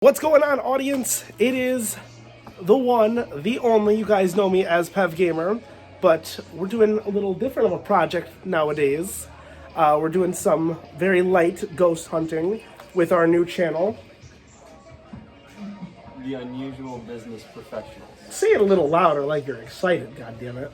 What's going on, audience? It is the one, the only, you guys know me as Pev Gamer, but we're doing a little different of a project nowadays. We're doing some very light ghost hunting with our new channel. The Unusual Business Professionals. Say it a little louder like you're excited, goddammit.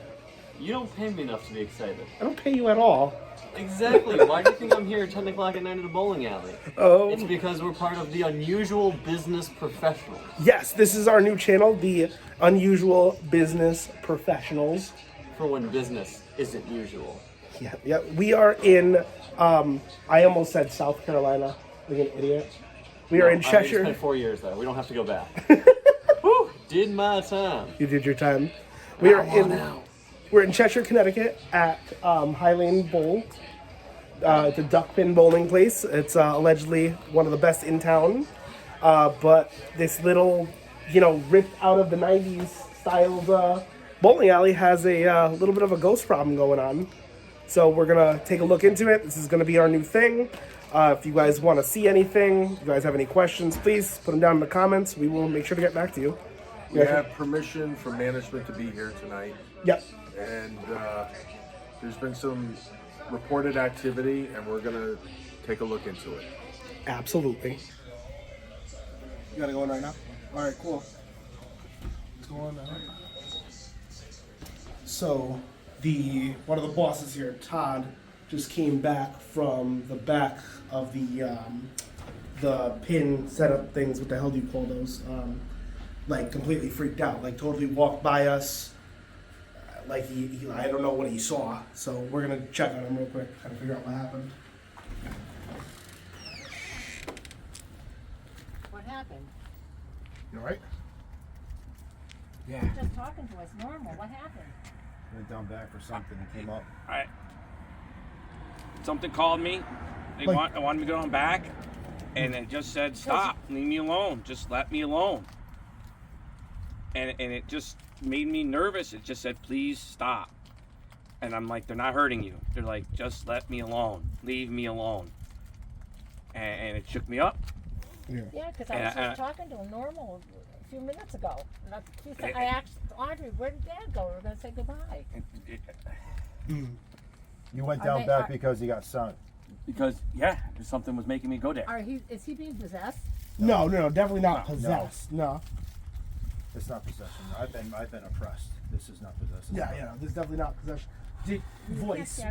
You don't pay me enough to be excited. I don't pay you at all. Exactly. Why do you think I'm here at 10 o'clock at night at a bowling alley? Oh. It's because we're part of the Unusual Business Professionals. Yes, this is our new channel, the Unusual Business Professionals. For when business isn't usual. Yeah. We are in, I almost said South Carolina, like an idiot. We are in Cheshire. I spent 4 years there. We don't have to go back. Whew, did my time. You did your time. We're in Cheshire, Connecticut at Highland Bowl. It's a duck pin bowling place. It's allegedly one of the best in town. But this little, ripped out of the 90s styled bowling alley has a little bit of a ghost problem going on. So we're going to take a look into it. This is going to be our new thing. If you guys want to see anything, if you guys have any questions, please put them down in the comments. We will make sure to get back to you. We have permission from management to be here tonight. Yep. And there's been some reported activity, and we're going to take a look into it. Absolutely. You gotta go in right now? Alright, cool. Let's go on now. So, one of the bosses here, Todd, just came back from the back of the pin setup things. What the hell do you call those? Like completely freaked out. Like totally walked by us. Like he I don't know what he saw. So we're gonna check on him real quick, try to figure out what happened. What happened? You alright? Yeah. You're just talking to us normal. What happened? Went down back for something and came up. Something called me. They wanted me to go on back, and it just said, "Stop, leave me alone. Just let me alone." And it just made me nervous. It just said, "Please stop." And I'm like, "They're not hurting you." They're like, "Just let me alone. Leave me alone." And it shook me up. Yeah, because I was just talking to him normal a few minutes ago. And I asked Audrey, "Where did Dad go? We're going to say goodbye." You went down back because he got sunk. Because something was making me go there. Is he being possessed? No, definitely not possessed. No. It's not possession. I've been oppressed. This is not possession. Yeah, this is definitely not possession. Voice.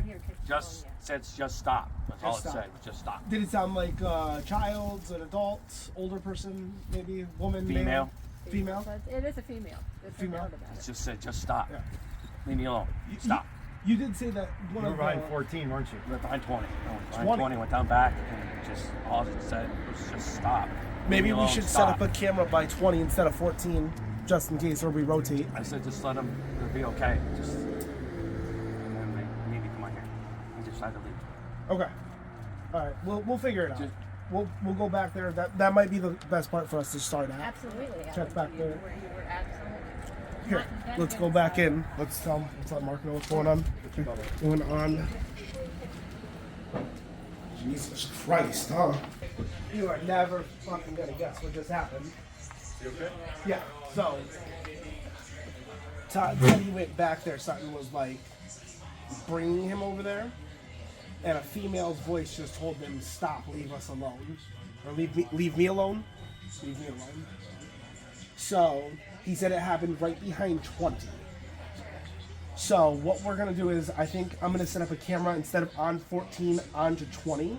Just stop. That's all it said. Just stop. Did it sound like a child, an adult, older person, maybe woman, Female. male? Female. It is a female. It's Female. about it. It just said, "Just stop. Yeah. Leave me alone. Stop." You did say that one You of were behind the 14, weren't you? We were behind 20. No, 20. 20 went down back, and just all it said was just stop. maybe Leave me we alone, should stop. set up a camera by 20 instead of 14, just in case, or we rotate. I said just let them, it'll be okay. Just, and then they made me come on here. I just had to leave. Okay. All right. We'll figure it out. Just- We'll go back there. That might be the best part for us to start at. Absolutely. Check back there. You were absolutely. Here, let's go back in. Let's let Mark know what's going on. Jesus Christ, huh? You are never fucking gonna guess what just happened. You okay? Yeah, so Todd said he went back there, something was like bringing him over there, and a female's voice just told him, "Stop, leave us alone." Or leave me alone. Leave me alone. So he said it happened right behind 20. So what we're gonna do is, I think I'm gonna set up a camera instead of on 14 onto 20.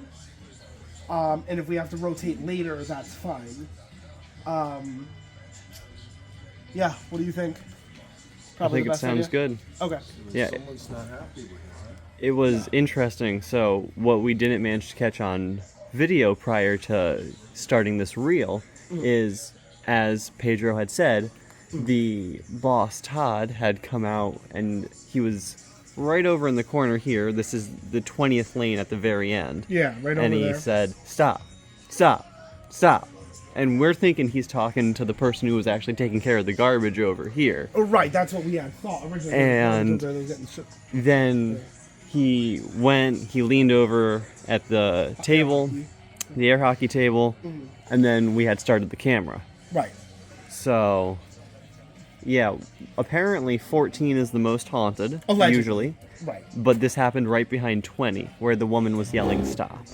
And if we have to rotate later, that's fine. Yeah, what do you think? Probably I think it sounds good. Okay. Yeah, Someone's not happy with you, right? it was interesting. So what we didn't manage to catch on video prior to starting this reel is, as Pedro had said, the boss Todd had come out and he was right over in the corner here. This is the 20th lane at the very end. Yeah, right over there. And he said, "Stop, stop, stop." And we're thinking he's talking to the person who was actually taking care of the garbage over here. Oh, right, that's what we had thought originally. And then he leaned over at the table the air hockey table, and then we had started the camera. Right. So, yeah, apparently 14 is the most haunted, Allegedly. usually. Right. But this happened right behind 20, where the woman was yelling stop.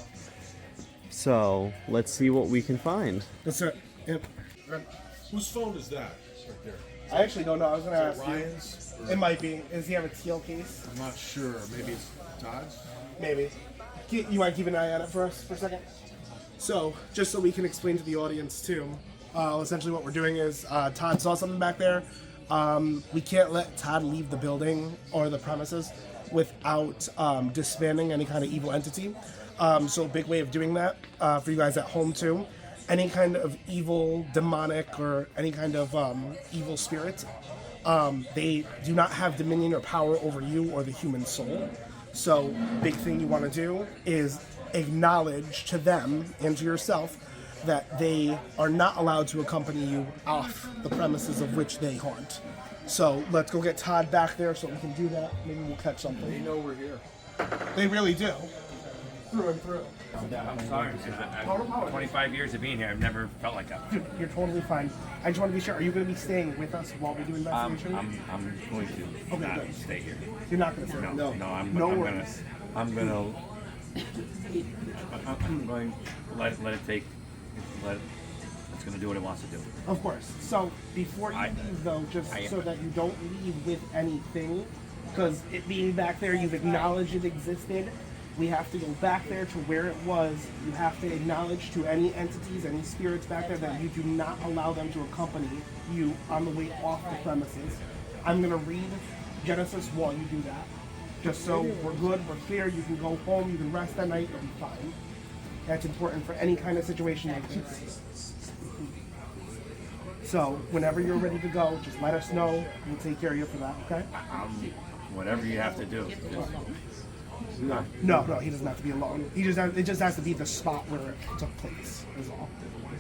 So, let's see what we can find. That's it. Yep. Whose phone is that? Right there. I actually don't know. I was going to ask Ryan's? you. It might be. Does he have a teal case? I'm not sure. Maybe it's Todd's? Maybe. You want to keep an eye on it for us for a second? So, just so we can explain to the audience too, essentially what we're doing is Todd saw something back there. We can't let Todd leave the building or the premises without disbanding any kind of evil entity. So a big way of doing that for you guys at home too, any kind of evil, demonic, or any kind of evil spirit, they do not have dominion or power over you or the human soul. So big thing you want to do is acknowledge to them and to yourself that they are not allowed to accompany you off the premises of which they haunt. So let's go get Todd back there so we can do that. Maybe we'll catch something. They know we're here. They really do. Through and through. I'm sorry. 25 years of being here, I've never felt like that. Dude, you're totally fine. I just want to be sure. Are you going to be staying with us while we do investigation? I'm going to Okay, not good. stay here. You're not going to stay. No, I'm No going worries. I'm going to let it take. It's going to do what it wants to do. Of course. So before you leave, though, just so that you don't leave with anything, because it being back there, you've acknowledged it existed. We have to go back there to where it was. You have to acknowledge to any entities, any spirits back there that you do not allow them to accompany you on the way off the premises. I'm going to read Genesis while you do that. Just so we're good, we're clear, you can go home, you can rest that night, you'll be fine. That's important for any kind of situation like this. So whenever you're ready to go, just let us know. We'll take care of you for that, okay? Whatever you have to do. No, he doesn't have to be alone. It just has to be the spot where it took place, is all.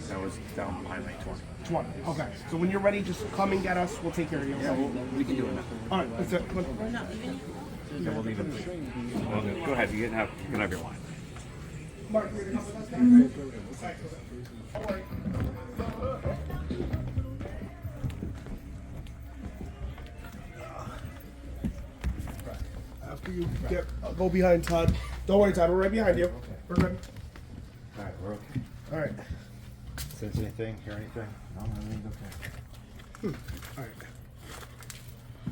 That was down behind like 20. 20. Okay. So when you're ready, just come and get us. We'll take care of you. Yeah, we can do it now. All right. That's it. Come on. Yeah, we'll leave it. Go ahead. You can have your wine. Mark, you're gonna come with us? All right. After you go behind Todd. Don't worry, Todd. We're right behind you. We're good. All right, we're okay. All right. Sense anything? Hear anything? No, everything's okay. All right.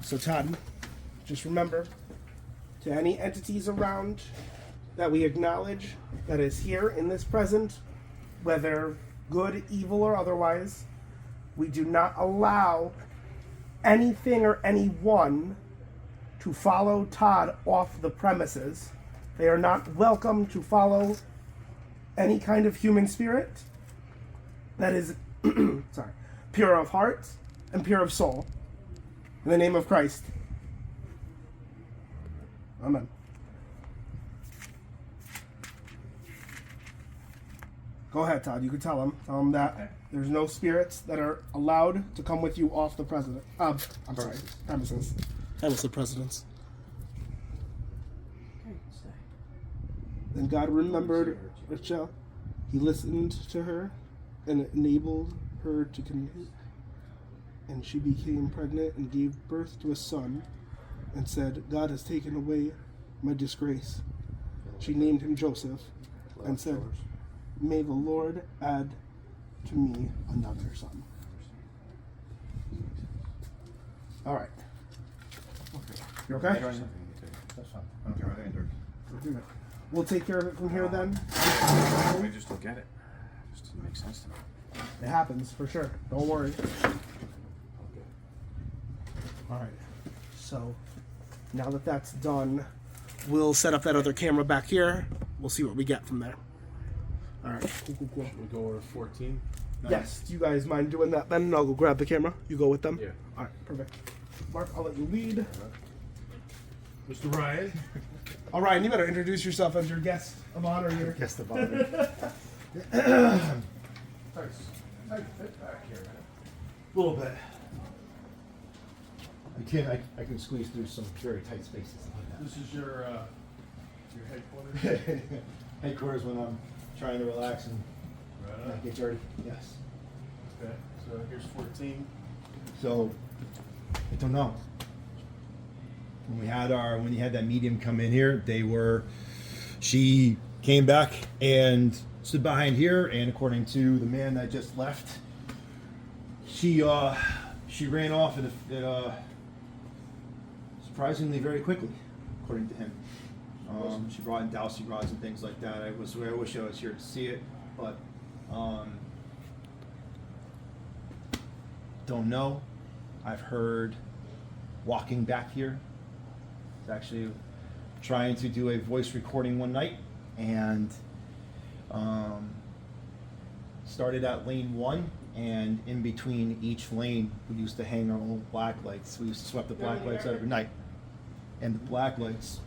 So Todd, just remember, to any entities around that we acknowledge that is here in this present, whether good, evil, or otherwise, we do not allow anything or anyone to follow Todd off the premises. They are not welcome to follow any kind of human spirit that is pure of heart and pure of soul. In the name of Christ. Amen. Go ahead, Todd. You can tell him that there's no spirits that are allowed to come with you off the premises. I almost said presidents. Then God remembered Rachel. He listened to her and enabled her to conceive. And she became pregnant and gave birth to a son and said, God has taken away my disgrace. She named him Joseph and said, may the Lord add to me another son. All right. You okay? That's fine. I don't care what I do. We'll take care of it from here then. I just don't get it. It just doesn't make sense to me. It happens for sure. Don't worry. All right. So now that that's done, we'll set up that other camera back here. We'll see what we get from there. All right. Cool. We go over 14. Yes. Do you guys mind doing that then? I'll go grab the camera. You go with them? Yeah. All right. Perfect. Mark, I'll let you lead. Mr. Ryan. All right. You better introduce yourself as your guest of honor here. Guess the bottom. A little bit. I can squeeze through some very tight spaces like that. This is your headquarters. Headquarters when I'm trying to relax and not get dirty. Yes. Okay, so here's 14. So I don't know. When you had that medium come in here, she came back and stood behind here, and according to the man that just left, she ran off at surprisingly very quickly, according to him. She brought in dowsing rods and things like that. I wish I was here to see it, but don't know. I've heard walking back here. I was actually trying to do a voice recording one night, and started at lane 1, and in between each lane we used to hang our little black lights. We used to sweep the black lights out every night, and the black lights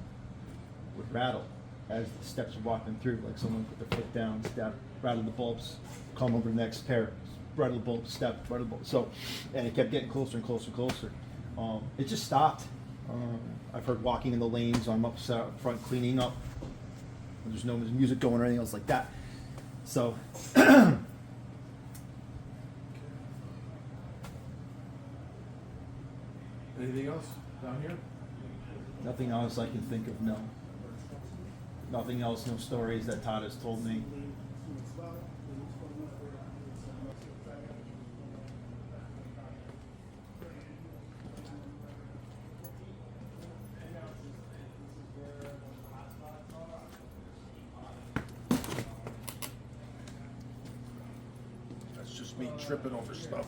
would rattle as the steps were walking through, like someone put their foot down, step, rattle the bulbs, come over the next pair, rattle the bulb, step, rattle the bulb. So, and it kept getting closer and closer and closer. It just stopped. I've heard walking in the lanes. I'm up front cleaning up. There's no music going or anything else like that. So, Anything else down here? nothing else I can think of, no. Nothing else, no stories that Todd has told me. That's just me tripping over stuff.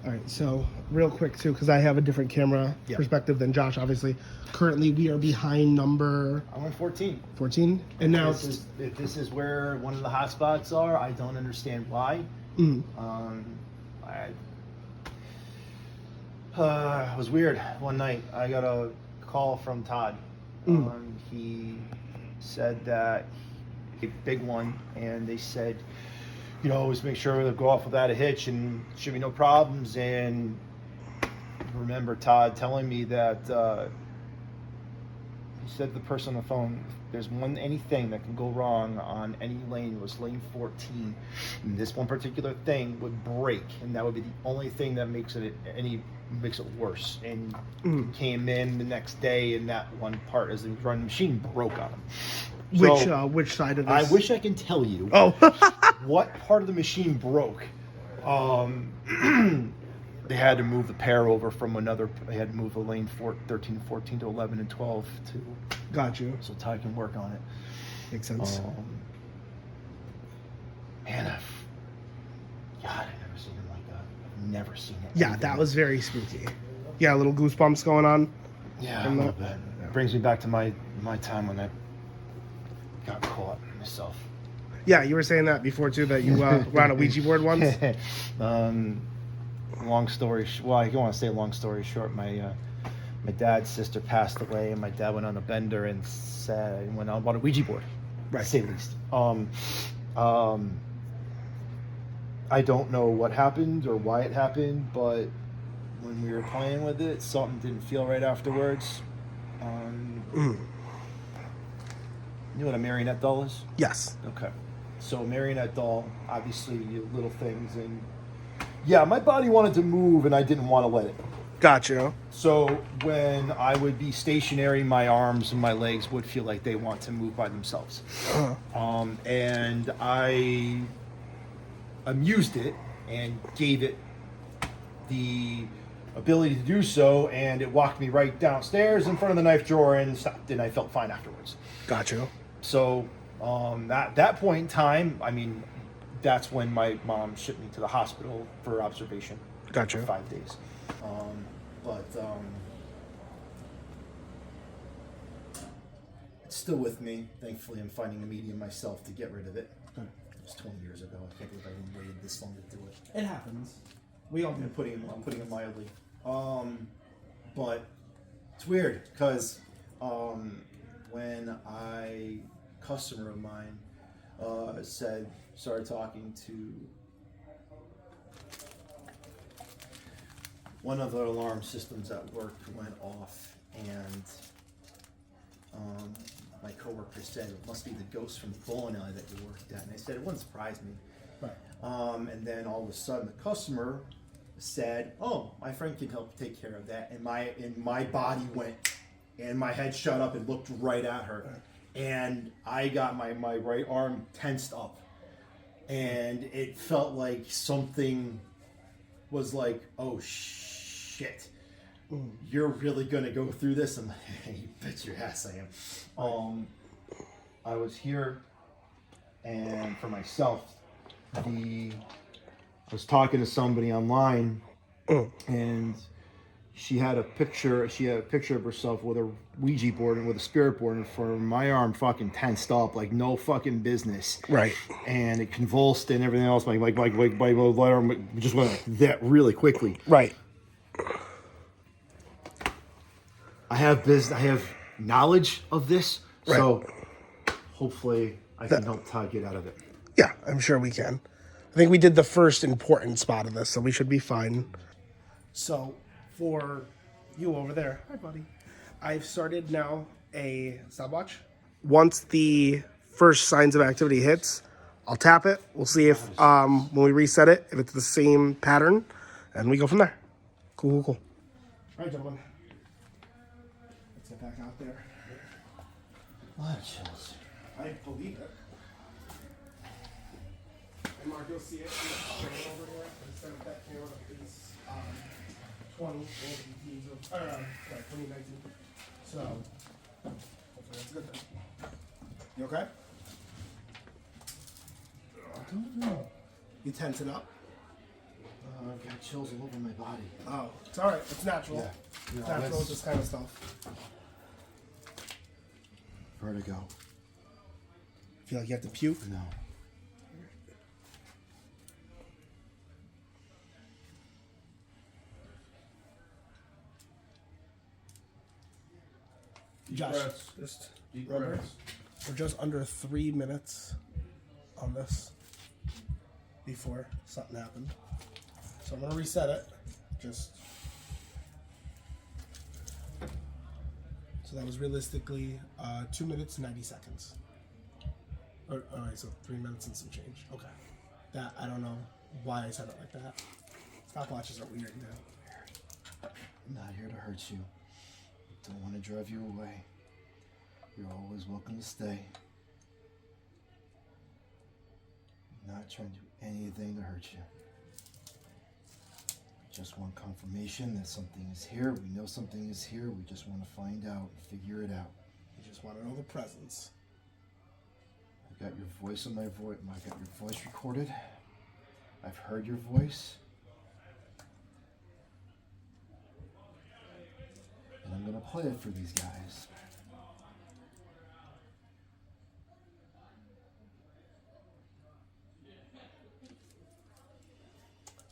All right, so real quick too, because I have a different camera perspective than Josh, obviously. Currently, we are behind number I'm on 14. 14, and now If this is where one of the hot spots are, I don't understand why. It was weird. One night, I got a call from Todd. He said that a big one, and they said, you know, always make sure to go off without a hitch and should be no problems. And I remember Todd telling me that he said to the person on the phone, if there's anything that can go wrong on any lane, it was lane 14. And this one particular thing would break, and that would be the only thing that makes it worse. And he came in the next day, and that one part, as he was running the machine, broke on him. which side of this? I wish I can tell you what part of the machine broke. They had to move the pair over from another. They had to move the lane 13, 14 to 11 and 12 to. Got you. So Ty can work on it. Makes sense. Man, I've never seen it like that. I've never seen it. Yeah, that was very spooky. Yeah, little goosebumps going on. Yeah, a little bit. It brings me back to my time when I got caught myself. Yeah, you were saying that before too, that you were on a Ouija board once. Long story. Well, I don't want to say long story short. My dad's sister passed away, and my dad went on a bender and went on a Ouija board. Right. To say the least. I don't know what happened or why it happened, but when we were playing with it, something didn't feel right afterwards. You know what a marionette doll is? Yes. Okay. So marionette doll, obviously you little things, and yeah, my body wanted to move and I didn't want to let it. Got you. So when I would be stationary, my arms and my legs would feel like they want to move by themselves. And I amused it and gave it the ability to do so, and it walked me right downstairs in front of the knife drawer and stopped, and I felt fine afterwards. Got you. So at that point in time, I mean, that's when my mom shipped me to the hospital for observation. Gotcha. For 5 days. It's still with me. Thankfully, I'm finding a medium myself to get rid of it. It was 20 years ago. I can't believe I even waited this long to do it. It happens. We all do. I'm putting it mildly. But it's weird because when a customer of mine started talking to one of the alarm systems at work went off, and my coworker said, it must be the ghost from the bowling alley that you worked at. And I said, it wouldn't surprise me. Right. And then all of a sudden the customer said, oh, my friend can help take care of that. And my body went, and my head shut up and looked right at her. And I got my right arm tensed up. And it felt like something was like, oh shit. You're really gonna go through this? I'm like, you bet your ass I am. I was here, and for myself, I was talking to somebody online, and she had a picture of herself with a Ouija board and with a spirit board, and for my arm fucking tensed up like no fucking business. Right. And it convulsed and everything else. My arm just went like that really quickly. Right. I have knowledge of this, so hopefully I can help Todd get out of it. Yeah, I'm sure we can. I think we did the first important spot of this, so we should be fine. So, for you over there, hi buddy, I've started now a stopwatch. Once the first signs of activity hits, I'll tap it. We'll see if when we reset it, if it's the same pattern, and we go from there. Cool. All right, gentlemen. Let's get back out there. A lot of chills. I believe it. And Mark, you'll see it in the screen over here. Instead of that camera, it's 2019. So, hopefully that's good then. You okay? You tense it up? I've got chills all over my body. Oh, it's alright. It's natural. Yeah. It's natural with this kind of stuff. Vertigo. Feel like you have to puke? No. Josh, breaths. just Deep remember, breaths. we're just under 3 minutes on this before something happened. So I'm gonna reset it. So that was realistically 2 minutes 90 seconds. All right, so 3 minutes and some change. Okay, that I don't know why I said it like that. Stopwatches are weird, man. I'm not here to hurt you. Don't want to drive you away. You're always welcome to stay. I'm not trying to do anything to hurt you. Just want confirmation that something is here. We know something is here. We just want to find out and figure it out. You just want to know the presence. I've got your voice on my voice. I've got your voice recorded. I've heard your voice. And I'm going to play it for these guys.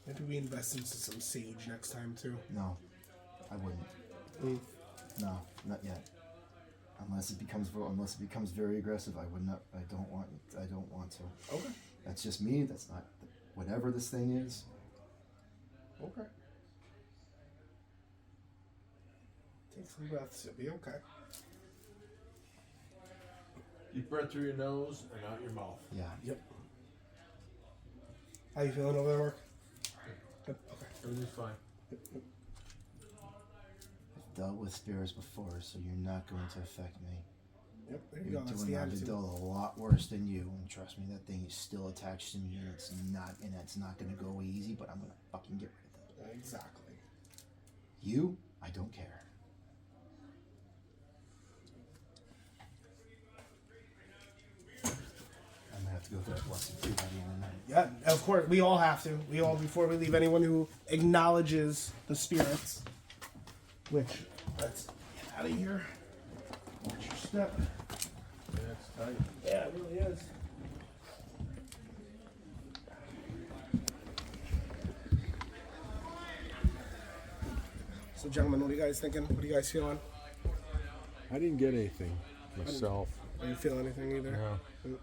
Maybe we invest into some sage next time too. No, I wouldn't. No, not yet. Unless it becomes very aggressive, I would not. I don't want to. Okay. That's just me. That's not whatever this thing is. Okay. Take some breaths. You'll be okay. Deep breath through your nose and out your mouth. Yeah. Yep. How you feeling over there, Mark? Good. Okay. Everything's fine. I've dealt with spirits before, so you're not going to affect me. Yep. There you You're go. That's doing the I've attitude. dealt a lot worse than you, and trust me, that thing is still attached to me, and it's not going to go away easy. But I'm going to fucking get rid of it. Exactly. You, I don't care. I'm gonna have to go through that blessing too by the end of the night. Yeah, of course. We all have to. We all, before we leave, anyone who acknowledges the spirits. Which, let's get out of here. Watch your step. Yeah, it's tight. Yeah, it really is. So, gentlemen, what are you guys thinking? What are you guys feeling? I didn't get anything myself. Are you feeling anything either? No.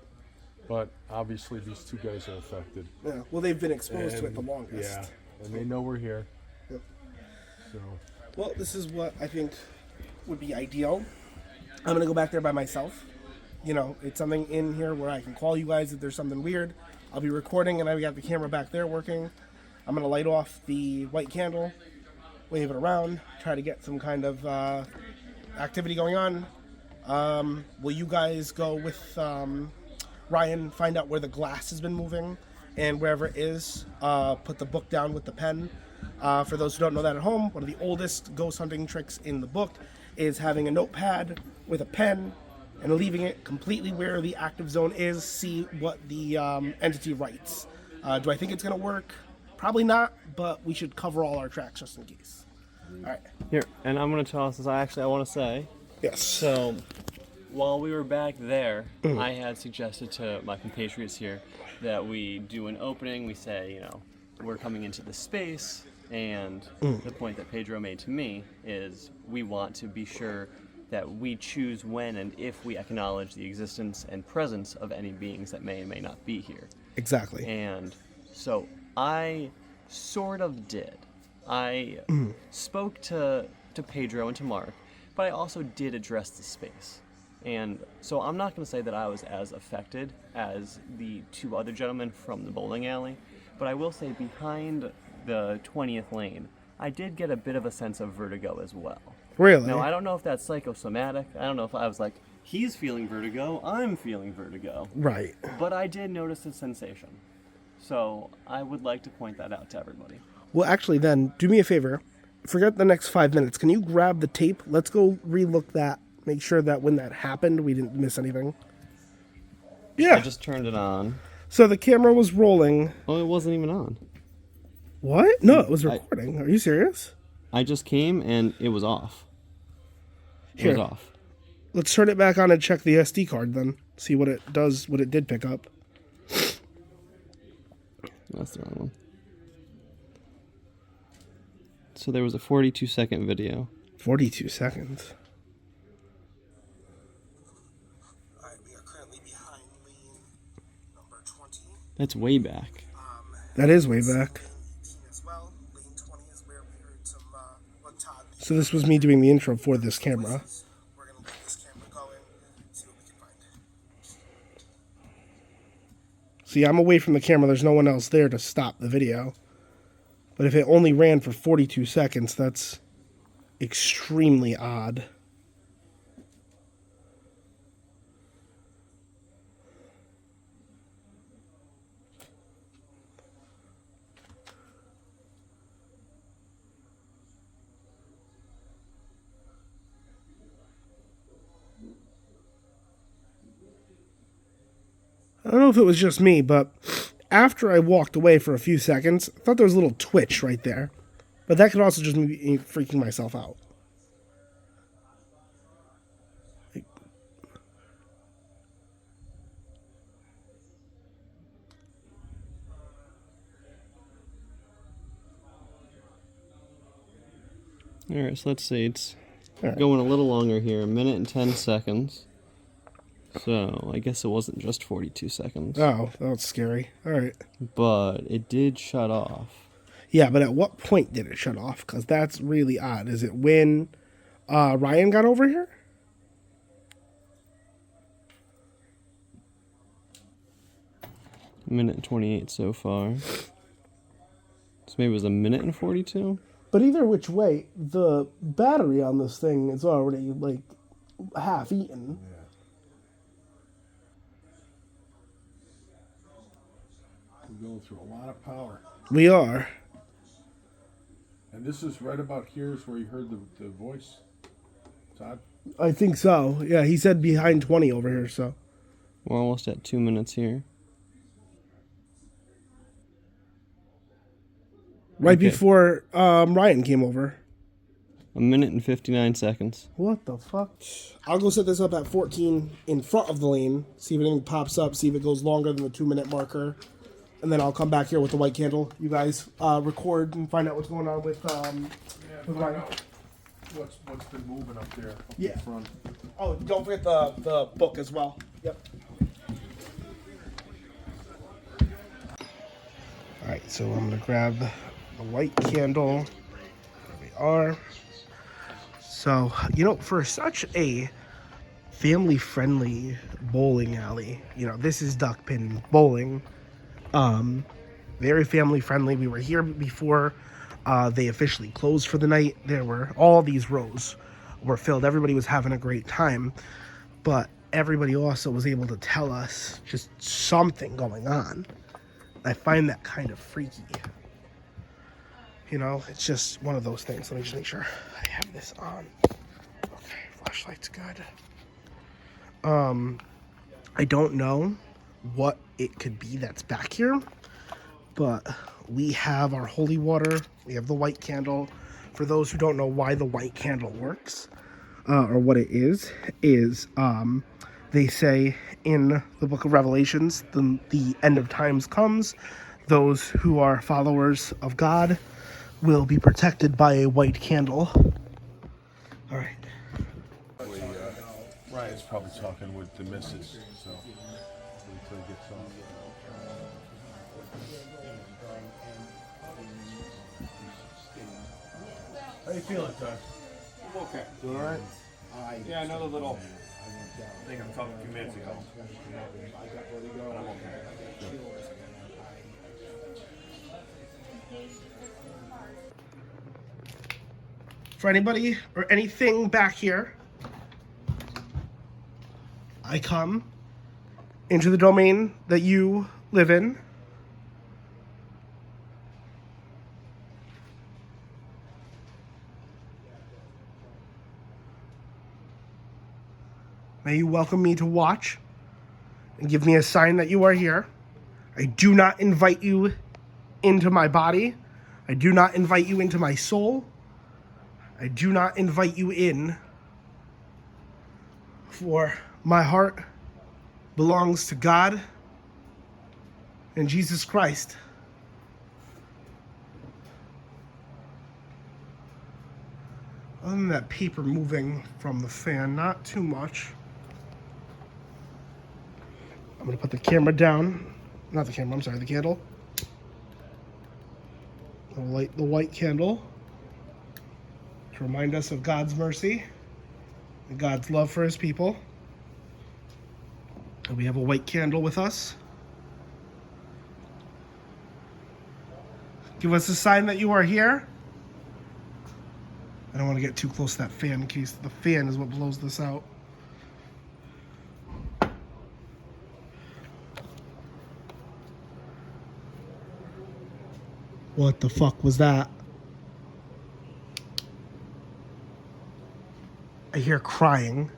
But obviously these two guys are affected. Yeah. Well, they've been exposed to it And, the longest. Yeah, and they know we're here. Yep. So Well, this is what I think would be ideal. I'm gonna go back there by myself. you know, it's something in here where I can call you guys if there's something weird. I'll be recording, and I got the camera back there working. I'm going to light off the white candle, wave it around, try to get some kind of activity going on. Will you guys go with Ryan, find out where the glass has been moving, and wherever it is, put the book down with the pen. For those who don't know that at home, one of the oldest ghost hunting tricks in the book is having a notepad with a pen and leaving it completely where the active zone is, see what the entity writes. Do I think it's going to work? Probably not, but we should cover all our tracks just in case. All right. Here, and I'm going to toss this. I want to say. Yes. So, while we were back there, I had suggested to my compatriots here that we do an opening. We say, you know, we're coming into the space, and the point that Pedro made to me is we want to be sure that we choose when and if we acknowledge the existence and presence of any beings that may and may not be here. Exactly. And so I sort of did. I spoke to Pedro and to Mark, but I also did address the space. And so I'm not going to say that I was as affected as the two other gentlemen from the bowling alley, but I will say behind the 20th lane, I did get a bit of a sense of vertigo as well. Really? Now, I don't know if that's psychosomatic. I don't know if I was like, he's feeling vertigo, I'm feeling vertigo. Right. But I did notice a sensation. So I would like to point that out to everybody. Well, actually, then, do me a favor. Forget the next 5 minutes. Can you grab the tape? Let's go relook that. Make sure that when that happened, we didn't miss anything. Yeah. I just turned it on. So the camera was rolling. Oh, it wasn't even on. What? No, it was recording. Are you serious? I just came and it was off. It was off. Let's turn it back on and check the SD card then. See what it does, what it did pick up. That's the wrong one. So there was a 42-second video. 42 seconds. Alright, we are currently behind lane number 20. That's way back. That is way back. As well. Lane 20 is where we heard some Todd. So this was me doing the intro for this camera. We're gonna let this camera go and see what we can find. See, I'm away from the camera. There's no one else there to stop the video. But if it only ran for 42 seconds, that's extremely odd. I don't know if it was just me, but after I walked away for a few seconds, I thought there was a little twitch right there. But that could also just be freaking myself out. Alright, so let's see. It's going a little longer here. 1 minute and 10 seconds. So, I guess it wasn't just 42 seconds. Oh, that's scary. All right. But it did shut off. Yeah, but at what point did it shut off? Because that's really odd. Is it when Ryan got over here? A minute and 28 so far. So maybe it was 1 minute and 42? But either which way, the battery on this thing is already, like, half eaten. We're going through a lot of power. We are. And this is right about here is where you heard the voice, Todd? I think so. Yeah, he said behind 20 over here, so. We're almost at 2 minutes here. Right Okay. before Ryan came over. 1 minute and 59 seconds. What the fuck? I'll go set this up at 14 in front of the lane, see if anything pops up, see if it goes longer than the 2 minute marker. And then I'll come back here with the white candle. You guys record and find out what's going on with Ryan. What's been moving up there up Yeah. in front. Oh, don't forget the book as well. Yep. Alright, so I'm going to grab the white candle. There we are. So, you know, for such a family-friendly bowling alley. You know, this is Duckpin Bowling. Very family-friendly. We were here before they officially closed for the night. There were all these rows were filled. Everybody was having a great time, but everybody also was able to tell us just something going on. I find that kind of freaky. You know, it's just one of those things. Let me just make sure I have this on. Okay, flashlight's good. I don't know what it could be that's back here, but we have our holy water. We have the white candle. For those who don't know why the white candle works, or what it is they say in the book of Revelations, the end of times comes. Those who are followers of God will be protected by a white candle. All right. Ryan's probably talking with the missus, so until he gets on. How you feeling, Todd? I'm okay. You all right? Yeah, another little thing I felt a few minutes ago. But I'm okay. For anybody or anything back here, I come into the domain that you live in. May you welcome me to watch and give me a sign that you are here. I do not invite you into my body. I do not invite you into my soul. I do not invite you in, for my heart belongs to God and Jesus Christ. Other than that paper moving from the fan, not too much. I'm gonna put the camera down. Not the camera, I'm sorry, the candle. I'll light the white candle to remind us of God's mercy and God's love for his people. And we have a white candle with us. Give us a sign that you are here. I don't want to get too close to that fan in case the fan is what blows this out. What the fuck was that? I hear crying.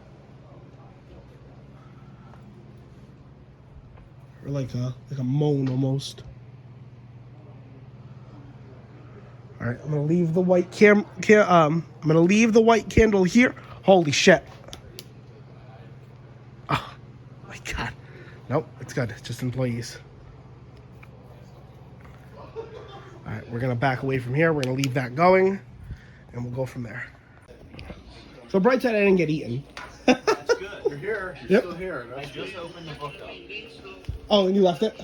Or like a moan almost. All right, I'm gonna leave the white I'm gonna leave the white candle here. Holy shit! Oh my god! Nope, it's good. It's just employees. All right, we're gonna back away from here. We're gonna leave that going, and we'll go from there. So bright side, I didn't get eaten. That's good. You're here. You're Yep. still here. I just opened the book up. Oh, and you left it?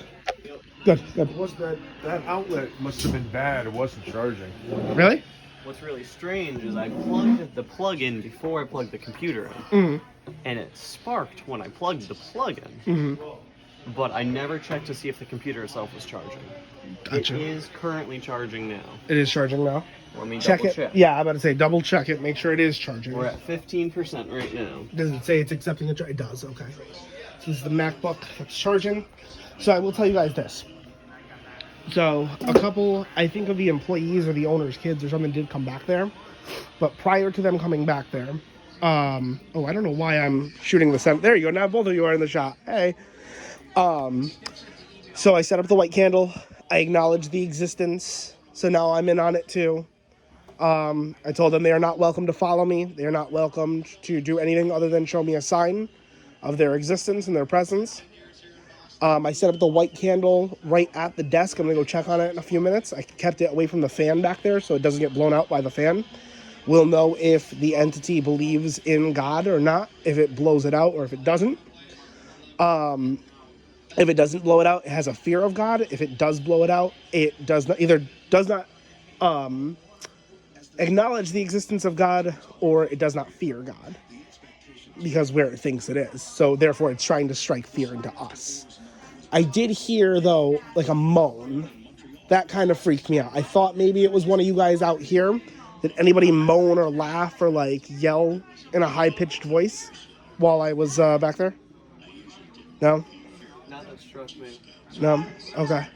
Good, good. Was that outlet must have been bad. It wasn't charging. Really? What's really strange is I plugged the plug in before I plugged the computer in, and it sparked when I plugged the plug in. But I never checked to see if the computer itself was charging. Gotcha. It is currently charging now. It is charging now. Let me Check double it. check. Yeah, I'm about to say double check it. Make sure it is charging. We're at 15% right now. Does it say it's accepting a charge? It does. Okay. So this is the MacBook that's charging. So I will tell you guys this. So a couple, I think, of the employees or the owner's kids or something did come back there, but prior to them coming back there, oh, I don't know why I'm shooting the center. There you go. Now both of you are in the shot. Hey. So I set up the white candle. I acknowledged the existence. So now I'm in on it too. I told them they are not welcome to follow me. They are not welcome to do anything other than show me a sign of their existence and their presence. I set up the white candle right at the desk. I'm going to go check on it in a few minutes. I kept it away from the fan back there so it doesn't get blown out by the fan. We'll know if the entity believes in God or not, if it blows it out or if it doesn't. If it doesn't blow it out, it has a fear of God. If it does blow it out, it does not acknowledge the existence of God, or it does not fear God. because where it thinks it is. So therefore it's trying to strike fear into us. I did hear, though, like a moan. That kind of freaked me out. I thought maybe it was one of you guys out here. Did anybody moan or laugh or, like, yell in a high-pitched voice while I was back there? No? Not that struck me. No? Okay.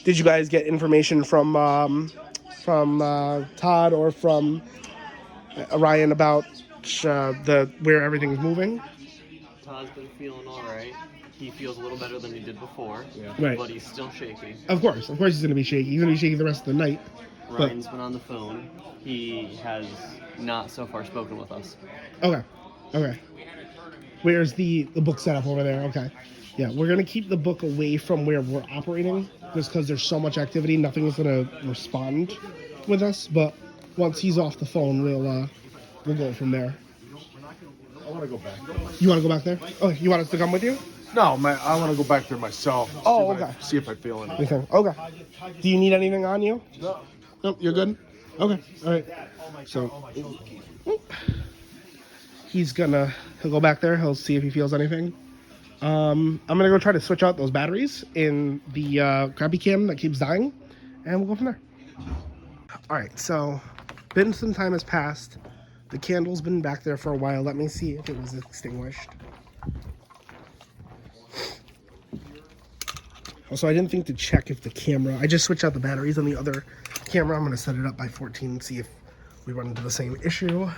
Did you guys get information from Todd or from Ryan about where everything's moving? Todd's been feeling all right. He feels a little better than he did before, Right. but he's still shaky. Of course he's going to be shaky. He's going to be shaky the rest of the night. Ryan's been on the phone. He has not so far spoken with us. Okay. Where's the book setup over there? Okay. Yeah, we're going to keep the book away from where we're operating just because there's so much activity. Nothing's going to respond with us, but once he's off the phone, we'll go from there. I want to go back. You want to go back there? Oh, you want us to come with you? No, man, I want to go back there myself. Oh, okay. See if I feel anything. Okay. Do you need anything on you? No. Nope, you're good? Okay, all right. So, he'll go back there. He'll see if he feels anything. I'm going to go try to switch out those batteries in the crappy cam that keeps dying, and we'll go from there. All right, so some time has passed. The candle's been back there for a while. Let me see if it was extinguished. Also, I didn't think to check if the camera... I just switched out the batteries on the other camera. I'm going to set it up by 14 and see if we run into the same issue.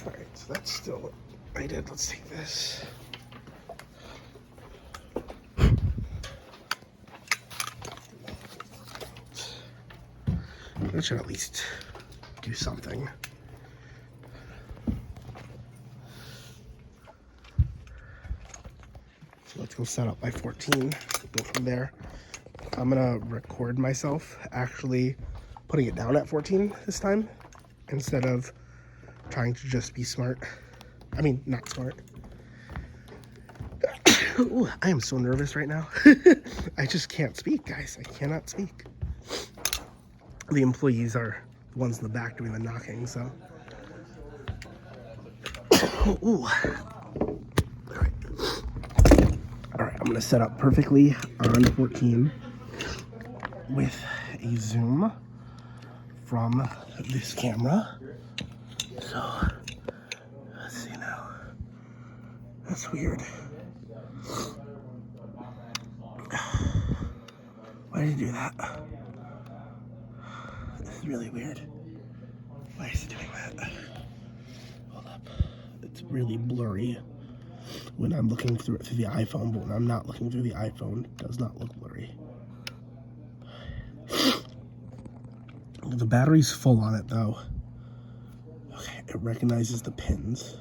Alright, so that's still what I did. Let's take this. That should at least do something. So let's go set up by 14, go from there. I'm gonna record myself actually putting it down at 14 this time instead of trying to just be smart. I mean, not smart. Ooh, I am so nervous right now. I just can't speak, guys. I cannot speak. The employees are the ones in the back doing the knocking, so. Ooh. All right, I'm gonna set up perfectly on 14 with a zoom from this camera. So, let's see now. That's weird. Why did it do that? This is really weird. Why is it doing that? Hold up. It's really blurry when I'm looking through it through the iPhone, but when I'm not looking through the iPhone, it does not look blurry. The battery's full on it, though. Okay, it recognizes the pins.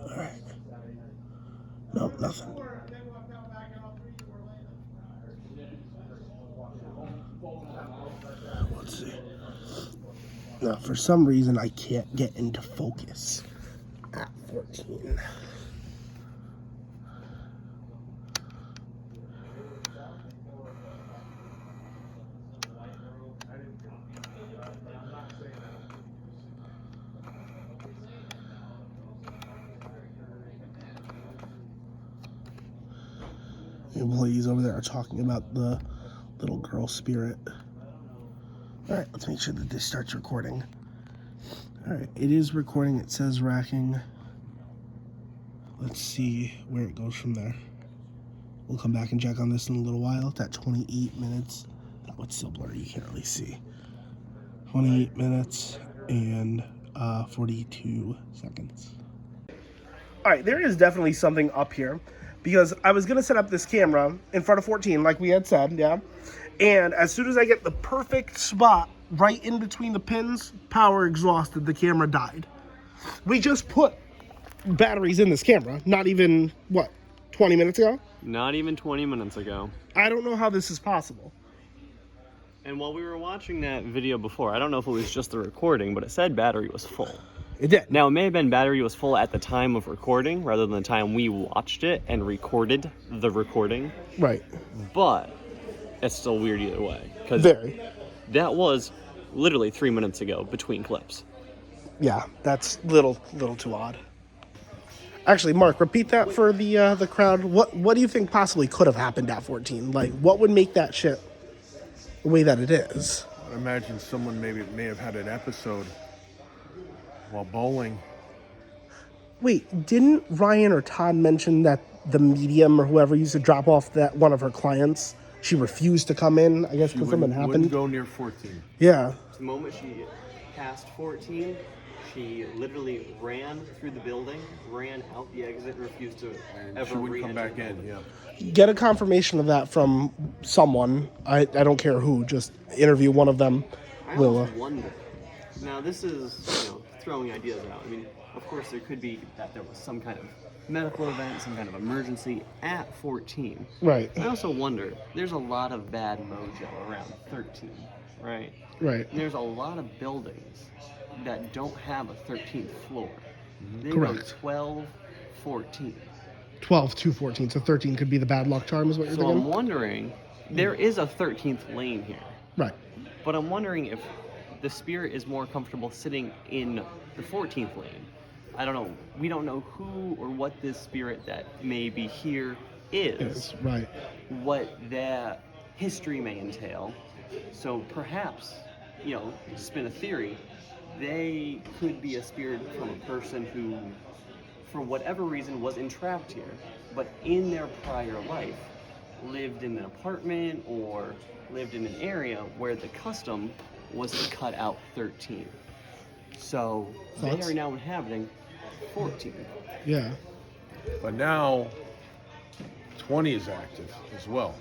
Alright. Nope, nothing. Let's see. Now, for some reason, I can't get into focus at 14. The employees over there are talking about the little girl spirit. Alright, let's make sure that this starts recording. Alright, it is recording. It says racking. Let's see where it goes from there. We'll come back and check on this in a little while. It's at 28 minutes. That one's still blurry. You can't really see. 28 minutes and 42 seconds. Alright, there is definitely something up here. Because I was going to set up this camera in front of 14, like we had said, yeah? And as soon as I get the perfect spot right in between the pins, power exhausted, the camera died. We just put batteries in this camera, not even, 20 minutes ago? Not even 20 minutes ago. I don't know how this is possible. And while we were watching that video before, I don't know if it was just the recording, but it said battery was full. It did. Now, it may have been battery was full at the time of recording rather than the time we watched it and recorded the recording. Right. But it's still weird either way. Because Very. that was literally 3 minutes ago between clips. Yeah, that's little too odd. Actually, Mark, repeat that for the crowd. What do you think possibly could have happened at 14? Like, what would make that shit the way that it is? I imagine someone may have had an episode while bowling. Wait, didn't Ryan or Todd mention that the medium or whoever used to drop off that one of her clients, she refused to come in, I guess, because something happened? Wouldn't go near 14. Yeah. The moment she passed 14, she literally ran through the building, ran out the exit, and refused to ever She wouldn't come re-enter back the in, building. yeah. Get a confirmation of that from someone. I don't care who. Just interview one of them. I We'll, almost wonder. Now, this is, throwing ideas out. I mean, of course, there could be that there was some kind of medical event, some kind of emergency at 14. Right. I also wonder, there's a lot of bad mojo around 13, right? Right. There's a lot of buildings that don't have a 13th floor. They Correct. go 12, 14. 12 to 14, so 13 could be the bad luck charm is what you're So I'm thinking? wondering, there is a 13th lane here, Right. but I'm wondering if the spirit is more comfortable sitting in the 14th lane. I don't know. We don't know who or what this spirit that may be here is. Yes, right. What that history may entail. So perhaps, spin a theory, they could be a spirit from a person who, for whatever reason, was entrapped here, but in their prior life lived in an apartment or lived in an area where the custom was to cut out 13. So Thoughts? they are now inhabiting 14. Yeah. But now, 20 is active as well.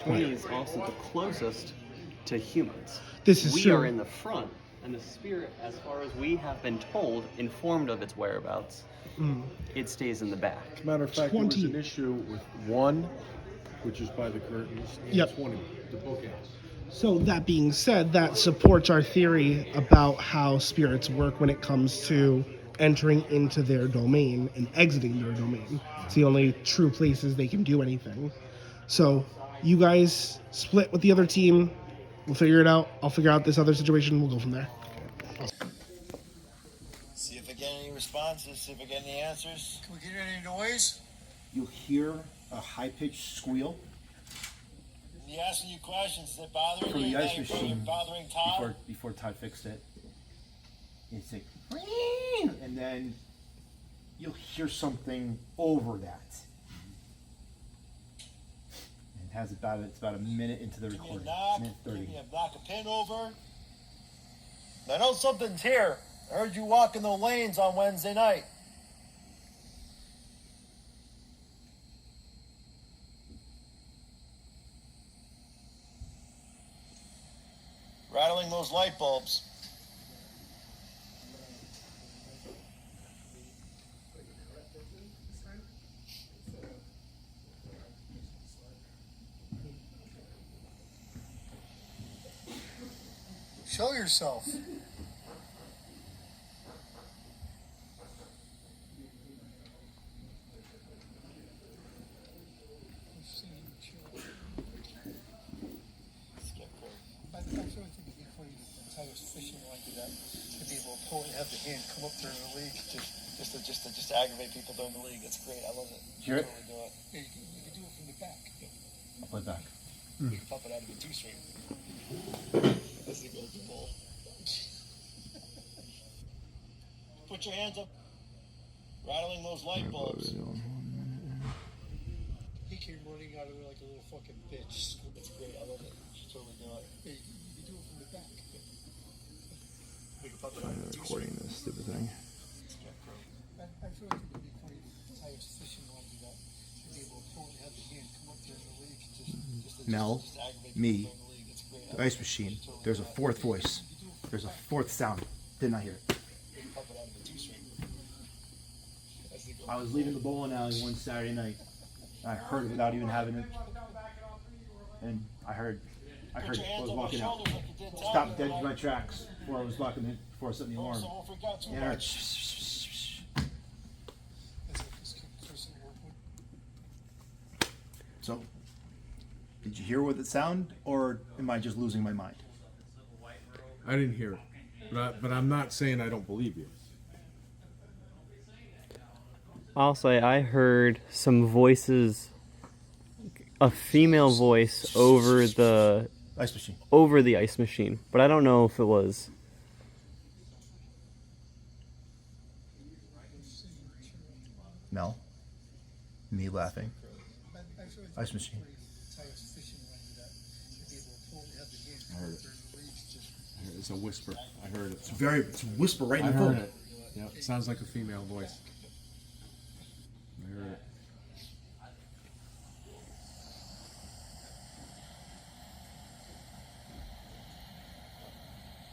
20 is also the closest to humans. This is we true. are in the front, and the spirit, as far as we have been told, informed of its whereabouts, it stays in the back. As a matter of fact, there was 20. an issue with 1, which is by the curtains, and Yep. 20, the bookends. So that being said, that supports our theory about how spirits work when it comes to entering into their domain and exiting their domain. It's the only true places they can do anything. So you guys split with the other team. We'll figure it out. I'll figure out this other situation. We'll go from there. See if I get any responses, see if I get any answers. Can we get any noise? You'll hear a high-pitched squeal He asking you questions, is it bothering from you? the Is ice that machine bothering Todd? before Todd fixed it. It's like, "Ring," and then you'll hear something over that. And it's about a minute into the Give me a recording. knock, Minute give 30. me a knock a pin over. I know something's here. I heard you walking the lanes on Wednesday night. Rattling those light bulbs. Show yourself. I really think it'd be funny if I was fishing like that to be able to pull and have the hand come up during the league. Just to aggravate people during the league. It's great. I love it. Hear it? Totally do it. Yeah, you could do it from the back. I'll play it back. You can pump it out of a 2-string. That's the golden ball. Put your hands up. Rattling those light bulbs. He came running out of there like a little fucking bitch. It's great. I love it. You should totally do it. Yeah, you could do it from the back. We can pump it out of a 2-string. Recording this stupid thing. I feel like it would be funny if I was fishing like that to be able to pull and have the hand come up during the league. Mel, Just to aggravate me, people during the league. It's great. the ice machine. There's a fourth voice. There's a fourth sound. Did not hear it. We can pump it out of a 2-string. That's the I was leaving the bowling alley one Saturday night. I heard it without even having it. I heard Put your it. I hands was on my walking out. shoulders like you did Todd Stopped the dead other in my night. tracks before before I set the alarm. Also, don't forget too And I heard, much. shh, shh, shh, shh, shh. As if this person worked with. So, did you hear what it sounded, or am I just losing my mind? I didn't hear it, but I'm not saying I don't believe you. I'll say I heard some voices, a female voice over the Ice machine. ice machine, but I don't know if it was. Mel. Me laughing. Actually, Ice machine. tightest fishing line with that. To be able to pull and have the hand I come heard up there and release just. It's a whisper. I heard it. It's a whisper right in I the heard phone. it. Yeah, it sounds like a female voice. I heard it.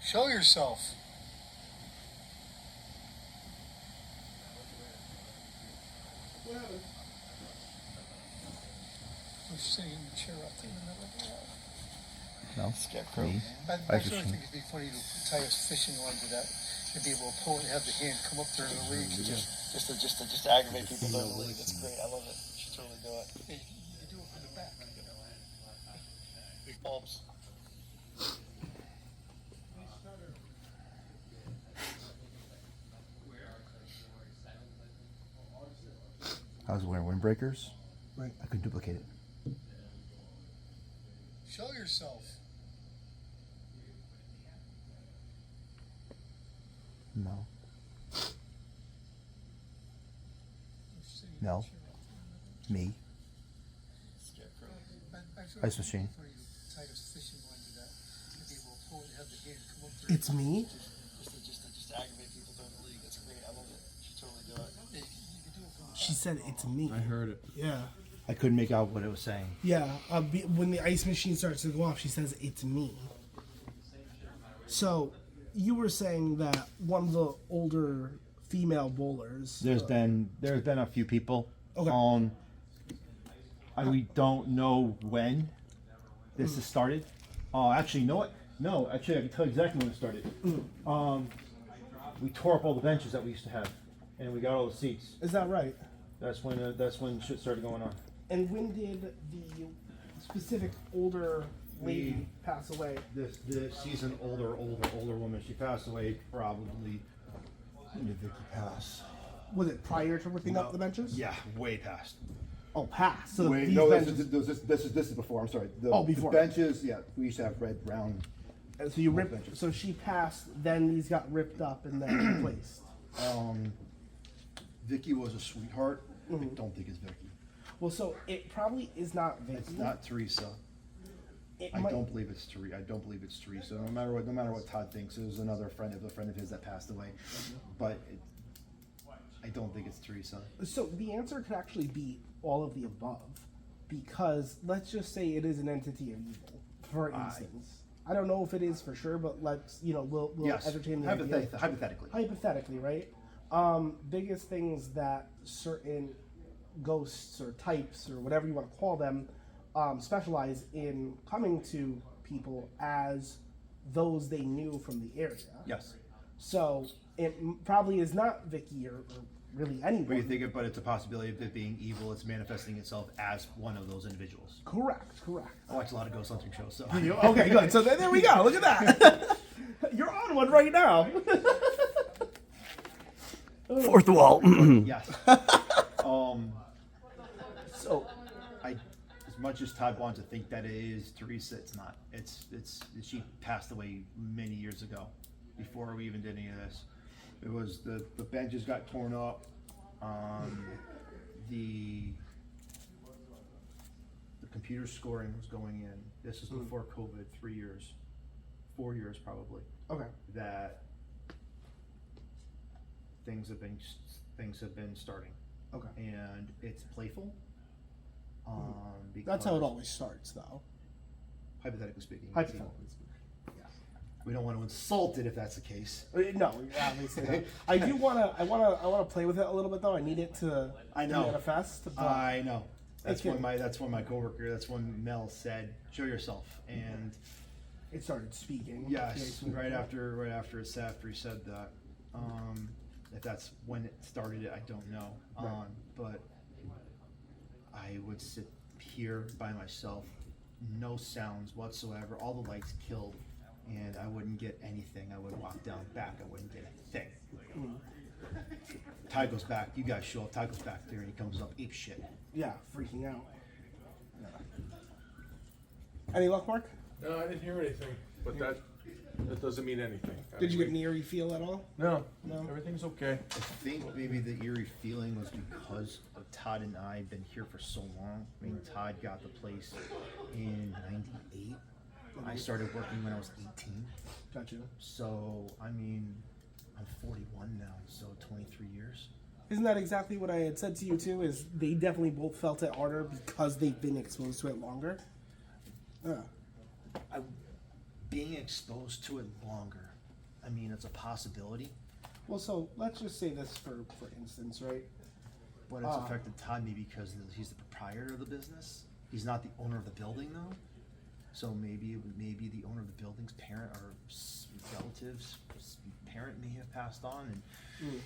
Show yourself. I'm sitting in the chair out there in the middle of the yard. Mel. Scarecrow. Me. I Ice actually machine. think it'd be funny to tie a fishing line to that and be able to pull it and have the hand come up there and release. Just to aggravate people during the league. That's great. I love it. You should totally do it. Hey, you can do it from the back. Big bulbs. I was wearing windbreakers. Right. I could duplicate it. Show yourself. No. I'm sitting in the No. chair out there. Me. Scarecrow. Actually, Ice machine. it'd be funny to tie a fishing line to that and be able to pull it and have the hand come up there. It's me. Just to aggravate people during the league. That's great. I love it. You should totally do it. Hey, you can do it from the She said it's me. I heard it. Yeah. I couldn't make out what it was saying. Yeah. When the ice machine starts to go off, she says it's me. So, you were saying that one of the older female bowlers. There's been a few people. Okay. We don't know when this has started. Actually, you know what? No, actually, I can tell you exactly when it started. We tore up all the benches that we used to have, and we got all the seats. Is that right? That's when shit started going on. And when did the specific older lady pass away? This season, older woman. She passed away probably. When did Vicky pass? Was it prior to ripping up the benches? Yeah, way past. Oh, past. So Wait, these no, benches. this is before. I'm sorry. Before. The benches, yeah, we used to have red, brown. And so you ripped. benches. So she passed. Then these got ripped up and then replaced. Vicky was a sweetheart. I don't think it's Vicky. Well, so it probably is not Vicky. It's not Teresa. I don't believe it's Teresa. I don't believe it's Teresa. No matter what Todd thinks, it was another friend of his that passed away. But I don't think it's Teresa. So the answer could actually be all of the above, because let's just say it is an entity of evil, for instance. I don't know if it is for sure, but let's we'll Yes. entertain the idea. Hypothetically. Hypothetically, right? Biggest things that certain ghosts or types or whatever you want to call them specialize in coming to people as those they knew from the area. Yes. So it probably is not Vicky or really anyone. But you think it, but it's a possibility of it being evil. It's manifesting itself as one of those individuals. Correct. I watch a lot of ghost hunting shows, so. Okay, good. So there we go. Look at that. You're on one right now. Fourth wall. Yes. So, as much as Todd wants to think that it is Teresa, it's not. It's she passed away many years ago, before we even did any of this. It was the benches got torn up. The computer scoring was going in. This is before COVID. 3 years, 4 years probably. Okay. That things have been starting. Okay. And it's playful. That's how it always starts, though. Hypothetically speaking. Hypothetically speaking. We don't want to insult it if that's the case. No, obviously not. I do want to. I want to play with it a little bit, though. I need it to. I know. Manifest. But I know. That's Okay. when my coworker. That's when Mel said, "Show yourself." And it started speaking. Yes, right after he said that. If that's when it started, I don't know. Right. But I would sit here by myself, no sounds whatsoever, all the lights killed, and I wouldn't get anything. I would walk down back, I wouldn't get a thing. Ty goes back, you guys show up, Ty goes back there and he comes up ape shit. Yeah, freaking out. Any luck, Mark? No, I didn't hear anything, but that doesn't mean anything. Did you get an eerie feel at all? No, No. everything's okay. I think maybe the eerie feeling was because of Todd and I had been here for so long. I mean, Todd got the place in '98. I started working when I was 18. Gotcha. So, I mean, I'm 41 now, so 23 years. Isn't that exactly what I had said to you too? Is they definitely both felt it harder because they've been exposed to it longer? Being exposed to it longer, I mean, it's a possibility, Well, so let's just say this for instance, right? but it's affected Todd me because he's the proprietor of the business. He's not the owner of the building, though. So maybe the owner of the building's parent or relatives, parent may have passed on, and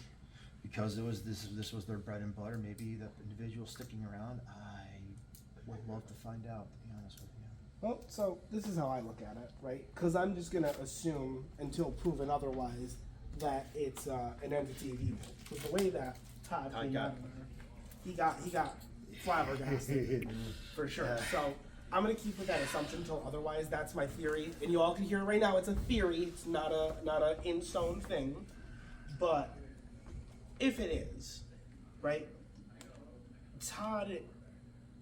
because this was their bread and butter. Maybe that individual sticking around. I would love to find out. To be honest with you. Well, so this is how I look at it, right? Because I'm just gonna assume until proven otherwise that it's an entity of evil. Because the way that Todd came out of there, he got flabbergasted for sure. So I'm gonna keep with that assumption until otherwise. That's my theory, and you all can hear it right now. It's a theory. It's not a in stone thing. But if it is, right? Todd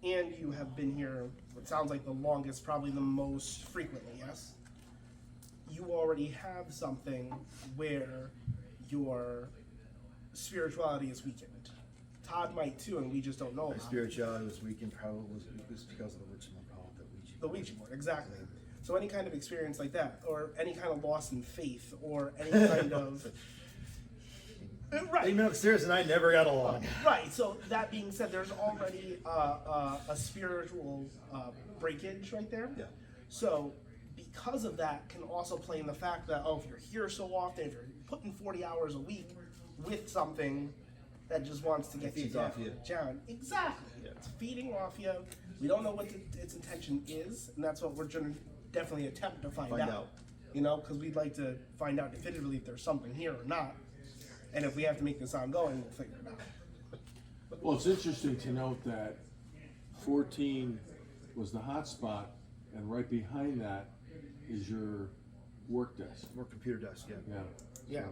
and you have been here, it sounds like the longest, probably the most frequently, yes? You already have something where your spirituality is weakened. Todd might too, and we just don't know My about it. spirituality was weakened. Probably was because of the Ouija board. The Ouija board, exactly. So any kind of experience like that, or any kind of loss in faith, or any kind of... Right. They met upstairs and I never got along. Right. So that being said, there's already a spiritual breakage right there. Yeah. So because of that, can also play in the fact that if you're here so often, if you're putting 40 hours a week with something that just wants to get you feeds off you. down, exactly. Yeah. It's feeding off you. We don't know what its intention is, and that's what we're going to definitely attempt to find out. You know, because we'd like to find out definitively if there's something here or not. And if we have to make this ongoing, we'll figure it out. Well, it's interesting to note that 14 was the hot spot, and right behind that is your work desk. More computer desk, yeah. Yeah. Yeah.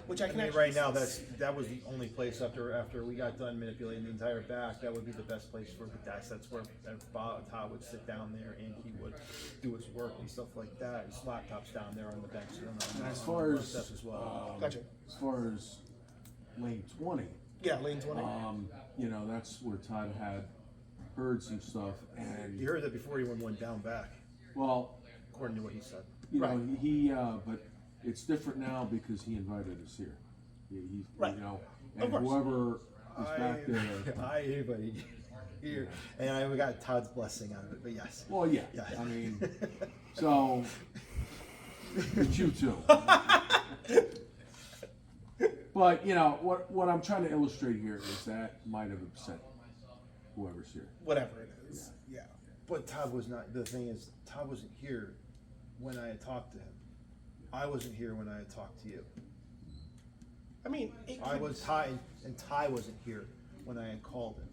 Which I I can mean, actually right now, that was the only place after we got done manipulating the entire back. That would be the best place for the desk. That's where Todd would sit down there and he would do his work and stuff like that. His laptop's down there on the bench. And as far as desk as well. Gotcha. As far as lane 20, Yeah, lane 20. you know, that's where Todd had heard some stuff, and You heard that before he went down back, well, according to what he said. you know, but it's different now because he invited us here. He Right. You know, Of and course. whoever is back there. Everybody here, and we got Todd's blessing on it. But yes. Well, yeah. Yeah. I mean, so but you too. But you know what I'm trying to illustrate here is that might have upset whoever's here. Whatever it is. Yeah. But Todd was not. The thing is, Todd wasn't here when I had talked to him. I wasn't here when I had talked to you. I mean, it I could, was Ty, and Ty wasn't here when I had called him.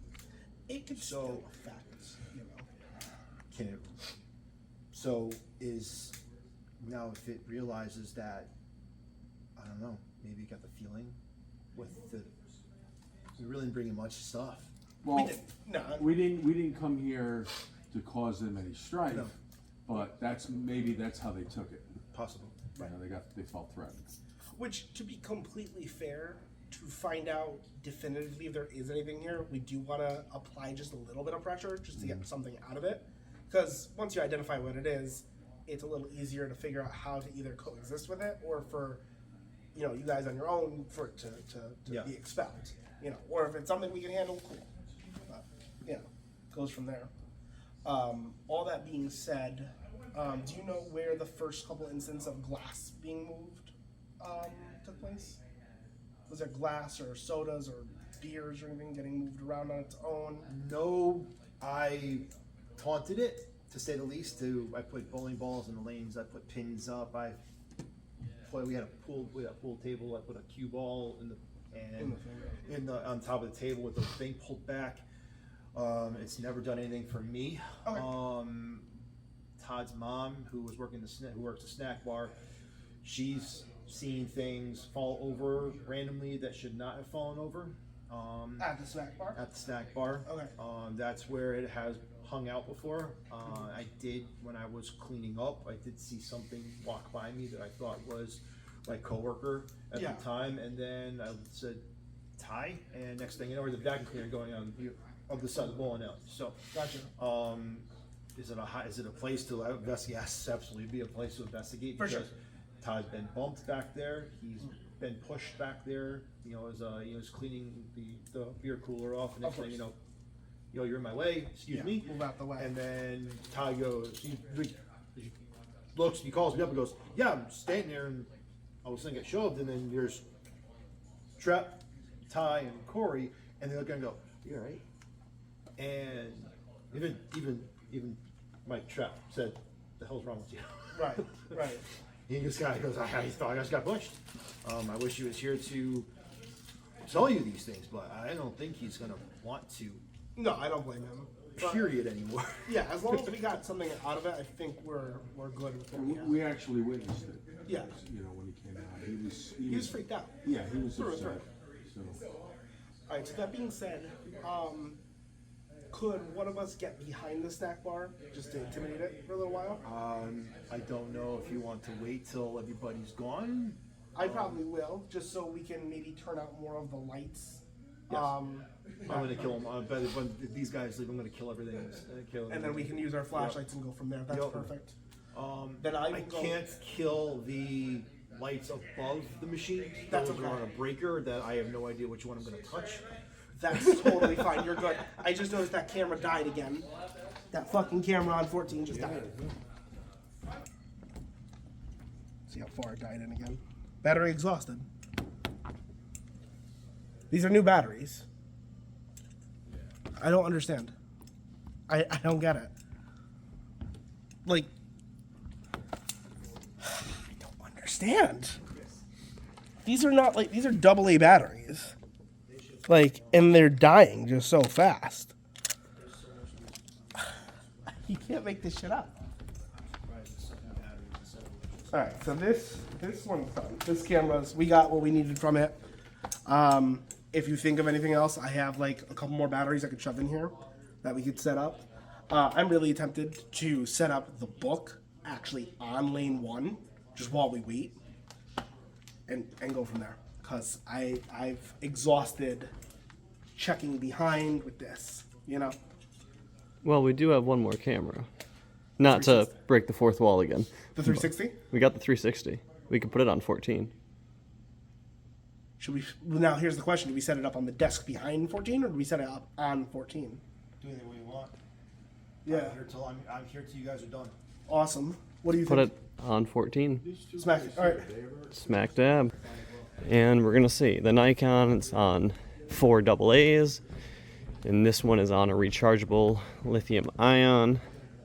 it could So- still affect, you know. Can it? So is now if it realizes that, I don't know. Maybe it got the feeling with the. We really didn't bring in much stuff. Well, No. we didn't come here to cause them any strife, No. but that's how they took it. Possible. You know, they felt threatened. Which, to be completely fair, to find out definitively if there is anything here, we do want to apply just a little bit of pressure just to get something out of it. Because once you identify what it is, it's a little easier to figure out how to either coexist with it or for, you know, you guys on your own for it to be expelled. You know, or if it's something we can handle, cool. But, you know, goes from there. All that being said, do you know where the first couple instances of glass being moved took place? Was there glass or sodas or beers or anything getting moved around on its own? No, I taunted it, to say the least. I put bowling balls in the lanes. I put pins up. We had a pool table. I put a cue ball on top of the table with the thing pulled back. It's never done anything for me. Okay. Todd's mom, who works the snack bar, she's seen things fall over randomly that should not have fallen over. At the snack bar? At the snack bar. Okay. That's where it has hung out before. I did, when I was cleaning up, I did see something walk by me that I thought was my coworker at the time, and then I said, Ty, and next thing you know, there's a vacuum cleaner going on of the side of the bowling alley. So, gotcha. Is it a place to investigate? Yes, absolutely, be a place to investigate. For sure. Todd's been bumped back there. He's been pushed back there. As he's cleaning the beer cooler off, and next thing you know, you're in my way. Excuse me. Move out the way. And then Todd goes, he looks, he calls me up and goes, yeah, I'm standing there, and I was gonna get shoved, and then there's Trep, Ty, and Corey, and they look and go, you all right? And even Mike Trep said, the hell's wrong with you? Right. He just goes, I thought I just got pushed. I wish he was here to tell you these things, but I don't think he's gonna want to. No, I don't blame him. Period anymore. Yeah, as long as we got something out of it, I think we're good with what we have. We actually witnessed it. Yeah. When he came out, he was freaked out. Yeah, he was upset. So. All right. So that being said, could one of us get behind the snack bar just to intimidate it for a little while? I don't know if you want to wait till everybody's gone. I probably will, just so we can maybe turn out more of the lights. Yes. I'm gonna kill them. But when these guys leave, I'm gonna kill everything. And then we can use our flashlights and go from there. That's perfect. Then I can't kill the lights above the machine. That's Those are on a breaker that I have no idea which one I'm gonna touch. That's totally fine. You're good. I just noticed that camera died again. That fucking camera on 14 just died. See how far it died in again. Battery exhausted. These are new batteries. I don't understand. I don't get it. Like, I don't understand. These are not these are AA batteries. And they're dying just so fast. You can't make this shit up. Alright, so this one's done. This camera's, we got what we needed from it. If you think of anything else, I have a couple more batteries I could shove in here that we could set up. I'm really tempted to set up the book actually on lane 1, just while we wait, and go from there. Because I've exhausted checking behind with this, Well, we do have one more camera. Not to break the fourth wall again. The 360? We got the 360. We could put it on 14. Should we? Now here's the question: do we set it up on the desk behind 14, or do we set it up on 14? Do anything you want. Yeah. I'm here till you guys are done. Awesome. What do you Put think? it on 14. Smack. All right. Smack dab. And we're gonna see the Nikon. It's on 4 AA's, and this one is on a rechargeable lithium ion.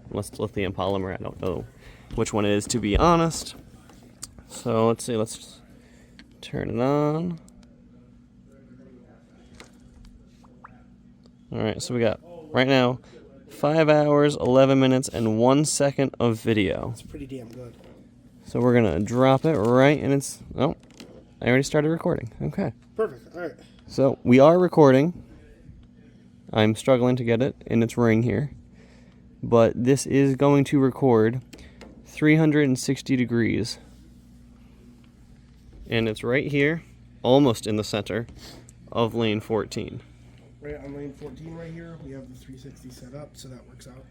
Unless it's lithium polymer, I don't know which one it is, to be honest. So let's see. Let's turn it on. Alright, so we got, right now, 5 hours, 11 minutes, and 1 second of video. It's pretty damn good. So we're going to drop it right, and it's, oh, I already started recording. Okay. Perfect. All right. So we are recording. I'm struggling to get it in its ring here. But this is going to record 360 degrees. And it's right here, almost in the center of lane 14. Right on lane 14 right here, we have the 360 set up, so that works out.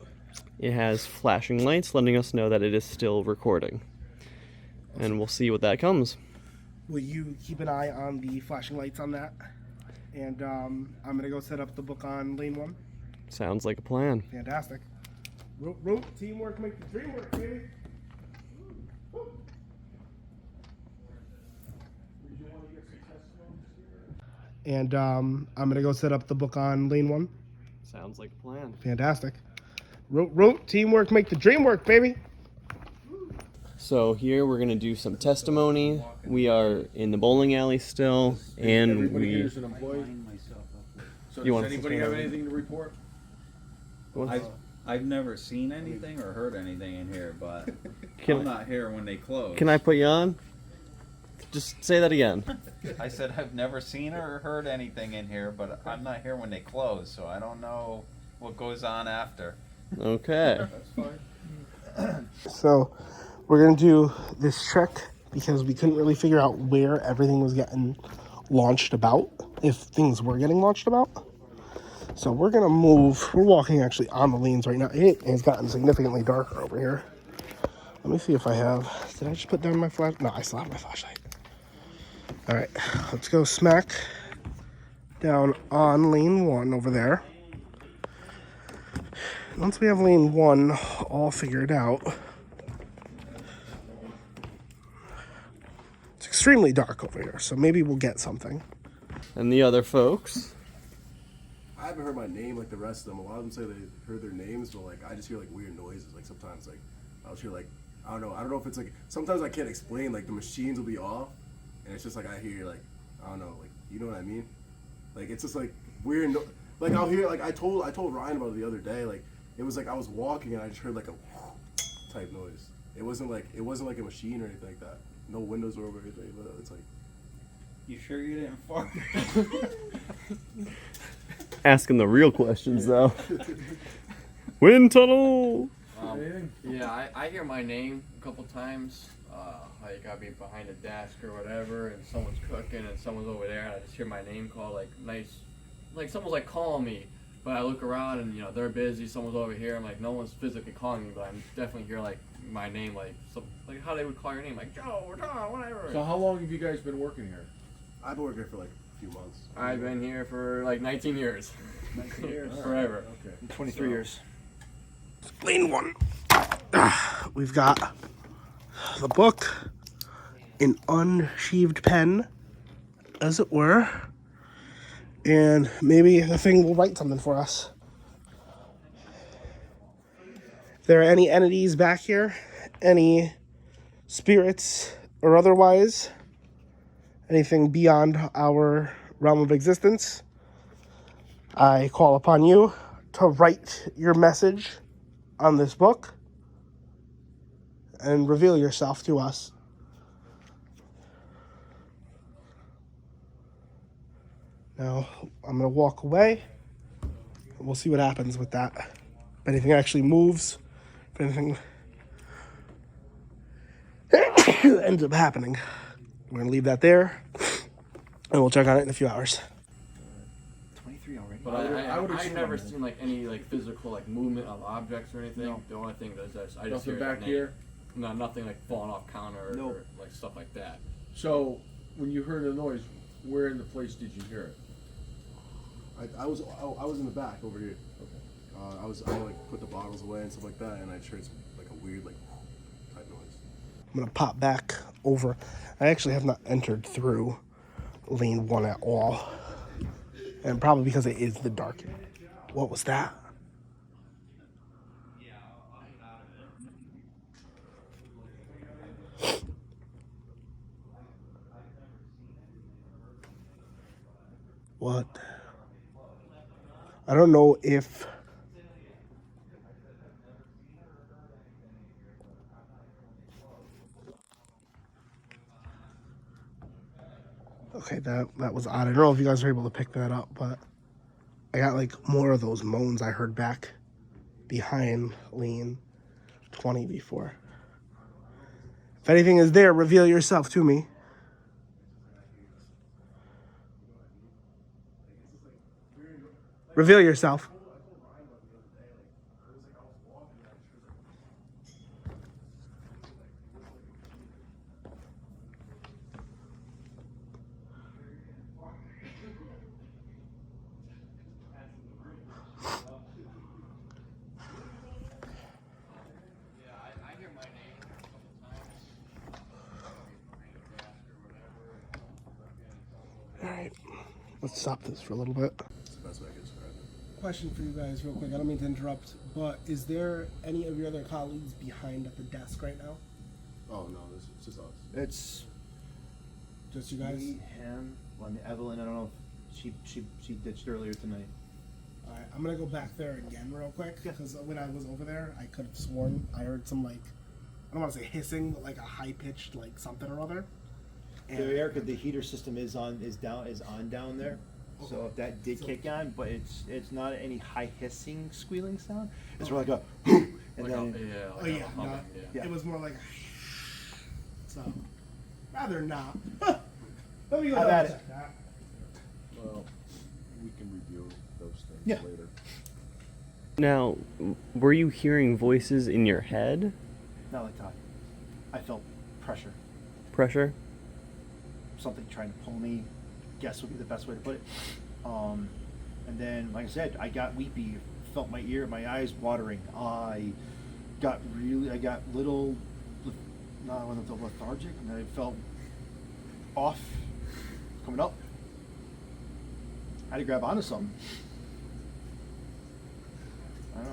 It has flashing lights letting us know that it is still recording. And we'll see what that comes. Will you keep an eye on the flashing lights on that? And I'm going to go set up the book on lane 1. Sounds like a plan. Fantastic. Rope, teamwork, make the dream work, baby. And I'm gonna go set up the book on lane 1. Sounds like a plan. Fantastic. Rope, teamwork, make the dream work, baby. So here we're gonna do some testimony. We are in the bowling alley still, and Everybody we. here's an employee. So You does want anybody to- have anything to report? I've never seen anything or heard anything in here, but Can- I'm not here when they close. Can I put you on? Just say that again. I said I've never seen or heard anything in here, but I'm not here when they close, so I don't know what goes on after. Okay. That's fine. So we're gonna do this trick because we couldn't really figure out where everything was getting launched about, if things were getting launched about. So we're gonna move. We're walking actually on the lanes right now. It has gotten significantly darker over here. Let me see if I have. Did I just put down my flash? No, I still have my flashlight. All right, let's go smack down on lane 1 over there. Once we have lane 1 all figured out, it's extremely dark over here, so maybe we'll get something. And the other folks. I haven't heard my name like the rest of them. A lot of them say they heard their names, but like I just hear like weird noises. Like sometimes like I'll hear like I don't know if it's like sometimes I can't explain, like the machines will be off and it's just like I hear like I don't know, like you know what I mean? Like it's just like weird like I'll hear like I told Ryan about it the other day, like it was like I was walking and I just heard like a type noise. It wasn't like a machine or anything like that. No windows were over anything, but it's like You sure you didn't fart? Asking the real questions though. Wind tunnel. Yeah, I hear my name a couple times. Like I'll be behind a desk or whatever, and someone's cooking, and someone's over there, and I just hear my name called, like nice, like someone's like calling me, but I look around and they're busy. Someone's over here. I'm like, no one's physically calling me, but I'm definitely hear like my name, like like how they would call your name, like Joe or Tom, whatever. So how long have you guys been working here? I've been working here for like a few months. I've been here for like 19 years. 19 years. Forever. Okay. 23 years. Lane 1. We've got the book, an unsheathed pen, as it were, and maybe the thing will write something for us. If there are any entities back here, any spirits or otherwise, anything beyond our realm of existence, I call upon you to write your message on this book and reveal yourself to us. Now, I'm going to walk away, and we'll see what happens with that. If anything actually moves, if anything ends up happening, we're going to leave that there, and we'll check on it in a few hours. 23 already. But I've never seen like any like physical like movement of objects or anything. No. The only thing that I just Nothing hear back name. here? No, nothing like falling off counter No. or like stuff like that. So when you heard the noise, where in the place did you hear it? I was in the back over here. Okay. I like put the bottles away and stuff like that, and I just heard some, like a weird like type noise. I'm going to pop back over. I actually have not entered through lane 1 at all. And probably because it is the dark. What was that? What? I don't know if... Okay, that was odd. I don't know if you guys were able to pick that up, but I got like more of those moans I heard back behind lane 20 before. If anything is there, reveal yourself to me. Reveal yourself. Alright, let's stop this for a little bit. That's the best way I can describe it. Question for you guys, real quick. I don't mean to interrupt, but is there any of your other colleagues behind at the desk right now? Oh no, it's just us. It's Just you guys? me, him, Evelyn. I don't know if she ditched earlier tonight. Alright, I'm gonna go back there again real quick, because when I was over there, I could have sworn I heard some, like, I don't want to say hissing, but like a high-pitched, like, something or other. Erica, the heater system is on down there. So if that did kick on, but it's not any high hissing squealing sound. It's more like a and Like then Oh yeah, humming, no, yeah. it was more like so. Rather not. Let me go Have double at check that. Well, we can review those things Yeah. later. Now, were you hearing voices in your head? not like that. I felt pressure. Pressure? Something trying to pull me. Guess would be the best way to put it. And then, like I said, I got weepy. Felt my eyes watering. I got little, not lethargic, and I felt off, coming up. I had to grab onto something. I don't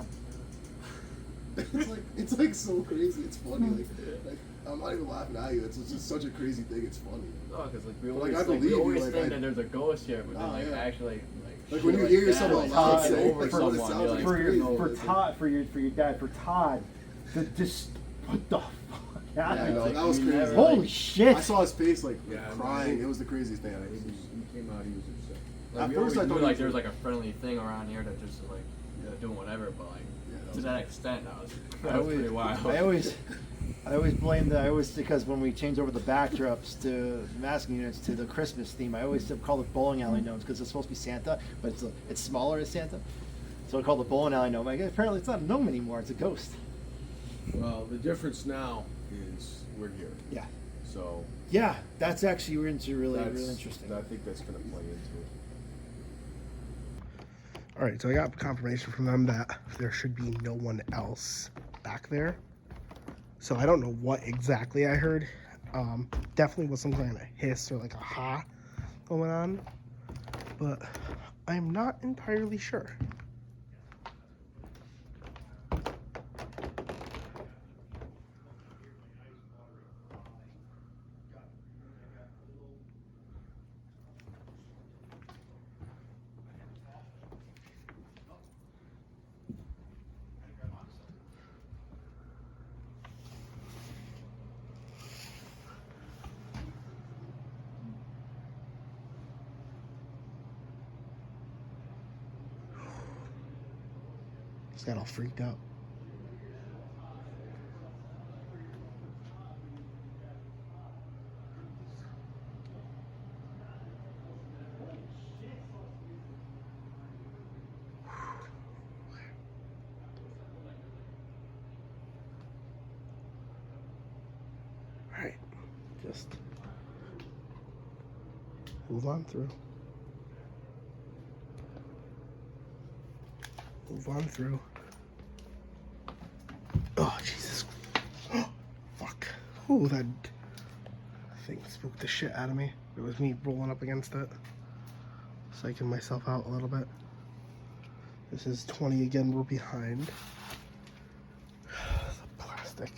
know. It's like so crazy. It's funny. Like I'm not even laughing at you. It's just such a crazy thing. It's funny. No, because like we But, always, I believe you, think that there's a ghost here, but then Oh, like yeah. actually Like shit when you hear that, yourself like, out loud taking say, over like, someone, it sounds you're like like, for crazy. your dad, for Todd, to just what the fuck? Yeah, I know, like, that was you crazy. never, Holy like- shit! I saw his face like Yeah, I crying. know. It was the craziest thing. He came out, he was upset. Like, At we first always I knew thought like he there was was like a friendly thing around here that just like doing whatever, but like that to was- that extent, that was pretty wild. I always blame because when we changed over the backdrops to masking units to the Christmas theme, I always call it bowling alley gnomes because it's supposed to be Santa, but it's smaller as Santa. So I call it bowling alley gnome. Apparently it's not a gnome anymore; it's a ghost. Well, the difference now is we're here. Yeah. So Yeah, that's actually really that's, interesting. I think that's going to play into it. Alright, so I got confirmation from them that there should be no one else back there. So I don't know what exactly I heard. Definitely was some kind of hiss or like a ha going on. But I'm not entirely sure. Just got all freaked out. Alright, just move on through. Move on through. Oh, Jesus. Fuck. Ooh, that thing spooked the shit out of me. It was me rolling up against it. Psyching myself out a little bit. This is 20 again, we're behind. The plastic.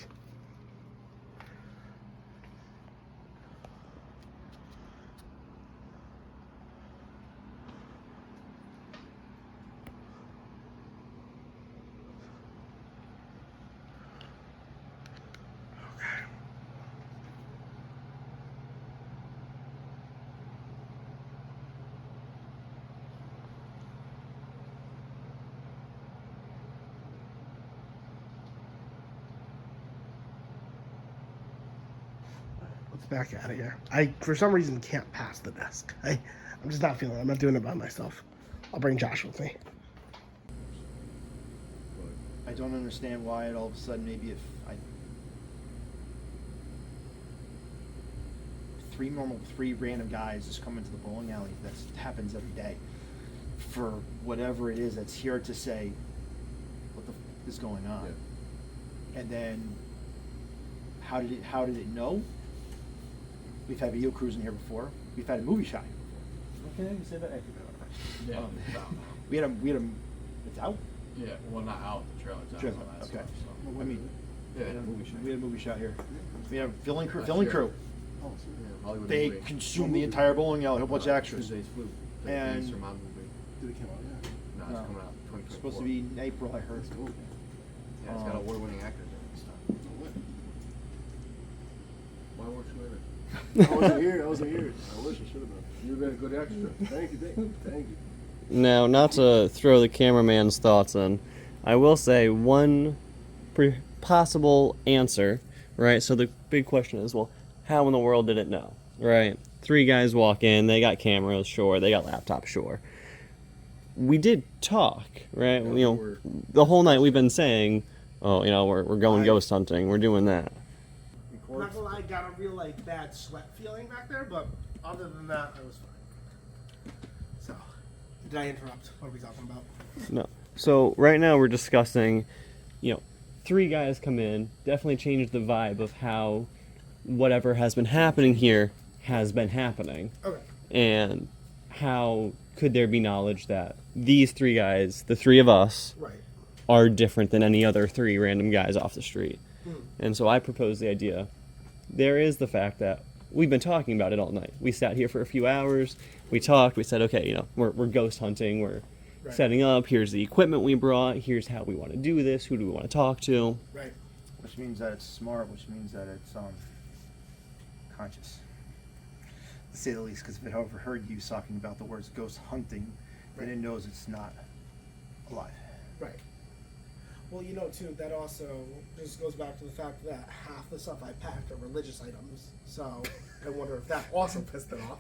Let's back out of here. I, for some reason, can't pass the desk. I'm just not feeling it. I'm not doing it by myself. I'll bring Josh with me. I don't understand why it all of a sudden maybe if three random guys just come into the bowling alley. That happens every day. For whatever it is that's here to say what the f is going on. Yeah. And then how did it know? We've had video crews in here before. We've had a movie shot here before. can you say that? Yeah, it's out. We had a, it's out? Yeah, well, not out. The trailer's out. Trailer, all that okay. stuff, so. I mean, Yeah, we had a movie shot here. We have filling crew. Last Filling year. crew. Yeah, Hollywood They movie. consume the entire bowling alley, a whole bunch of extras. Tuesday's Food. The And- Gangster Mob movie. Did it come out yet? No, it's No. coming out 2024. It's supposed to be in April, I heard. Yeah, it's got award-winning actors in it and stuff. Why weren't you in it? I wasn't here. I wasn't here. I wish I should have been. You've been a good extra. Thank you. Thank you. Now, not to throw the cameraman's thoughts in, I will say one possible answer, right? So the big question is, well, how in the world did it know, right? 3 guys walk in, they got cameras, sure, they got laptops, sure. We did talk, right? You know, the whole night we've been saying, oh, you know, we're going ghost hunting, we're doing that. I'm not gonna lie, I got a real like bad sweat feeling back there, but other than that, I was fine. So, did I interrupt? What are we talking about? No. So right now we're discussing, you know, 3 guys come in, definitely changed the vibe of how whatever has been happening here has been happening. Okay. And how could there be knowledge that these 3 guys, the 3 of us, Right. are different than any other 3 random guys off the street? Hmm. And so I proposed the idea. There is the fact that we've been talking about it all night. We sat here for a few hours. We talked. We said, okay, you know, we're ghost hunting. We're Right. setting up. Here's the equipment we brought. Here's how we want to do this. Who do we want to talk to? Right. Which means that it's smart, which means that it's conscious. To say the least, because if it overheard you talking about the words ghost hunting, then it knows it's not alive. Right. Well, you know, too, that also just goes back to the fact that half the stuff I packed are religious items. So I wonder if that also pissed it off.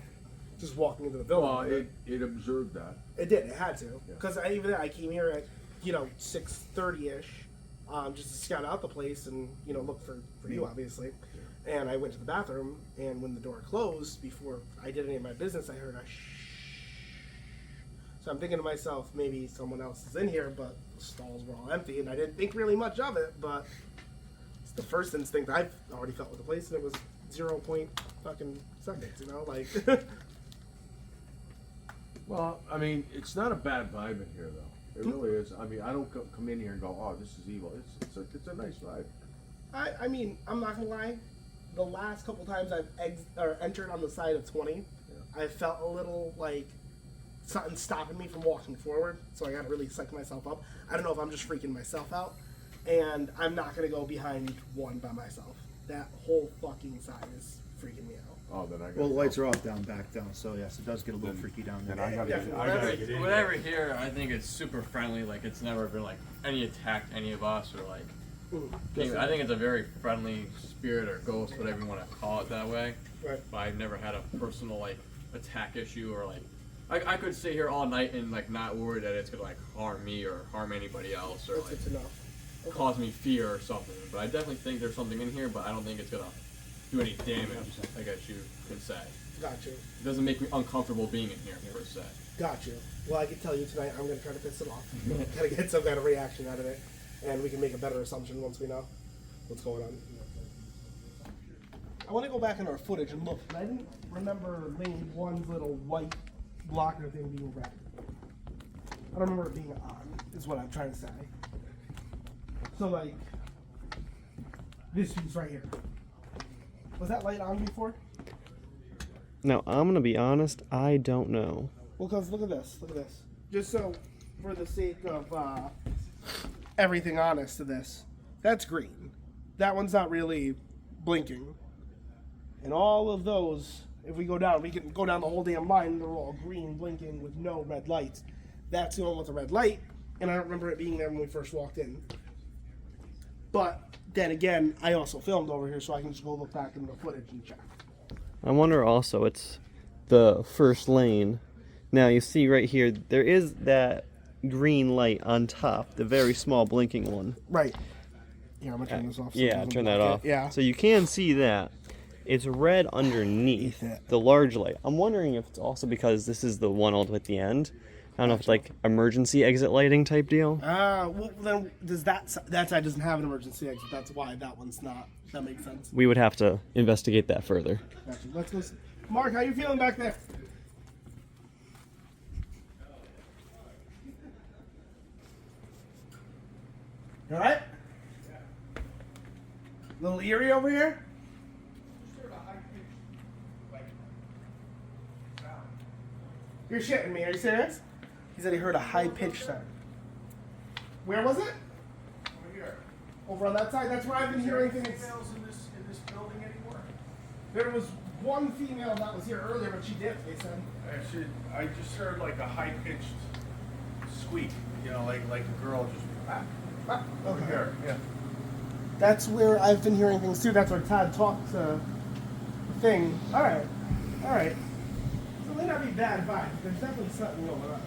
Just walking into the building. Well, it observed that. It did. It had to. Because I came here at, 6:30ish, just to scout out the place and, look for you, obviously. And I went to the bathroom, and when the door closed, before I did any of my business, I heard a shh. So I'm thinking to myself, maybe someone else is in here, but the stalls were all empty, and I didn't think really much of it, but it's the first instinct I've already felt with the place, and it was 0 point fucking seconds, like... Well, I mean, it's not a bad vibe in here, though. It really is. I mean, I don't come in here and go, "Oh, this is evil." It's a nice vibe. I mean, I'm not gonna lie. The last couple times I've entered on the side of 20, I felt a little like something stopping me from walking forward. So I gotta really psych myself up. I don't know if I'm just freaking myself out, and I'm not gonna go behind one by myself. That whole fucking side is freaking me out. Oh, then I got. Well, the lights are off back down, so yes, it does get a little freaky down there. Then I gotta get in. Whatever here, I think it's super friendly. Like it's never been like any attack to any of us or like. I think it's a very friendly spirit or ghost, whatever you want to call it that way. Right. But I've never had a personal like attack issue or like. I could sit here all night and like not worry that it's gonna like harm me or harm anybody else or That's like good to know. Okay. cause me fear or something. But I definitely think there's something in here, but I don't think it's gonna do any damage, I guess you could say. Got you. It doesn't make me uncomfortable being in here, per se. Got you. Well, I can tell you tonight, I'm gonna try to piss it off. Gotta get some kind of reaction out of it, and we can make a better assumption once we know what's going on. I want to go back in our footage and look. And I didn't remember Lane 1's little white blocker thing being red. I don't remember it being on, is what I'm trying to say. So, like, this piece right here. Was that light on before? Now, I'm going to be honest, I don't know. Well, because look at this. Look at this. Just so, for the sake of everything honest to this, that's green. That one's not really blinking. And all of those, if we go down, we can go down the whole damn line, they're all green, blinking with no red lights. That's the one with the red light, and I don't remember it being there when we first walked in. But then again, I also filmed over here, so I can just go look back in the footage and check. I wonder also, it's the first lane. Now, you see right here, there is that green light on top, the very small blinking one. Right. Yeah, I'm going to turn this off. So it Yeah, doesn't turn that block off. it. Yeah. So you can see that. It's red underneath the large light. I'm wondering if it's also because this is the one all the way at the end. I don't know if it's like emergency exit lighting type deal. Well, then does that side doesn't have an emergency exit? That's why that one's not. That makes sense. We would have to investigate that further. Gotcha. Let's go. Mark, how you feeling back there? All right. Little eerie over here. You're shitting me. Are you serious? He said he heard a high-pitched sound. Where was it? Over here. Over on that side. That's where I've been hearing things. Females in this building anymore? There was one female that was here earlier, but she dipped. They said. Actually, I just heard like a high pitched squeak. You know, like a girl just over Okay. here. Yeah. That's where I've been hearing things too. That's where Todd talked to the thing. All right. All right. So it may not be bad vibes. There's definitely something going on.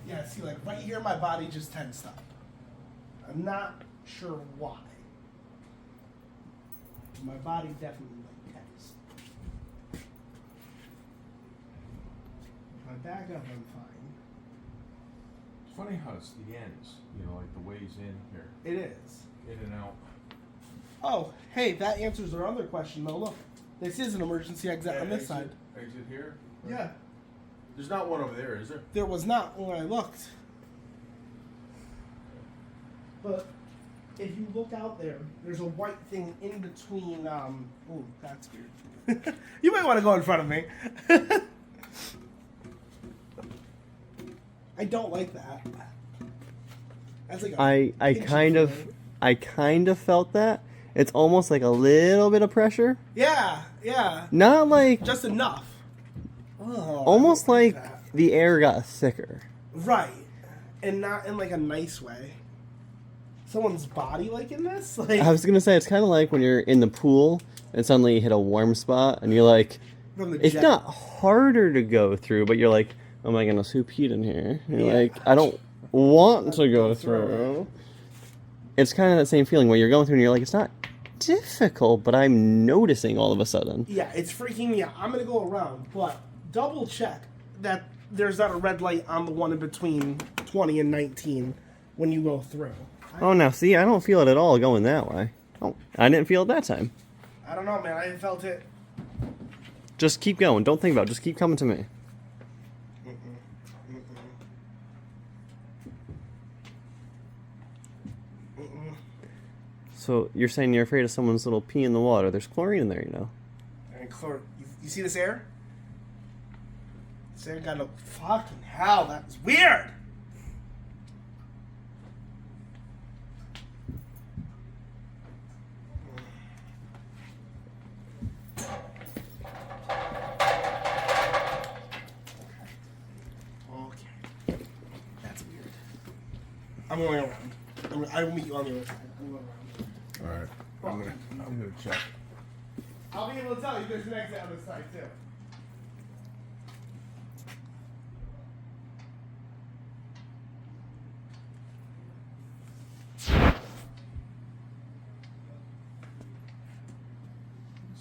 Yeah, see, like right here, my body just tensed up. I'm not sure why. My body definitely like tensed. If I back up, I'm fine. It's funny how it's the ends, you know, like the ways in here. It is. In and out. Oh, hey, that answers our other question, though. Look, this is an emergency exit on this side. Exit here? Yeah. There's not one over there, is there? There was not when I looked. But if you look out there, there's a white thing in between. Oh, that's weird. You might want to go in front of me. I don't like that. That's like a I kind of felt that. It's almost like a little bit of pressure. Yeah, yeah. Not like just enough. Oh, almost like the air got thicker. Right, and not in like a nice way. Someone's body like in this? Like I was gonna say it's kind of like when you're in the pool and suddenly you hit a warm spot and you're like, it's jet. not harder to go through, but you're like, oh my goodness, who peed in here? And you're like, I don't want to go through. It's kind of that same feeling where you're going through and you're like, it's not difficult, but I'm noticing all of a sudden. Yeah, it's freaking me out. I'm gonna go around, but double check that there's not a red light on the one in between 20 and 19 when you go through. Oh, now see, I don't feel it at all going that way. Oh, I didn't feel it that time. I don't know, man. I felt it. Just keep going. Don't think about it. Just keep coming to me. So you're saying you're afraid of someone's little pee in the water. There's chlorine in there, you know. And you see this air? This air got no fucking hell. That's weird. Okay. That's weird. I'm going around. I will meet you on the other side. I'm going around. All right. I'm gonna check. I'll be able to tell you there's an exit on this side too.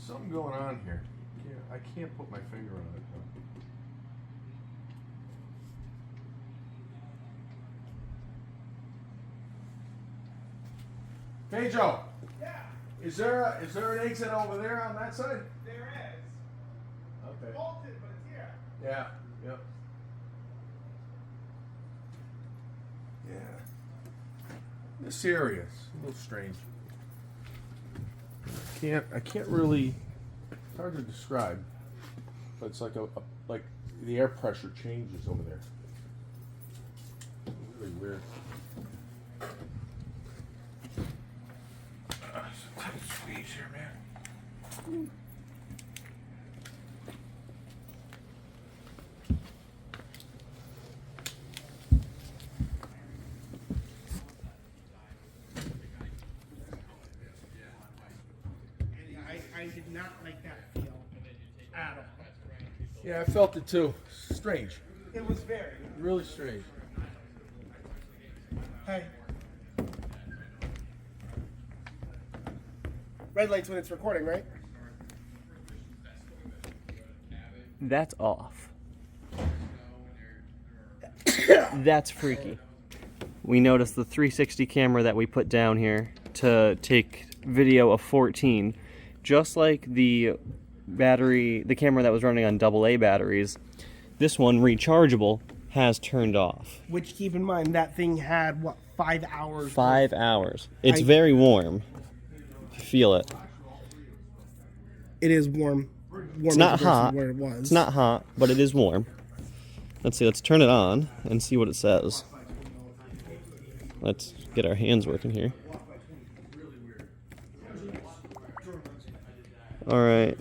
Something going on here. Yeah, I can't put my finger on it though. Pedro. Yeah. Is there an exit over there on that side? There is. Okay. Bolted, but it's here. Yeah. Yep. Yeah. This area is a little strange. I can't really. It's hard to describe, but it's like like the air pressure changes over there. Really weird. Squeeze here, man. I did not like that feel at all. Yeah, I felt it too. Strange. It was very. Really strange. Hey. Red lights when it's recording, right? That's off. That's freaky. We noticed the 360 camera that we put down here to take video of 14, just like the camera that was running on AA batteries, this one, rechargeable, has turned off. Which, keep in mind, that thing had, what, 5 hours? 5 hours. It's very warm. You feel it. It is warm. It's not hot. Where it was. It's not hot, but it is warm. Let's see, let's turn it on and see what it says. Let's get our hands working here. Alright.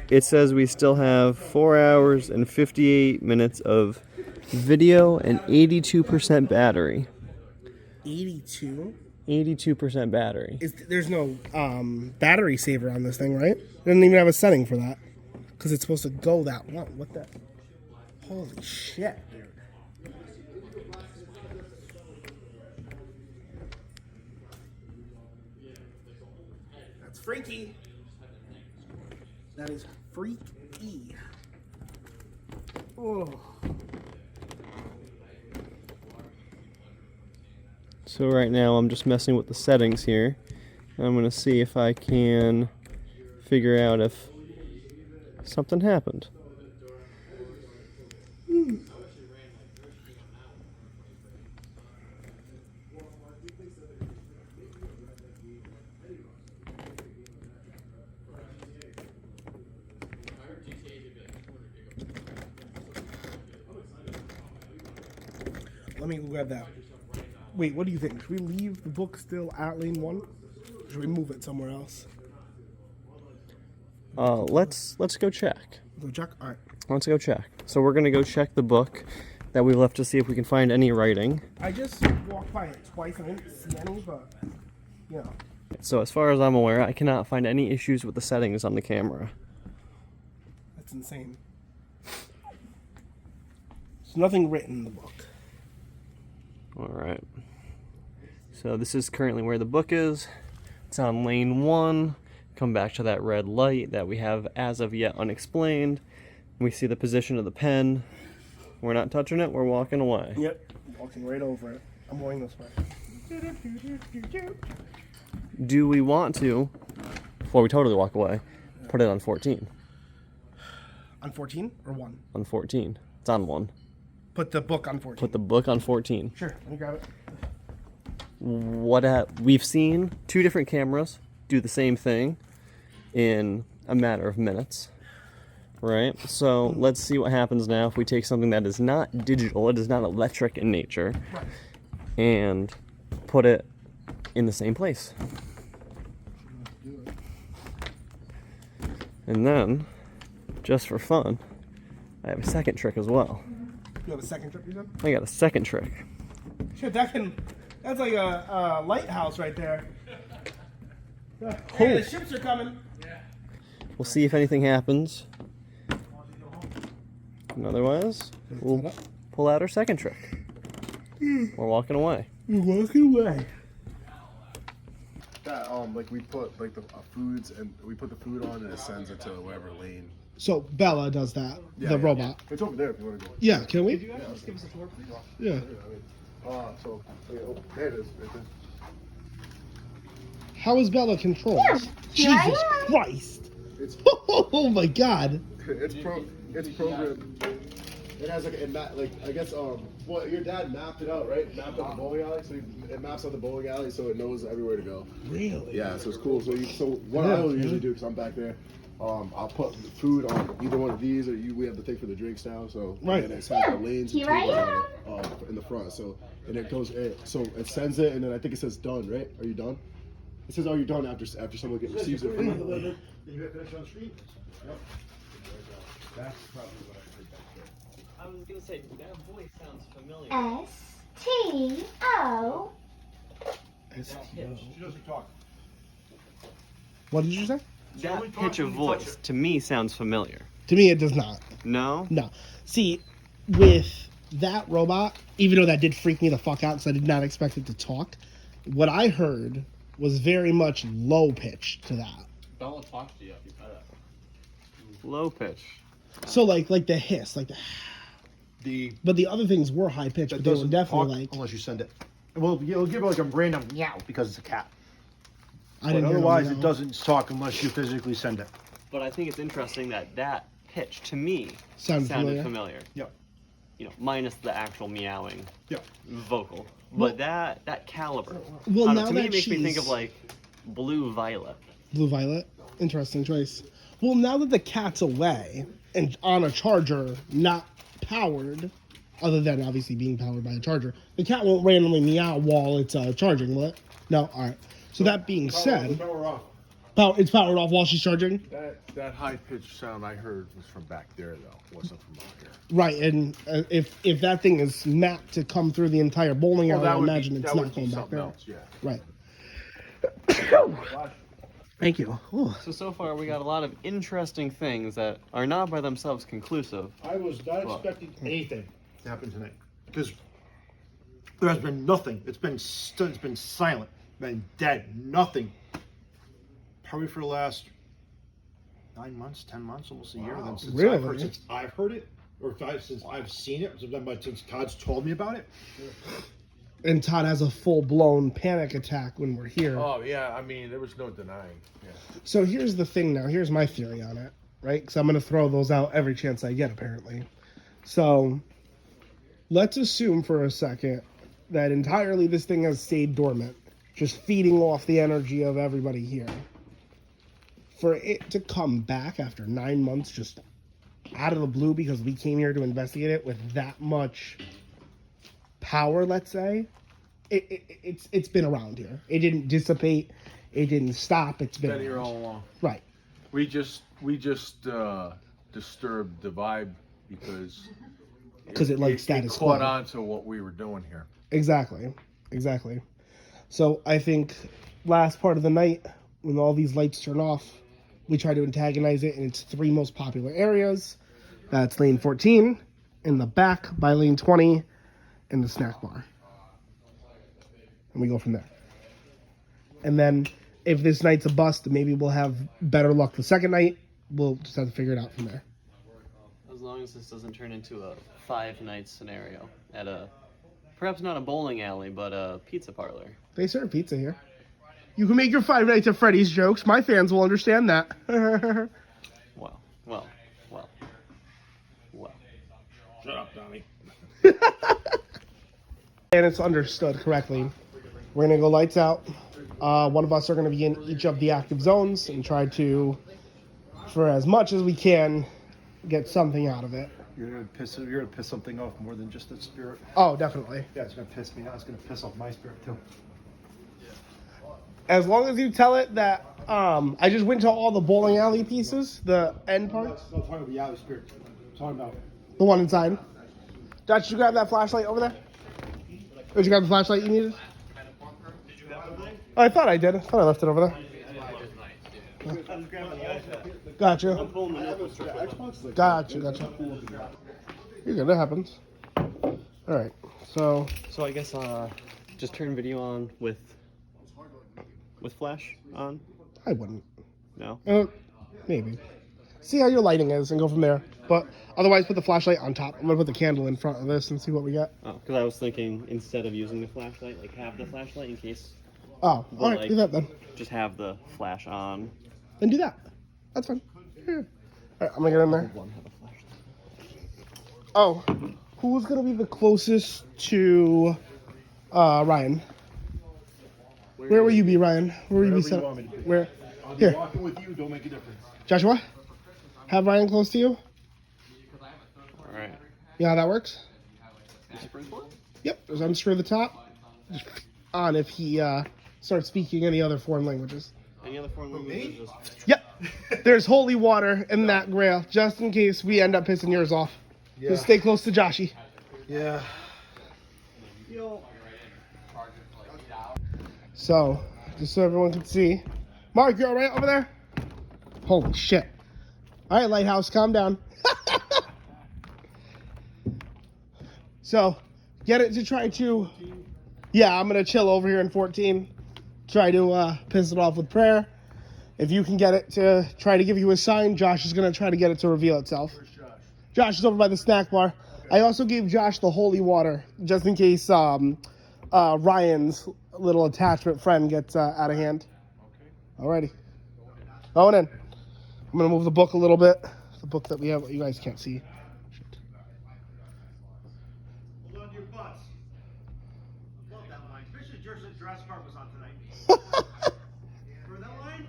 It says we still have 4 hours and 58 minutes of video and 82% battery. 82? 82% battery. There's no battery saver on this thing, right? It doesn't even have a setting for that. Because it's supposed to go that long. What the? Holy shit, dude. That's freaky. That is freaky. Oh. So right now I'm just messing with the settings here. I'm going to see if I can figure out if something happened. Let me grab that. Wait, what do you think? Should we leave the book still at lane 1? Or should we move it somewhere else? Let's go check. Go check? Alright. Let's go check. So we're gonna go check the book that we left to see if we can find any writing. I just walked by it twice and I didn't see any, but, you know. So as far as I'm aware, I cannot find any issues with the settings on the camera. That's insane. There's nothing written in the book. Alright. So this is currently where the book is. It's on lane 1. Come back to that red light that we have as of yet unexplained. We see the position of the pen. We're not touching it, we're walking away. Yep, walking right over it. I'm going this way. Do we want to, before we totally walk away, put it on 14? On 14 or 1? On 14. It's on 1. Put the book on 14. Put the book on 14. Sure, let me grab it. We've seen 2 different cameras do the same thing in a matter of minutes, right? So let's see what happens now if we take something that is not digital, it is not electric in nature, right, and put it in the same place. And then, just for fun, I have a second trick as well. You have a second trick, you said? I got a second trick. Shit, that's like a lighthouse right there. Hey, the ships are coming. We'll see if anything happens. And otherwise, we'll pull out our second trick. We're walking away. We're walking away. That like we put like the foods and we put the food on and it sends it to whatever lane. So Bella does that, Yeah, the yeah. robot. It's over there if you want to go. Yeah, can we? Could you guys just give us a tour, please? Yeah. So there it is. Right there. How is Bella controlled? Yeah, Jesus Christ! It's Oh my God! it's programmed. It has like I guess well your dad mapped it out, right? Mapped out the bowling alley, so it maps out the bowling alley, so it knows everywhere to go. Really? Yeah, so it's cool. So what I will usually do, because I'm back there, I'll put food on either one of these, or we have the thing for the drinks now. So right, and it's got the lanes and tables on it, in the front. So and it goes, so it sends it, and then I think it says done, right? Are you done? It says, "Are you done?" after someone receives it. Did you finish on the street? Yep. That's probably what I heard back there. I was gonna say, that voice sounds familiar. S-T-O. She doesn't talk. What did you say? That pitch of voice, to me, sounds familiar. To me, it does not. No? No. See, with that robot, even though that did freak me the fuck out because I did not expect it to talk, what I heard was very much low pitch to that. Bella talks to you if you pet it. Low pitch. So like the hiss, like The but the other things were high pitched, but they were definitely like. unless you send it. Well, it'll give like a random meow because it's a cat. I didn't hear otherwise, no it doesn't talk unless you physically send it. But I think it's interesting that pitch to me Sounded familiar. Yep. You know, minus the actual meowing Yep. vocal. Well- But that caliber. Well, I don't know, now to me, that it makes me think she's- of like blue violet. Blue violet, interesting choice. Well, now that the cat's away and on a charger, not powered, other than obviously being powered by a charger, the cat won't randomly meow while it's charging, will it? No. All right. So that being said, Power off. it's powered off while she's charging. That high pitched sound I heard was from back there though. It wasn't from out here. Right, and if that thing is mapped to come through the entire bowling alley, I imagine it's not going back there. Else, yeah. Right. Thank you. Ooh. So far we got a lot of interesting things that are not by themselves conclusive. I was not expecting anything to happen tonight because there has been nothing. It's been it's been silent, been dead, nothing. Probably for the last 9 months, 10 months, almost a year. Then since Really? since I've heard it, or since I've seen it, since Todd's told me about it. And Todd has a full-blown panic attack when we're here. Oh yeah, I mean there was no denying. Yeah. So here's the thing now. Here's my theory on it, right? Because I'm going to throw those out every chance I get, apparently. So let's assume for a second that entirely this thing has stayed dormant, just feeding off the energy of everybody here. For it to come back after 9 months just out of the blue because we came here to investigate it with that much power, let's say, it's been around here. It didn't dissipate. It didn't stop. It's been Here around. all along. Right. We just disturbed the vibe because It likes status quo. caught on to what we were doing here. Exactly. So I think last part of the night, when all these lights turn off, we try to antagonize it in its three most popular areas. That's lane 14, in the back by lane 20, and the snack bar. And we go from there. And then if this night's a bust, maybe we'll have better luck the second night. We'll just have to figure it out from there. As long as this doesn't turn into a 5-night scenario at a, perhaps not a bowling alley, but a pizza parlor. They serve pizza here. You can make your 5 Nights at Freddy's jokes. My fans will understand that. Well. Shut up, Donnie. And it's understood correctly. We're going to go lights out. One of us are going to be in each of the active zones and try to, for as much as we can, get something out of it. You're gonna piss something off more than just the spirit. Oh, definitely. Yeah, it's gonna piss me off. It's gonna piss off my spirit too. As long as you tell it that I just went to all the bowling alley pieces, the end parts. I'm talking about the alley spirit. I'm talking about The one inside. Did you grab that flashlight over there? Did you grab the flashlight you needed? I thought I did. I thought I left it over there. Gotcha. Gotcha. You're good. That happens. All right. So I guess just turn video on with flash on. I wouldn't. No. Maybe. See how your lighting is and go from there. But otherwise, put the flashlight on top. I'm gonna put the candle in front of this and see what we got. Oh, because I was thinking instead of using the flashlight, like have the flashlight in case. Oh, all right. Do that then. Just have the flash on. Then do that. That's fine. Yeah. All right, I'm gonna get in there. Oh, who's gonna be the closest to Ryan? Where will you be, Ryan? Where will you be set up? Where? I'll be Here, walking with you. Don't make a difference. Joshua. Have Ryan close to you. All right. You know how that works? Sprinkler? Yep. Just unscrew the top. Just on if he starts speaking any other foreign languages. Any other foreign languages? Yep. There's holy water in that grail, just in case we end up pissing yours off. Yeah. Just stay close to Joshy. Yeah. So, just so everyone can see. Mark, you all right over there? Holy shit. All right, Lighthouse, calm down. So, get it to try to... Yeah, I'm going to chill over here in 14. Try to piss it off with prayer. If you can get it to try to give you a sign, Josh is going to try to get it to reveal itself. First shot. Josh is over by the snack bar. I also gave Josh the holy water, just in case Ryan's little attachment friend gets out of hand. Okay. Alrighty. Going in. I'm going to move the book a little bit. The book that we have, you guys can't see. Hold on to your butts. I love that line. Especially Jurassic Park was on tonight. Remember that line?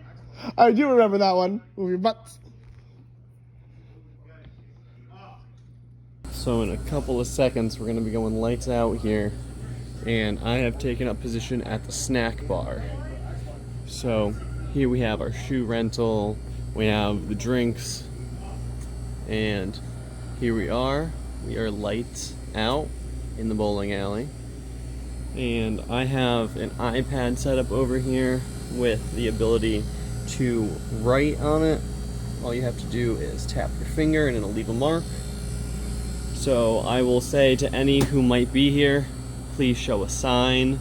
I do remember that one. Move your butts. So in a couple of seconds, we're going to be going lights out here. And I have taken up position at the snack bar. So here we have our shoe rental. We have the drinks. And here we are. We are lights out in the bowling alley. And I have an iPad set up over here with the ability to write on it. All you have to do is tap your finger and it'll leave a mark. So I will say to any who might be here, please show a sign.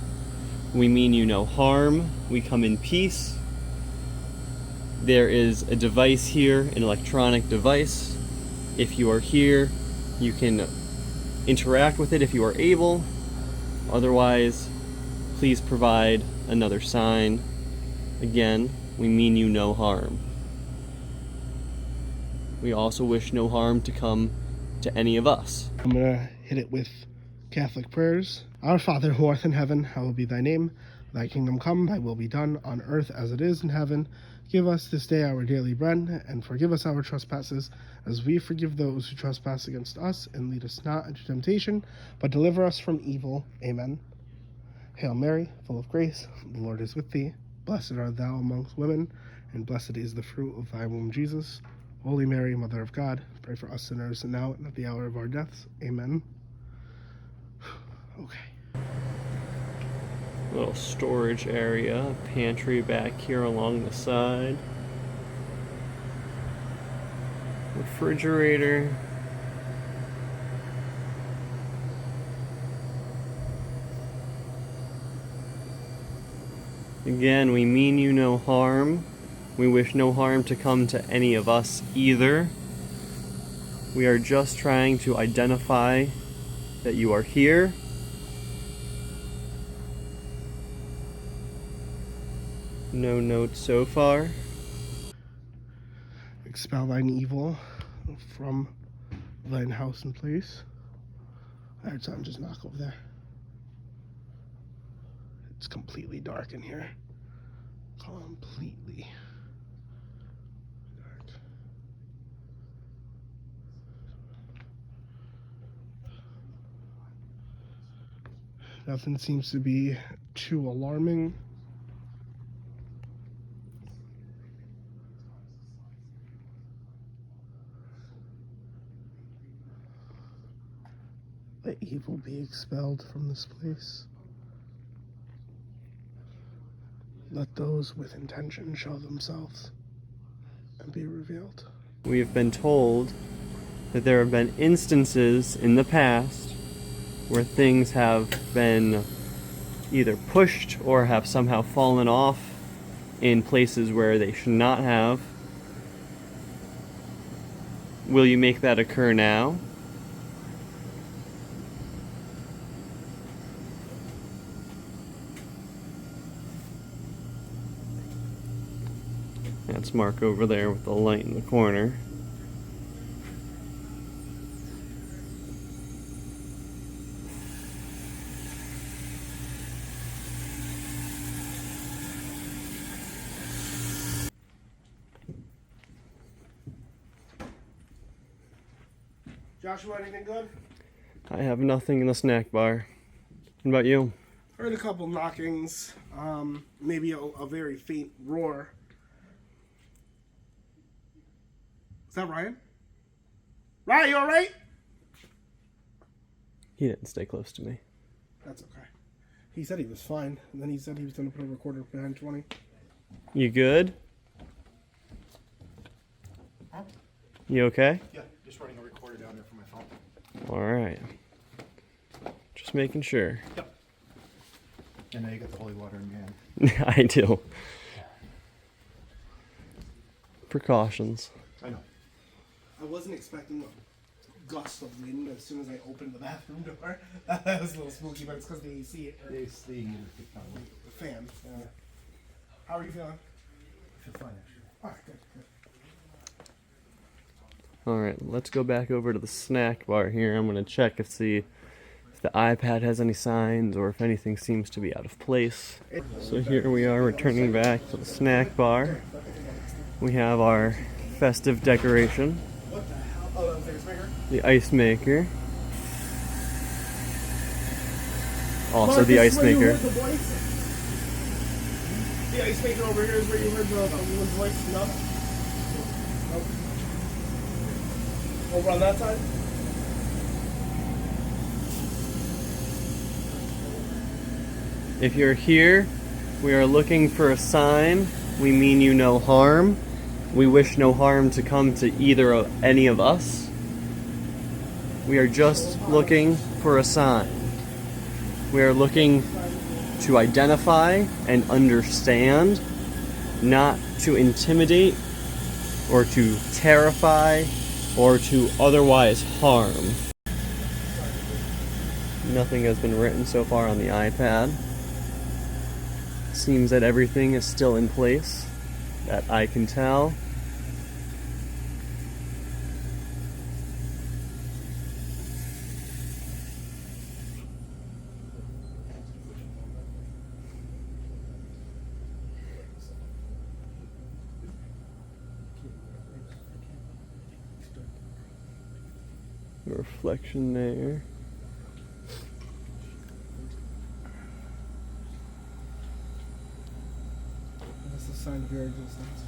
We mean you no harm. We come in peace. There is a device here, an electronic device. If you are here, you can interact with it if you are able. Otherwise, please provide another sign. Again, we mean you no harm. We also wish no harm to come to any of us. I'm going to hit it with Catholic prayers. Our Father who art in heaven, hallowed be thy name. Thy kingdom come, thy will be done on earth as it is in heaven. Give us this day our daily bread, and forgive us our trespasses, as we forgive those who trespass against us. And lead us not into temptation, but deliver us from evil. Amen. Hail Mary, full of grace, the Lord is with thee. Blessed art thou amongst women, and blessed is the fruit of thy womb, Jesus. Holy Mary, Mother of God, pray for us sinners, and now and at the hour of our deaths. Amen. Okay. Little storage area, pantry back here along the side. Refrigerator. Again, we mean you no harm. We wish no harm to come to any of us either. We are just trying to identify that you are here. No notes so far. Expel thine evil from thine house and place. I heard something just knock over there. It's completely dark in here. Completely dark. Nothing seems to be too alarming. Let evil be expelled from this place. Let those with intention show themselves and be revealed. We have been told that there have been instances in the past where things have been either pushed or have somehow fallen off in places where they should not have. Will you make that occur now? That's Mark over there with the light in the corner. Joshua, anything good? I have nothing in the snack bar. What about you? Heard a couple knockings, maybe a very faint roar. Is that Ryan? Ryan, you alright? He didn't stay close to me. That's okay. He said he was fine, and then he said he was going to put a recorder behind 20. You good? Huh? You okay? Yeah, just running a recorder down there for my phone. Alright. Just making sure. Yep. And now you got the holy water in your hand. I do. Precautions. I know. I wasn't expecting gust of wind as soon as I opened the bathroom door. That was a little spooky, but it's because the AC. They stay The fan. Yeah. How are you feeling? I feel fine, actually. Alright, good. Alright, let's go back over to the snack bar here. I'm going to check if the iPad has any signs or if anything seems to be out of place. So here we are returning back to the snack bar. We have our festive decoration. What the hell? Oh, that was the ice maker? The ice maker. Also Mark, the this ice is where you maker. heard the voice? The ice maker over here is where you heard the woman's voice? No? Nope. Over on that side? If you're here, we are looking for a sign. We mean you no harm. We wish no harm to come to either of any of us. We are just looking for a sign. We are looking to identify and understand, not to intimidate or to terrify or to otherwise harm. Nothing has been written so far on the iPad. Seems that everything is still in place, that I can tell. The reflection there. That's the sign of your existence.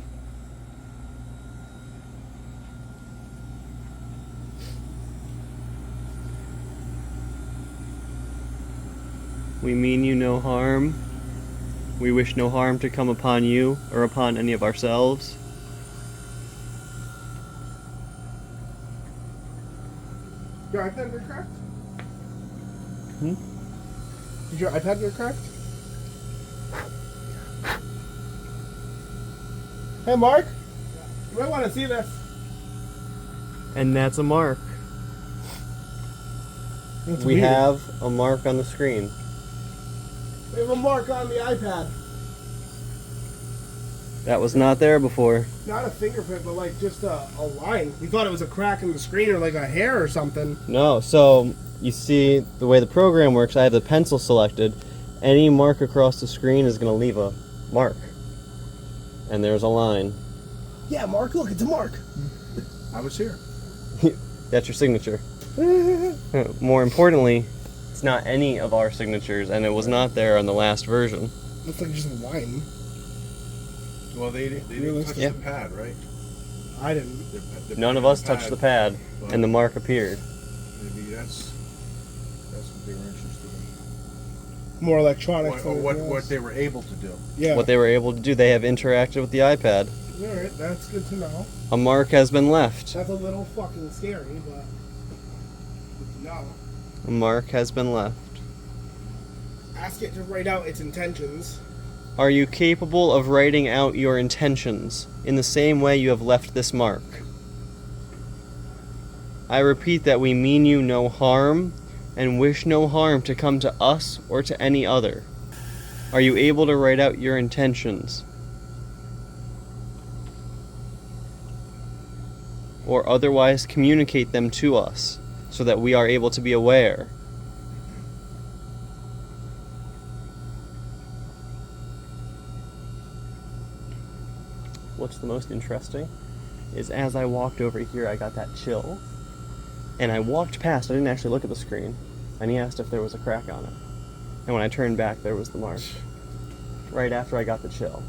We mean you no harm. We wish no harm to come upon you or upon any of ourselves. Your iPad get cracked? Hmm? Did your iPad get cracked? Hey, Mark? You might want to see this. And that's a mark. That's We weird. have a mark on the screen. We have a mark on the iPad. That was not there before. Not a fingerprint, but like just a line. We thought it was a crack in the screen or like a hair or something. No, so you see the way the program works, I have the pencil selected. Any mark across the screen is going to leave a mark. And there's a line. Yeah, Mark, look, it's a mark. I was here. That's your signature. More importantly, it's not any of our signatures, and it was not there on the last version. Looks like just a line. Well, they didn't touch Yeah. the pad, right? I didn't. None of us touched the pad, and the mark appeared. Maybe that's what they were interested in. More electronics. Or than what anything else. they were able to do. Yeah. What they were able to do, they have interacted with the iPad. Alright, that's good to know. A mark has been left. That's a little fucking scary, but good to know. A mark has been left. Ask it to write out its intentions. Are you capable of writing out your intentions in the same way you have left this mark? I repeat that we mean you no harm and wish no harm to come to us or to any other. Are you able to write out your intentions? Or otherwise communicate them to us so that we are able to be aware? What's the most interesting is as I walked over here, I got that chill, and I walked past. I didn't actually look at the screen, and he asked if there was a crack on it. And when I turned back, there was the mark. Right after I got the chill.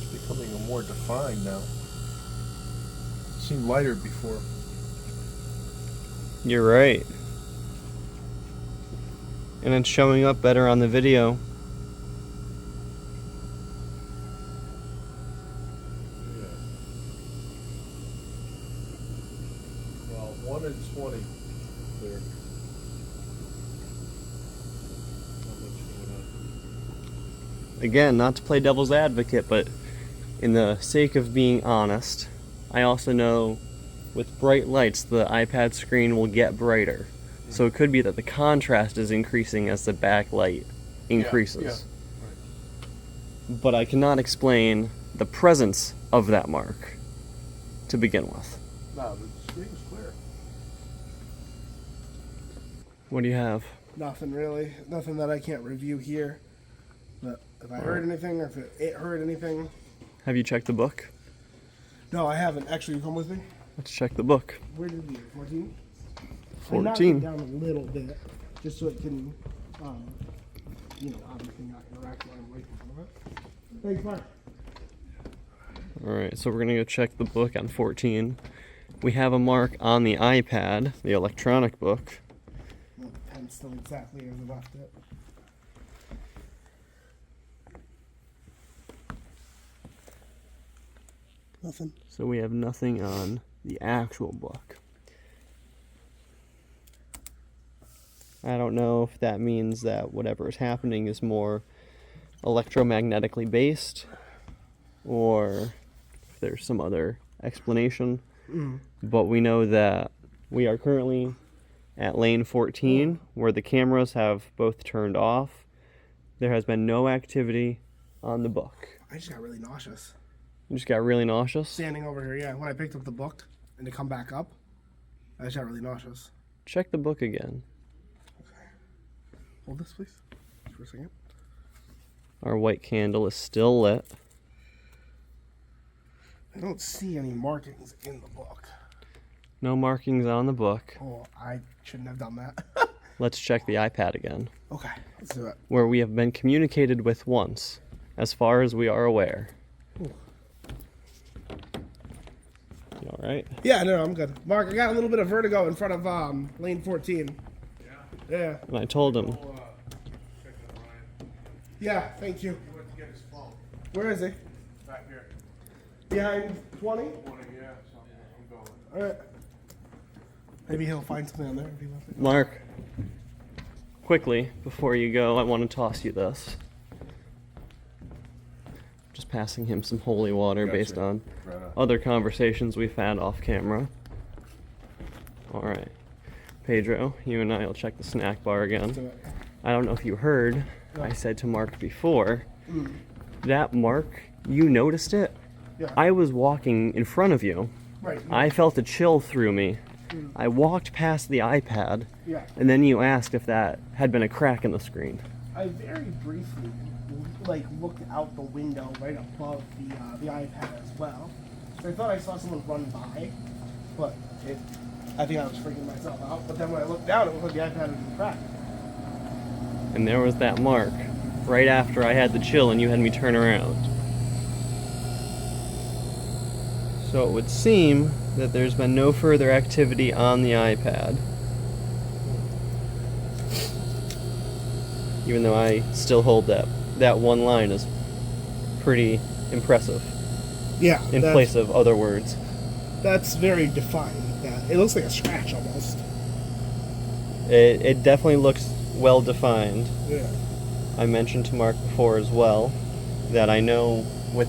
It's becoming more defined now. It seemed lighter before. You're right. And it's showing up better on the video. Well, 1 and 20 there. Not much going on. again, not to play devil's advocate, but in the sake of being honest, I also know with bright lights, the iPad screen will get brighter. So it could be that the contrast is increasing as the backlight increases. But I cannot explain the presence of that mark to begin with. No, the screen's clear. What do you have? Nothing really. Nothing that I can't review here. But if I heard anything or if it heard anything. Have you checked the book? No, I haven't. Actually, you come with me? Let's check the book. Where did we? 14? 14. I knocked it down a little bit, just so it can, obviously not interact while I'm right in front of it. Thanks, Mark. Alright, so we're going to go check the book on 14. We have a mark on the iPad, the electronic book. Well, the pen's still exactly as I left it. Nothing. So we have nothing on the actual book. I don't know if that means that whatever is happening is more electromagnetically based, or if there's some other explanation. But we know that we are currently at lane 14, where the cameras have both turned off. There has been no activity on the book. I just got really nauseous. You just got really nauseous? Standing over here, yeah. When I picked up the book and to come back up, I just got really nauseous. Check the book again. Hold this, please, for a second. Our white candle is still lit. I don't see any markings in the book. No markings on the book. Oh, I shouldn't have done that. Let's check the iPad again. Okay, let's do it. Where we have been communicated with once, as far as we are aware. Ooh. You alright? Yeah, no, I'm good. Mark, I got a little bit of vertigo in front of lane 14. Yeah. And I told him. Yeah, thank you. He went to get his phone. Where is he? Back here. Behind 20? 20, yeah, so I'm going. Alright. Maybe he'll find something on there if he left it. Mark, quickly, before you go, I want to toss you this. Just passing him some holy water based on other conversations we've had off camera. Alright. Pedro, you and I will check the snack bar again. I don't know if you heard, I said to Mark before, that mark, you noticed it? Yeah. I was walking in front of you. Right. I felt a chill through me. I walked past the iPad, and then you asked if that had been a crack in the screen. I very briefly, looked out the window right above the iPad as well. So I thought I saw someone run by, but I think I was freaking myself out. But then when I looked down, it looked like the iPad had been cracked. And there was that mark, right after I had the chill and you had me turn around. So it would seem that there's been no further activity on the iPad. Even though I still hold that one line is pretty impressive. Yeah. In place of other words. That's very defined. It looks like a scratch almost. It definitely looks well defined. Yeah. I mentioned to Mark before as well that I know with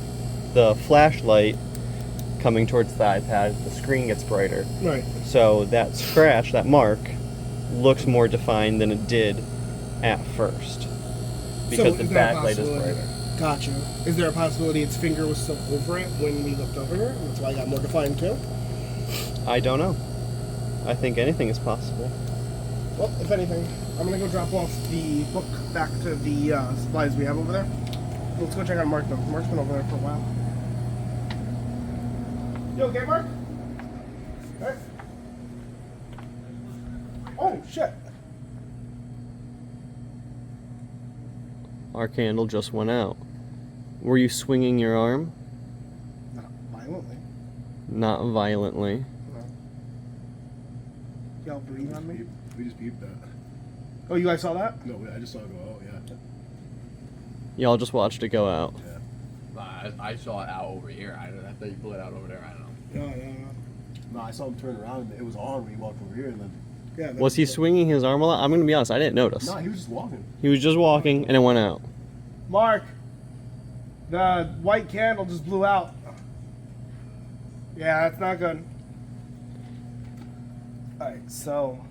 the flashlight coming towards the iPad, the screen gets brighter. Right. So that scratch, that mark, looks more defined than it did at first. Because the backlight is brighter. Gotcha. Is there a possibility its finger was still over it when we looked over it? That's why I got more defined too? I don't know. I think anything is possible. Well, if anything, I'm gonna go drop off the book back to the supplies we have over there. Let's go check out Mark though. Mark's been over there for a while. You okay, Mark? Alright. Oh, shit. Our candle just went out. Were you swinging your arm? Not violently. Not violently. No. Y'all breathe on me? We just beeped that. Oh, you guys saw that? No, I just saw it go out, yeah. Y'all just watched it go out. I saw it out over here. I thought you blew it out over there. I don't know. No. No, I saw him turn around and it was on when he walked over here and then... Yeah, Was he swinging his arm a lot? I'm going to be honest, I didn't notice. No, he was just walking. He was just walking and it went out. Mark, The white candle just blew out. Yeah, that's not good. Alright, so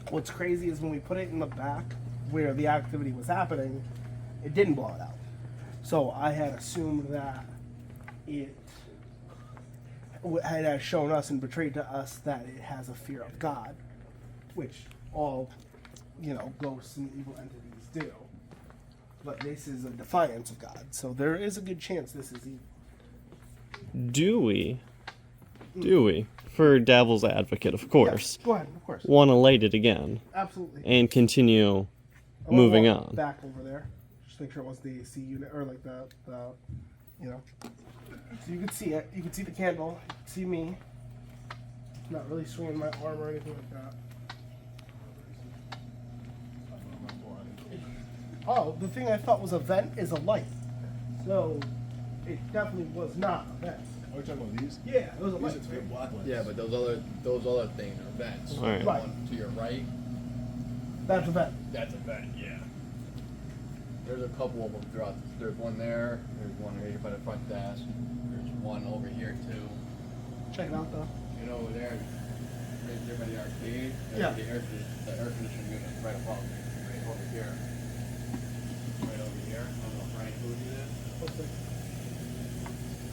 what's crazy is when we put it in the back where the activity was happening, it didn't blow it out. So I had assumed that it had shown us and betrayed to us that it has a fear of God, which all, ghosts and evil entities do. But this is a defiance of God, so there is a good chance this is evil. Do we? For devil's advocate, of course. Yes, go ahead, of course. Want to light it again. Absolutely. And continue I wanna moving walk on. Back over there. Just make sure it was the AC unit, or like the. So you could see it. You could see the candle. You could see me. Not really swinging my arm or anything like that. Oh, the thing I thought was a vent is a light. So it definitely was not a vent. Are we talking about these? Yeah, those are These lights. are two black lights. Yeah, but those other things are vents. All right. The one to your right, That's a vent. that's a vent. Yeah. There's a couple of them throughout. There's one there. There's one right here by the front desk. There's one over here too. Check it out though. And over there, right there by the arcade. Yeah. The air conditioning unit right above, right over here. Right over here. I don't know if Frank told you this.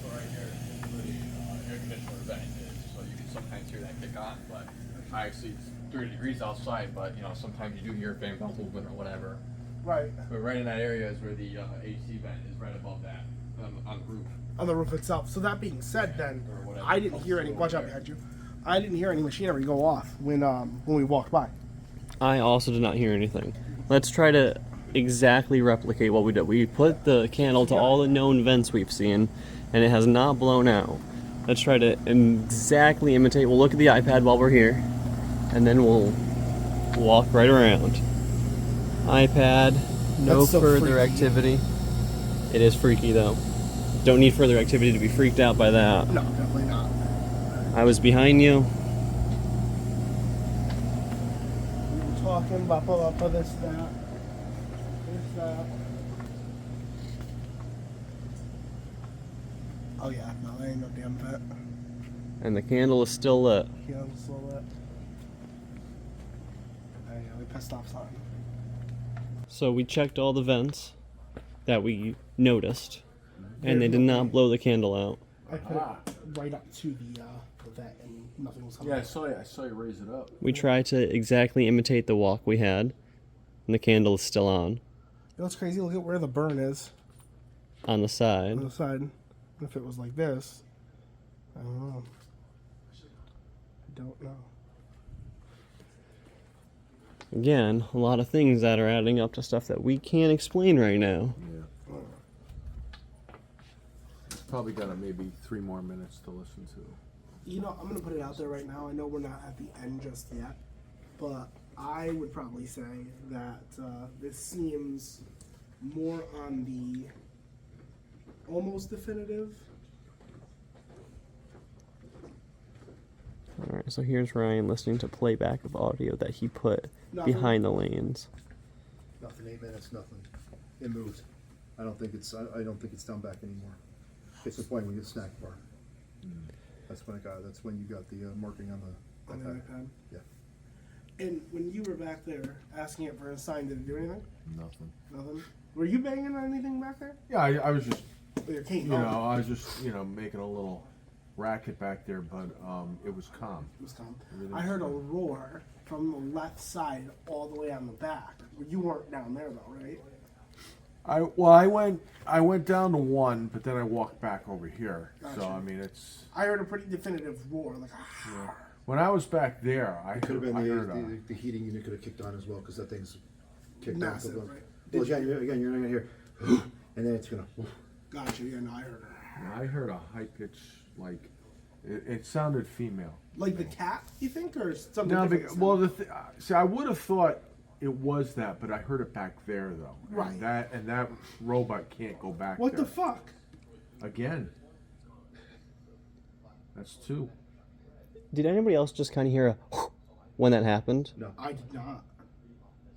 So right here, is where the air conditioner vent is. So you can sometimes hear that kick on, but actually it's 30 degrees outside. But sometimes you do hear fan belt movement or whatever. Right. But right in that area is where the AC vent is, right above that, on the roof. On the roof itself. So that being said, then I didn't hear any. Watch out behind you. I didn't hear any machinery go off when we walked by. I also did not hear anything. Let's try to exactly replicate what we did. We put the candle to all the known vents we've seen, and it has not blown out. Let's try to exactly imitate. We'll look at the iPad while we're here, and then we'll walk right around. iPad, no That's so further freaky. activity. It is freaky though. Don't need further activity to be freaked out by that. No, definitely not. I was behind you. We were talking about this, that. Oh yeah, no, there ain't no damn vet. And the candle is still lit. Yeah, I'm slow lit. Oh yeah, we pissed off something. So we checked all the vents that we noticed, and they did not blow the candle out. I put it right up to the vet and nothing was coming Yeah, I out. saw you raise it up. We tried to exactly imitate the walk we had, and the candle is still on. You know what's crazy? Look at where the burn is On the side. on the side. If it was like this, I don't know. I don't know. Again, a lot of things that are adding up to stuff that we can't explain right now. Yeah. It's probably got maybe 3 more minutes to listen to. You know, I'm gonna put it out there right now. I know we're not at the end just yet, but I would probably say that this seems more on the almost definitive. Alright, so here's Ryan listening to playback of audio that he put Nothing. behind the lanes. Nothing, 8 minutes, nothing. It moved. I don't think it's down back anymore. It's the point when you snack bar. That's when you got the marking on the On the iPad. Yeah. And when you were back there asking it for a sign, did it do anything? Nothing. Nothing. Were you banging on anything back there? Yeah, I was just, With your cane? I was just, making a little racket back there, but it was calm. It was calm. Everything I was heard a calm. roar from the left side all the way on the back. You weren't down there though, right? I went down to 1, but then I walked back over here. So Gotcha. I mean, it's. I heard a pretty definitive roar, like a Yeah. When I was back there, I Could have heard, been the heating unit could have kicked on as well because that thing's kicked on. Massive, right? Well, again, you're not gonna hear, and then it's gonna. Gotcha. Yeah, no, I heard her. I heard a high pitch, like it sounded female. Like the cat, you think, or something? No, different? well, see, I would have thought it was that, but I heard it back there though. Right. And that robot can't go back. What there. the fuck? Again. That's 2. Did anybody else just kind of hear a when that happened? No. I did not.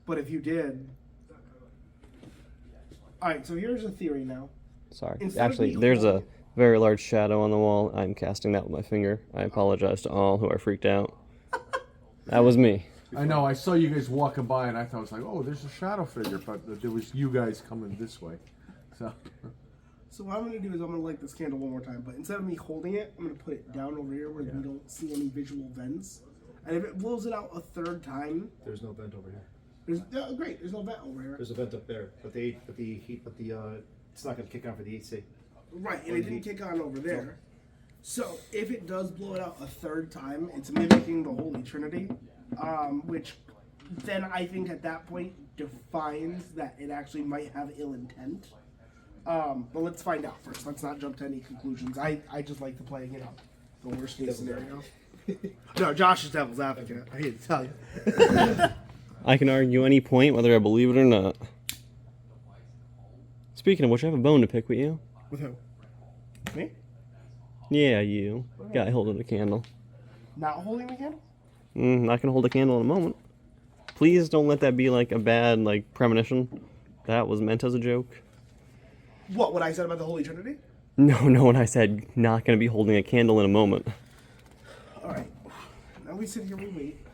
But if you did, all right. So here's a theory now. Sorry. Instead of Actually, me there's a holding very large shadow on the wall. I'm casting that with my finger. I apologize to all who are freaked out. That was me. I know. I saw you guys walking by, and I thought it was like, oh, there's a shadow figure, but there was you guys coming this way. So. So what I'm going to do is I'm going to light this candle one more time, but instead of me holding it, I'm going to put it down over here where we don't see any visual vents. And if it blows it out a third time, There's no vent over here. great. There's no vent over here. There's a vent up there, but the heat, it's not going to kick on for the AC. Right, and it didn't kick on over there. So if it does blow it out a third time, it's mimicking the Holy Trinity, which then I think at that point defines that it actually might have ill intent. But let's find out first. Let's not jump to any conclusions. I just like to play, the worst case scenario. No, Josh is devil's advocate. I hate to tell you. I can argue any point whether I believe it or not. Speaking of which, I have a bone to pick with you. With who? Me? Yeah, you. Guy holding a candle. Not holding the candle? Not gonna hold a candle in a moment. Please don't let that be like a bad premonition. That was meant as a joke. What I said about the Holy Trinity? No, when I said not gonna be holding a candle in a moment. Alright. Now we sit here, we wait.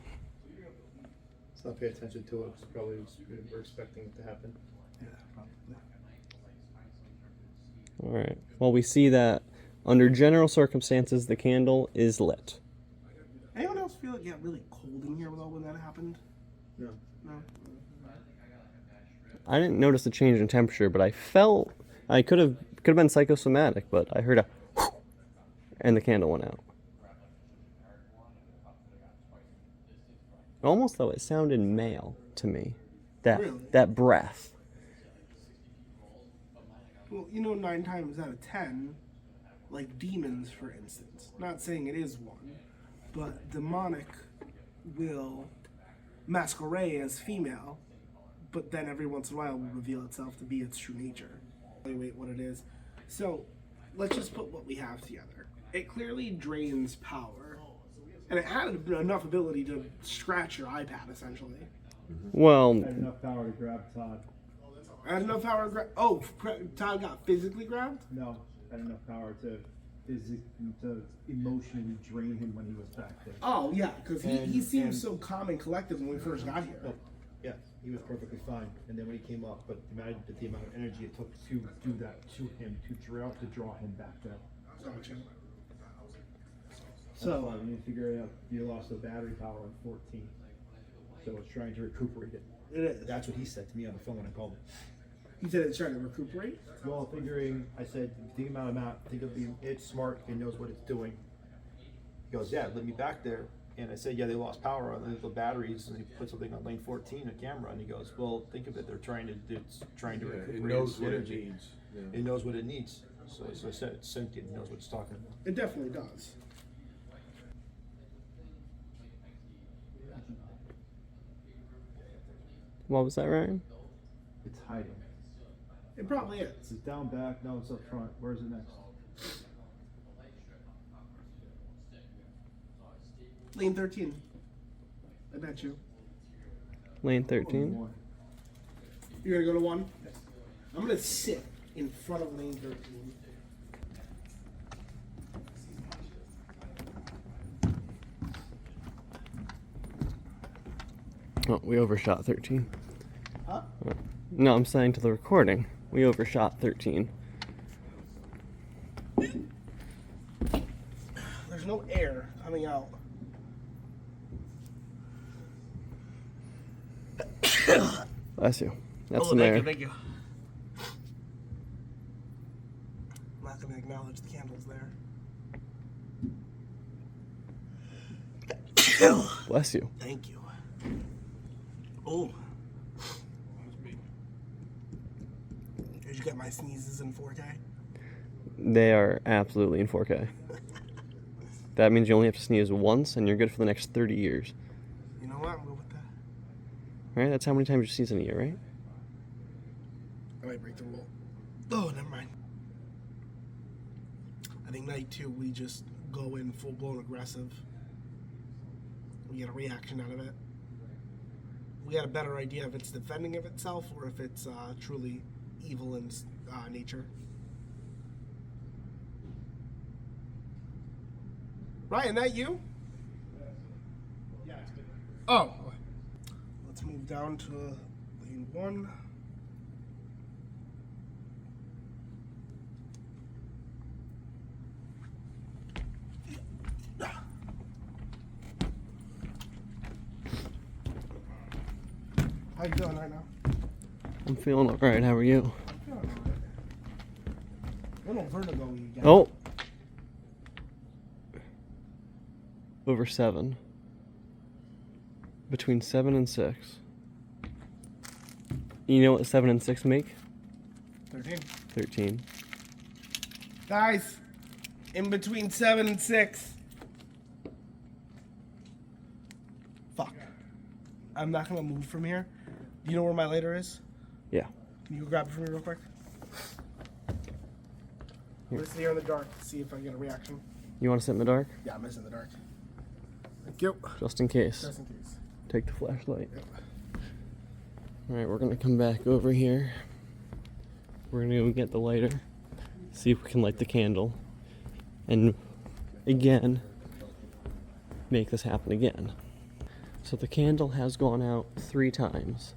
Let's not pay attention to it, because probably we're expecting it to happen. Yeah, probably. Alright. Well, we see that under general circumstances, the candle is lit. Anyone else feel it got really cold in here though when that happened? No. No? I didn't notice the change in temperature, but I felt I could have been psychosomatic, but I heard a whoosh, and the candle went out. Almost though it sounded male to me. That breath. Well, 9 times out of 10, like demons, for instance. Not saying it is one, but demonic will masquerade as female, but then every once in a while will reveal itself to be its true nature. Evaluate what it is. So, let's just put what we have together. It clearly drains power, and it had enough ability to scratch your iPad, essentially. Well, Had enough power to grab Todd. Had enough power to grab. Oh, Todd got physically grabbed? No, had enough power to emotionally drain him when he was back there. Oh, yeah, because he seemed so calm and collected when we first got here. Yeah, he was perfectly fine. And then when he came up, but the amount of energy it took to do that to him, to draw him back there. Gotcha. So when you figure out you lost the battery power on 14, so it's trying to recuperate it. It is. That's what he said to me on the phone when I called him. He said it's trying to recuperate? Well, I said, think it's smart, it knows what it's doing. He goes, yeah, let me back there. And I said, yeah, they lost power on the batteries, and he put something on lane 14, a camera, and he goes, well, think of it, it's trying to recuperate it knows what energy. it needs. Yeah. It knows what it needs. So as I said, it's sentient, it knows what it's talking about. It definitely does. what was that, Ryan? It's hiding. It probably is. It's down back, now it's up front. Where's it next? Lane 13. I bet you. Lane 13? You're gonna go to 1? I'm gonna sit in front of lane 13. Oh, we overshot 13. Huh? No, I'm saying to the recording. We overshot 13. There's no air coming out. Bless you. That's oh, some air. thank you. I'm not gonna acknowledge the candles there. Bless you. Thank you. Oh. Did you get my sneezes in 4K? They are absolutely in 4K. That means you only have to sneeze once, and you're good for the next 30 years. You know what? I'm good with that. Right? That's how many times you sneeze in a year, right? I might break the rule. Oh, never mind. I think night 2, we just go in full-blown aggressive. We get a reaction out of it. We got a better idea if it's defending of itself or if it's truly evil in nature. Ryan, that you? Yeah, it's good. Oh. Let's move down to lane 1. How you doing right now? I'm feeling alright. How are you? I'm feeling alright. A little vertigo-y again. Oh! Over 7. Between 7 and 6. You know what 7 and 6 make? 13. 13. Guys, in between 7 and 6. Fuck. I'm not gonna move from here. Do you know where my lighter is? Yeah. Can you go grab it for me real quick? I'm gonna sit here in the dark to see if I get a reaction. You want to sit in the dark? Yeah, I'm in the dark. Thank you. Just in case. Just in case. Take the flashlight. Yep. Alright, we're gonna come back over here. We're gonna go get the lighter. See if we can light the candle. And again, make this happen again. So the candle has gone out 3 times.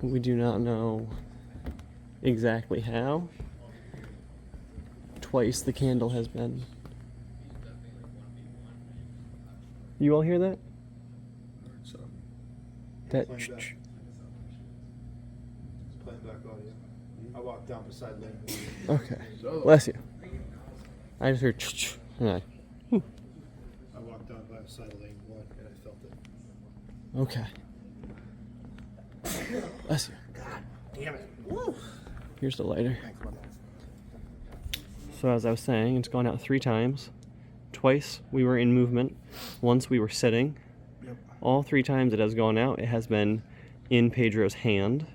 We do not know exactly how. Twice the candle has been. You all hear that? So, That. playing back. It's playing back audio. I walked down beside lane 1. Okay. Bless you. I just heard. And I walked down by beside lane 1 and I felt it. Okay. Bless you. Damn it. Woo. Here's the lighter. Thanks, bud. So as I was saying, it's gone out 3 times. Twice we were in movement. Once we were sitting. Yep. All 3 times it has gone out, it has been in Pedro's hand.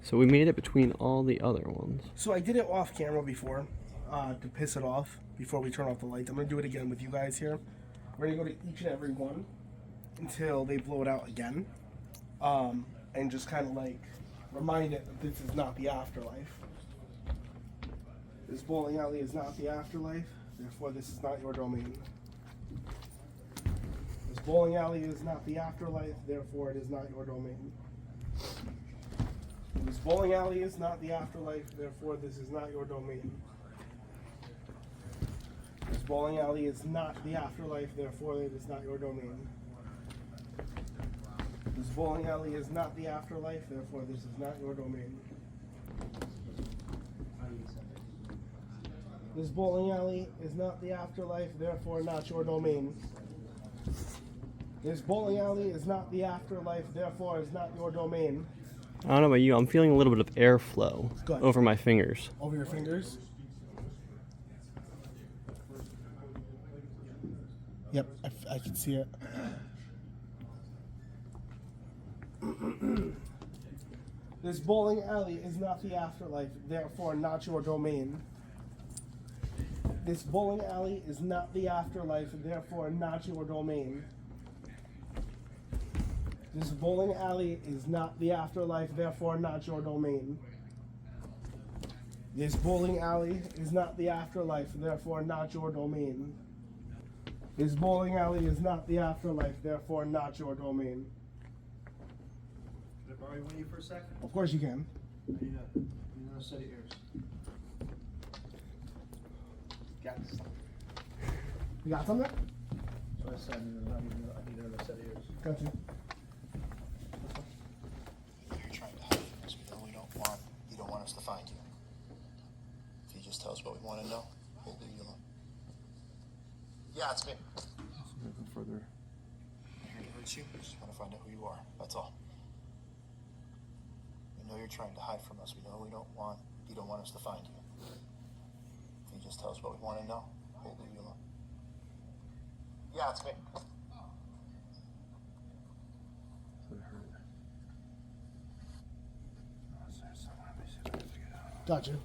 So we made it between all the other ones. So I did it off camera before to piss it off before we turn off the lights. I'm going to do it again with you guys here. We're going to go to each and every one until they blow it out again. And just kind of like remind it that this is not the afterlife. This bowling alley is not the afterlife, therefore this is not your domain. This bowling alley is not the afterlife, therefore it is not your domain. This bowling alley is not the afterlife, therefore this is not your domain. This bowling alley is not the afterlife, therefore it is not your domain. This bowling alley is not the afterlife, therefore this is not your domain. This bowling alley is not the afterlife, therefore not your domain. This bowling alley is not the afterlife, therefore is not your domain. I don't know about you, I'm feeling a little bit of airflow Good. over my fingers. Over your fingers? Yep, I can see it. This bowling alley is not the afterlife, therefore not your domain. This bowling alley is not the afterlife, therefore not your domain. This bowling alley is not the afterlife, therefore not your domain. This bowling alley is not the afterlife, therefore not your domain. This bowling alley is not the afterlife, therefore not your domain. Can I borrow one of you for a second? Of course you can. I need a set of ears. Got this. You got something? So I said I need another set of ears. Got you. You're trying to hide from us. We know you don't want us to find you. If you just tell us what we want to know, we'll leave you alone. Yeah, it's me. Nothing further. I'm here to hurt you. I just want to find out who you are. That's all. We know you're trying to hide from us. We know you don't want us to find you. If you just tell us what we want to know, we'll leave you alone. Yeah, it's me. Gotcha.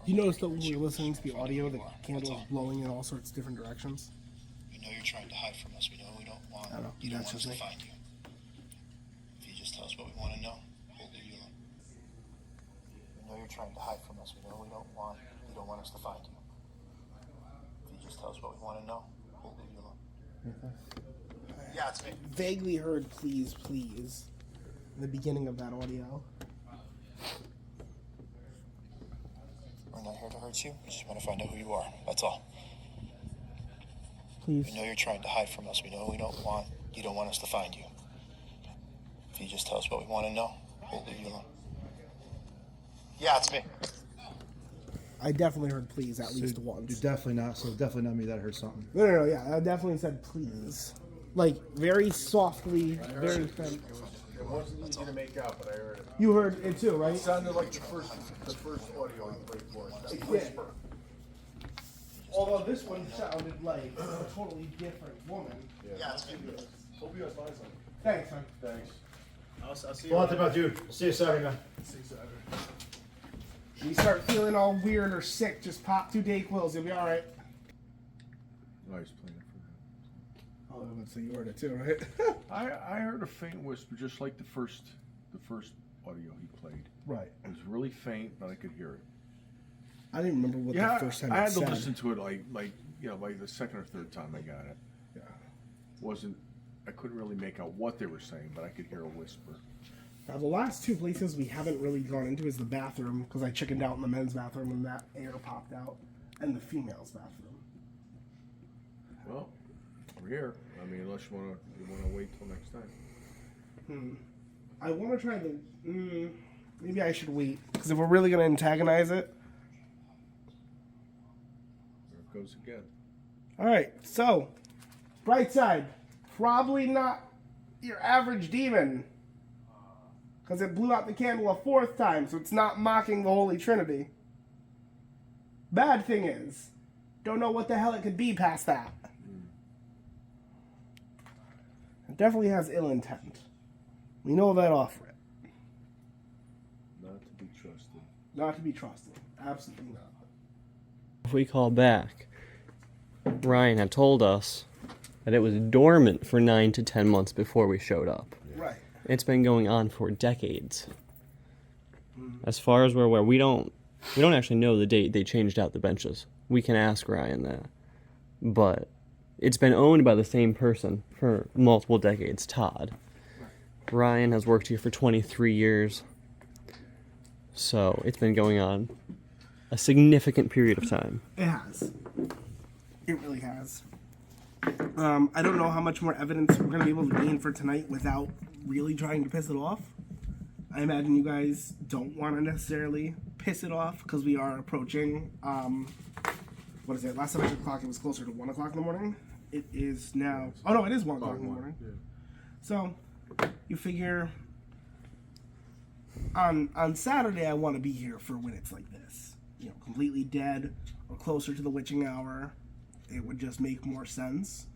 You notice that when we're listening to the audio, the candle is blowing in all sorts of different directions? We know you're trying to hide from us. We know we don't want. I know. You don't That's want us just to me. find you. If you just tell us what we want to know, we'll leave you alone. We know you're trying to hide from us. We know we don't want. You don't want us to find you. If you just tell us what we want to know, we'll leave you alone. Yeah, it's me. Vaguely heard please, please in the beginning of that audio. We're not here to hurt you. We just want to find out who you are. That's all. Please. We know you're trying to hide from us. We know we don't want. You don't want us to find you. If you just tell us what we want to know, we'll leave you alone. Yeah, it's me. I definitely heard please at least You're once. definitely not. So definitely not me that heard something. No, yeah, I definitely said please. Like, very softly, very faint. It wasn't easy to make out, but I heard it. You heard it too, right? It sounded like the first audio he played for us. That whisper. Although this one sounded like a totally different woman. Yeah, it's me. Hope you guys find something. Thanks, man. Thanks. I'll see you. Well, about you. See you Saturday, man. See you Saturday. You start feeling all weird or sick, just pop 2 Dayquils, you'll be alright. Oh, he's playing it for Oh, so you heard it too, right? I heard a faint whisper, just like the first audio he played. Right. It was really faint, but I could hear it. I didn't remember what the first time I it had to said. listen to it like the second or third time I got it. Yeah. I couldn't really make out what they were saying, but I could hear a whisper. Now, the last 2 places we haven't really gone into is the bathroom, because I chickened out in the men's bathroom and that air popped out, and the female's bathroom. Well, we're here. I mean, unless you wanna wait till next time. I want to try the. Maybe I should wait, because if we're really going to antagonize it. There it goes again. Alright, so, bright side. Probably not your average demon. Because it blew out the candle a 4th time, so it's not mocking the Holy Trinity. Bad thing is, don't know what the hell it could be past that. It definitely has ill intent. We know that off rip. Not to be trusted. Not to be trusted. Absolutely not. If we call back, Ryan had told us that it was dormant for 9 to 10 months before we showed up. Right. It's been going on for decades. As far as we're aware, we don't actually know the date they changed out the benches. We can ask Ryan that. But it's been owned by the same person for multiple decades, Todd. Ryan has worked here for 23 years. So it's been going on a significant period of time. It has. It really has. I don't know how much more evidence we're going to be able to gain for tonight without really trying to piss it off. I imagine you guys don't want to necessarily piss it off because we are approaching, what is it? Last time I checked the clock, it was closer to 1 o'clock in the morning. It is now, oh no, it is 1 o'clock in the morning. Yeah. So, you figure on Saturday I want to be here for when it's like this. You know, completely dead or closer to the witching hour. It would just make more sense.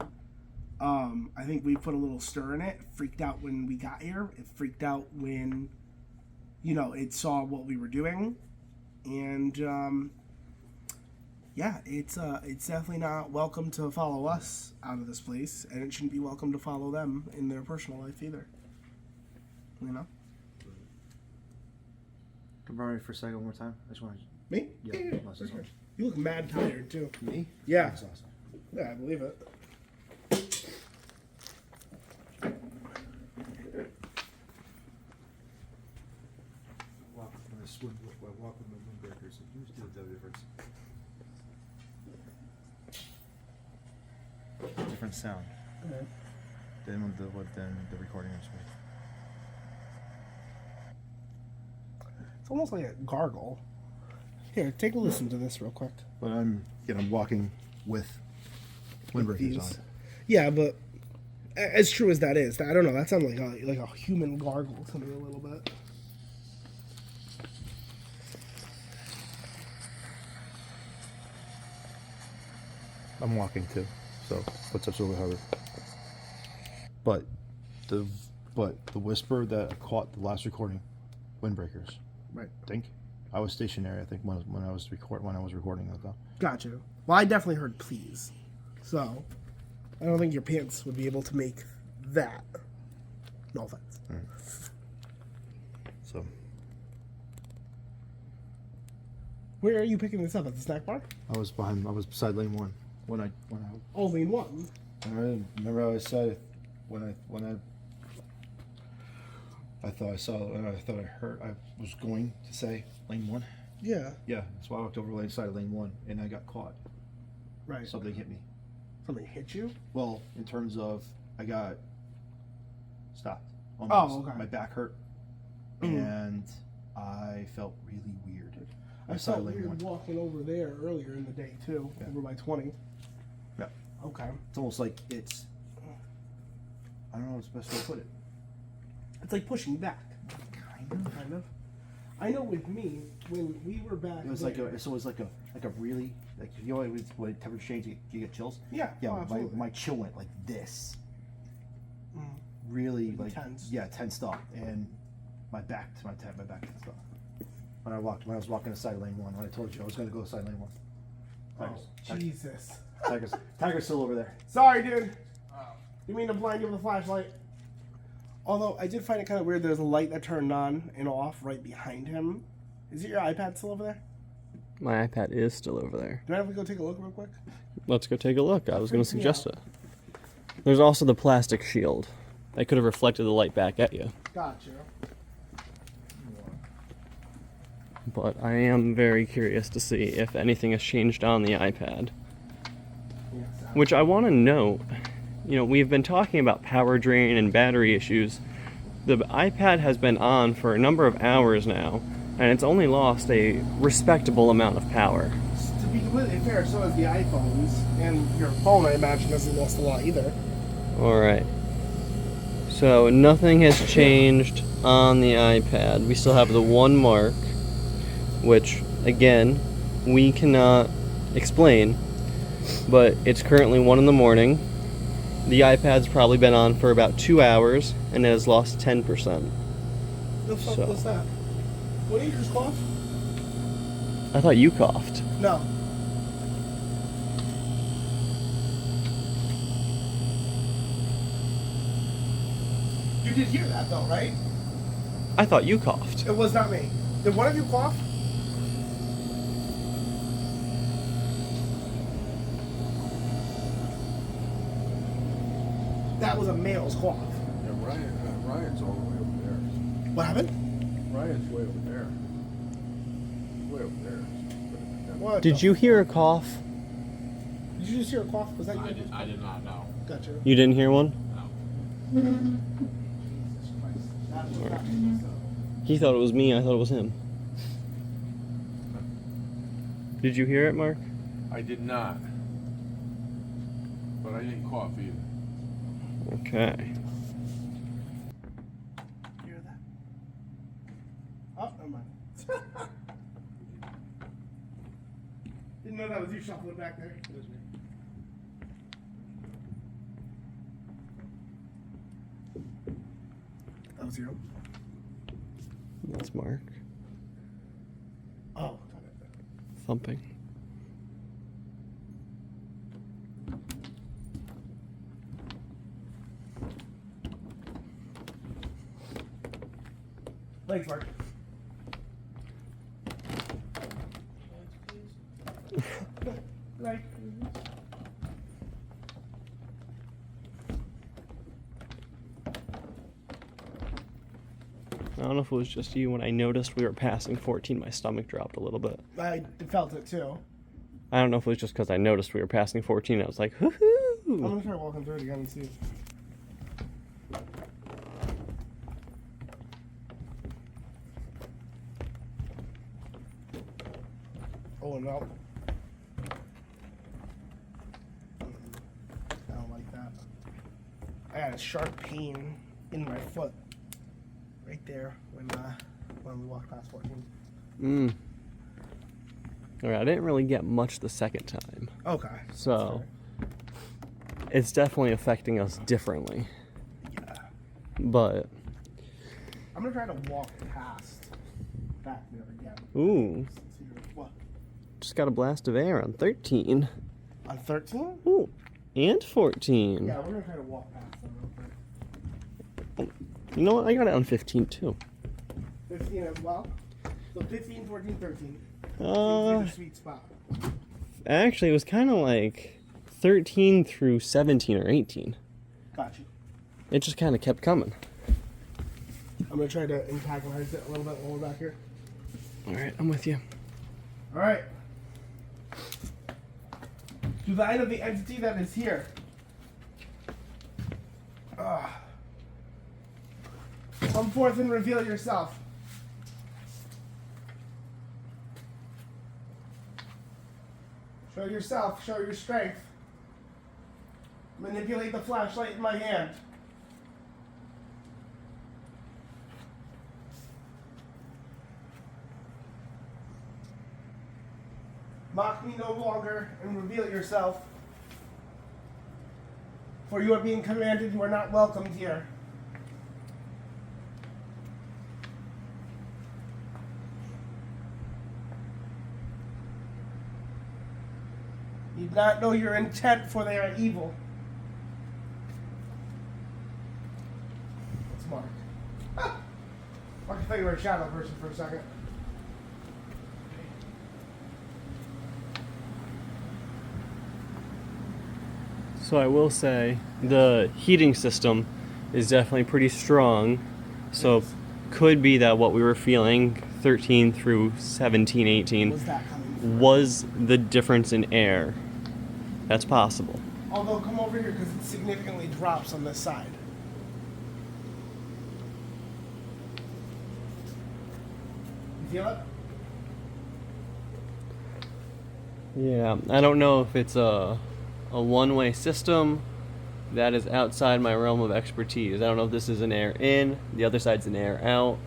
I think we put a little stir in it. It freaked out when we got here. It freaked out when, you know, it saw what we were doing. And, yeah, it's definitely not welcome to follow us out of this place. And it shouldn't be welcome to follow them in their personal life either. You know? Confirm me for a second one more time. I just want to. Me? Yeah. For sure. You look mad tired, too. Me? Yeah. That's awesome. Yeah, I believe it. Walk with my windbreakers. You still tell the difference. Different sound than the recording is with. It's almost like a gargle. Here, take a listen to this real quick. But I'm walking with windbreakers These. on. Yeah, but as true as that is, I don't know. That sounds like a human gargle to me a little bit. I'm walking too, so footsteps over harder. But the whisper that I caught the last recording, windbreakers. Right. I think I was stationary. I think when I was recording it though. Gotcha. Well, I definitely heard please. So, I don't think your pants would be able to make that. No offense. So, Where are you picking this up? At the snack bar? I was beside lane 1 when I Oh, lane 1. I remember how I said when I thought I heard I was going to say lane 1. Yeah. Yeah, so I walked over the side of lane 1 and I got caught. Right. Something hit me. Something hit you? Well, in terms of I got stopped. Oh, okay. My back hurt, Mhm. and I felt really weird. I Beside felt lane weird 1. walking over there earlier in the day too, Yeah. over by 20. Yeah. Okay. It's almost like it's. I don't know what's the best way to put it. It's like pushing back. Kind of. I know with me, when we were back It was there, like a. So it was like a really like you know when temperature change you get chills. Yeah. Yeah. Oh, absolutely. my chill went like this. Mm. Really like Tense. Yeah, tensed up, and my back tensed up. When I was walking to side lane 1, when I told you I was going to go to side lane 1. Oh, Jesus. Tiger's still over there. Sorry, dude. You mean to blind you with a flashlight? Although I did find it kind of weird. There's a light that turned on and off right behind him. Is it your iPad still over there? My iPad is still over there. Do I have to go take a look real quick? Let's go take a look. I was going to suggest it. There's also the plastic shield. That could have reflected the light back at you. Gotcha. But I am very curious to see if anything has changed on the iPad. Which I want to note, you know, we've been talking about power drain and battery issues. The iPad has been on for a number of hours now, and it's only lost a respectable amount of power. To be completely fair, so has the iPhones. And your phone, I imagine, hasn't lost a lot either. Alright. So nothing has changed on the iPad. We still have the one mark, which, again, we cannot explain, but it's currently 1 in the morning. The iPad's probably been on for about 2 hours, and it has lost 10%. The fuck was that? What did you just cough? I thought you coughed. No. You did hear that though, right? I thought you coughed. It was not me. Did one of you cough? That was a male's cough. Yeah, Ryan's all the way over there. What happened? Ryan's way over there. Way over there. What Did the you hear a cough? Did you just hear a cough? Was that you? I did not know. Gotcha. You didn't hear one? He thought it was me, I thought it was him. Did you hear it, Mark? I did not. But I didn't cough either. Okay. Hear that? Oh, never mind. Didn't know that was you shuffling back there. It was me. That was you. That's Mark. Oh. Thumping. Thanks, Mark. Like. I don't know if it was just you. When I noticed we were passing 14, my stomach dropped a little bit. I felt it too. I don't know if it was just because I noticed we were passing 14. I was like, hoo-hoo! I'm gonna try walking through it again and see. Oh no. I don't like that. I had a sharp pain in my foot. Right there when we walked past 14. Alright, I didn't really get much the second time. Okay. So, it's definitely affecting us differently. Yeah. But, I'm gonna try to walk past back there again. ooh, See what? just got a blast of air on 13. On 13? Ooh. and 14. Yeah, we're gonna try to walk past them real quick. You know what? I got it on 15 too. 15 as well. So 15, 14, 13. Seems to be the sweet spot. Actually, it was kind of like 13 through 17 or 18. Gotcha. It just kind of kept coming. I'm gonna try to antagonize it a little bit while we're back here. All right, I'm with you. All right. To the end of the entity that is here. Come forth and reveal yourself. Show yourself, show your strength. Manipulate the flashlight in my hand. Mock me no longer and reveal yourself. For you are being commanded, you are not welcomed here. You do not know your intent, for they are evil. That's Mark. Mark, I thought you were a shadow person for a second. So I will say the heating system is definitely pretty strong. So could be that what we were feeling 13 through 17, 18 was the difference in air. That's possible. Although, come over here because it significantly drops on this side. You feel it? Yeah, I don't know if it's a one-way system. That is outside my realm of expertise. I don't know if this is an air in, the other side's an air out.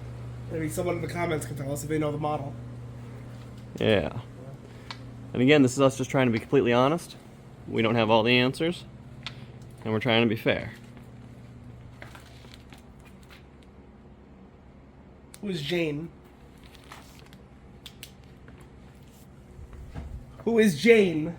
Maybe someone in the comments can tell us if they know the model. Yeah. And again, this is us just trying to be completely honest. We don't have all the answers, and we're trying to be fair. Who is Jane? Who is Jane?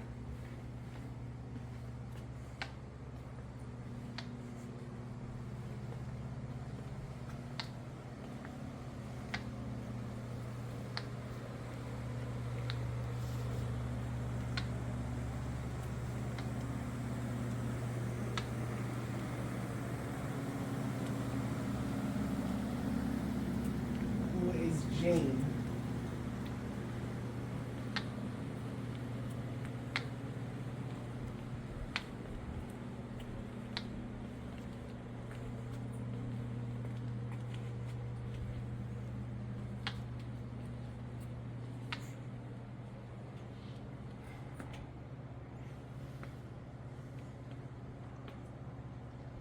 Jane.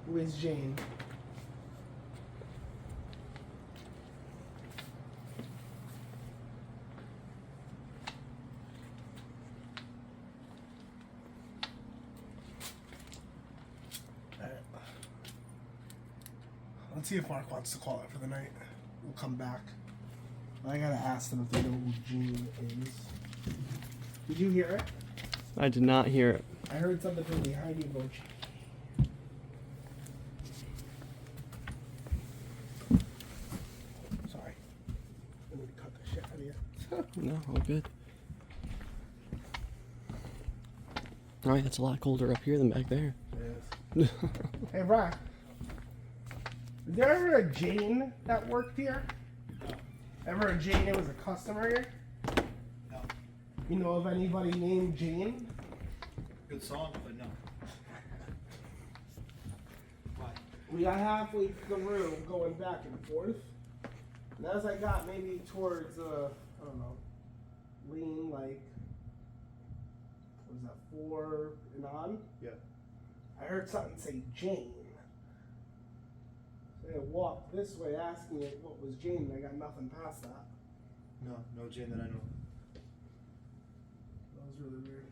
Who is Jane? Let's see if Mark wants to call it for the night. We'll come back. I gotta ask them if they know who Jane is. Did you hear it? I did not hear it. I heard something from behind you go. Sorry. I need to cut the shit out of you. No, all good. Alright, it's a lot colder up here than back there. It is. Hey, Brock. Is there ever a Jane that worked here? No. Ever a Jane that was a customer here? No. You know of anybody named Jane? Good song, but no. Why? We got halfway through the room going back and forth. And as I got maybe towards, I don't know, lean like, what was that, 4 and on? Yeah. I heard something say Jane. I walked this way asking it what was Jane, and I got nothing past that. No, no Jane that I know. That was really weird.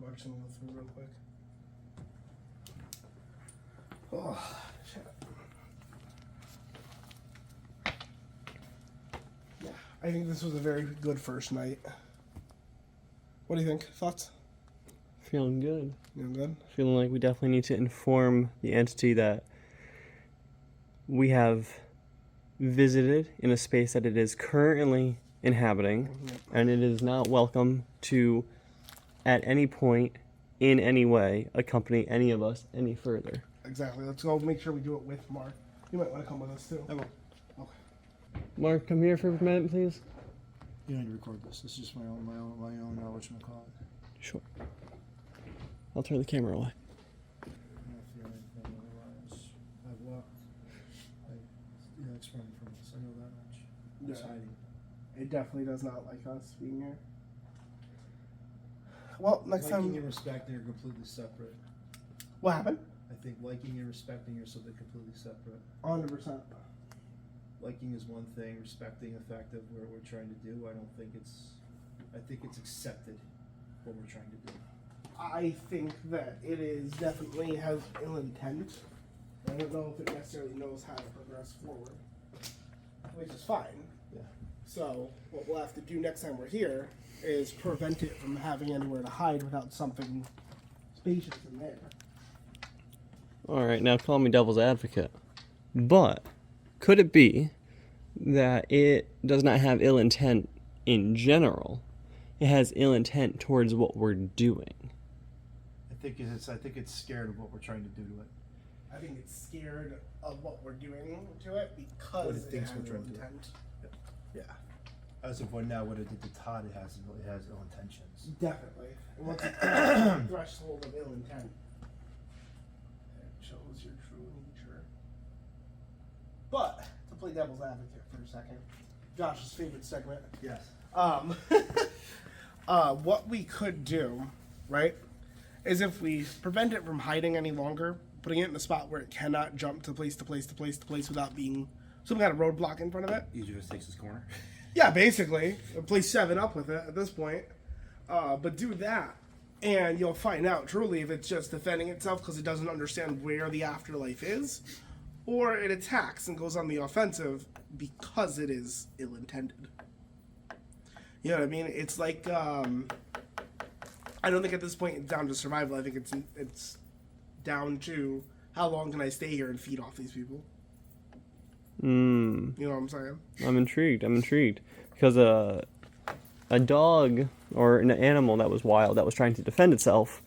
I'm just gonna go through real quick. Oh, shit. Yeah, I think this was a very good first night. What do you think? Thoughts? Feeling good. Feeling good? Feeling like we definitely need to inform the entity that we have visited in a space that it is currently inhabiting, and it is not welcome to, at any point, in any way, accompany any of us any further. Exactly. Let's go make sure we do it with Mark. You might want to come with us too. I will. Okay. Mark, come here for a minute, please. You don't need to record this. This is just my own whatchamacallit. Sure. I'll turn the camera away. I don't feel anything otherwise. I've walked. It's running from us. I know that much. It's hiding. It definitely does not like us being here. Well, next time. Liking and respecting are completely separate. What happened? I think liking and respecting are something completely separate. 100%. Liking is one thing. Respecting the fact of what we're trying to do, I think it's accepted what we're trying to do. I think that it is definitely has ill intent. I don't know if it necessarily knows how to progress forward, which is fine. Yeah. So what we'll have to do next time we're here is prevent it from having anywhere to hide without something spacious in there. All right, now call me devil's advocate. But could it be that it does not have ill intent in general? It has ill intent towards what we're doing. I think it's scared of what we're trying to do to it. I think it's scared of what we're doing to it because What it it thinks has we're ill trying to do. intent. Yeah, As of when now, what it did to Todd, it has ill intentions. definitely. And once it crosses the threshold of ill intent, it shows your true nature. But to play devil's advocate for a second, Josh's favorite segment. Yes. What we could do, right, is if we prevent it from hiding any longer, putting it in a spot where it cannot jump to place to place to place to place without being some kind of roadblock in front of it. He just takes his corner. Yeah, basically. Play 7 up with it at this point. But do that, and you'll find out truly if it's just defending itself because it doesn't understand where the afterlife is, or it attacks and goes on the offensive because it is ill-intended. You know what I mean? It's like, I don't think at this point it's down to survival. I think it's down to how long can I stay here and feed off these people. You know what I'm saying? I'm intrigued. Because a dog or an animal that was wild, that was trying to defend itself,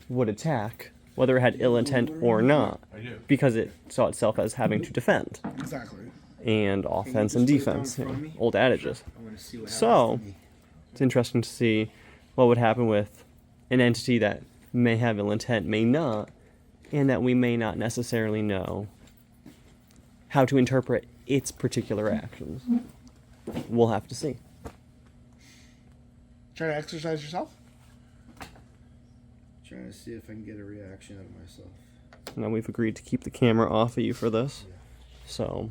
would attack, whether it had ill intent or not. I do. Because it saw itself as having to defend. Exactly. And offense and defense. Old adages. So, it's interesting to see what would happen with an entity that may have ill intent, may not, and that we may not necessarily know how to interpret its particular actions. We'll have to see. Trying to exercise yourself? Trying to see if I can get a reaction out of myself. Now we've agreed to keep the camera off of you for this. So,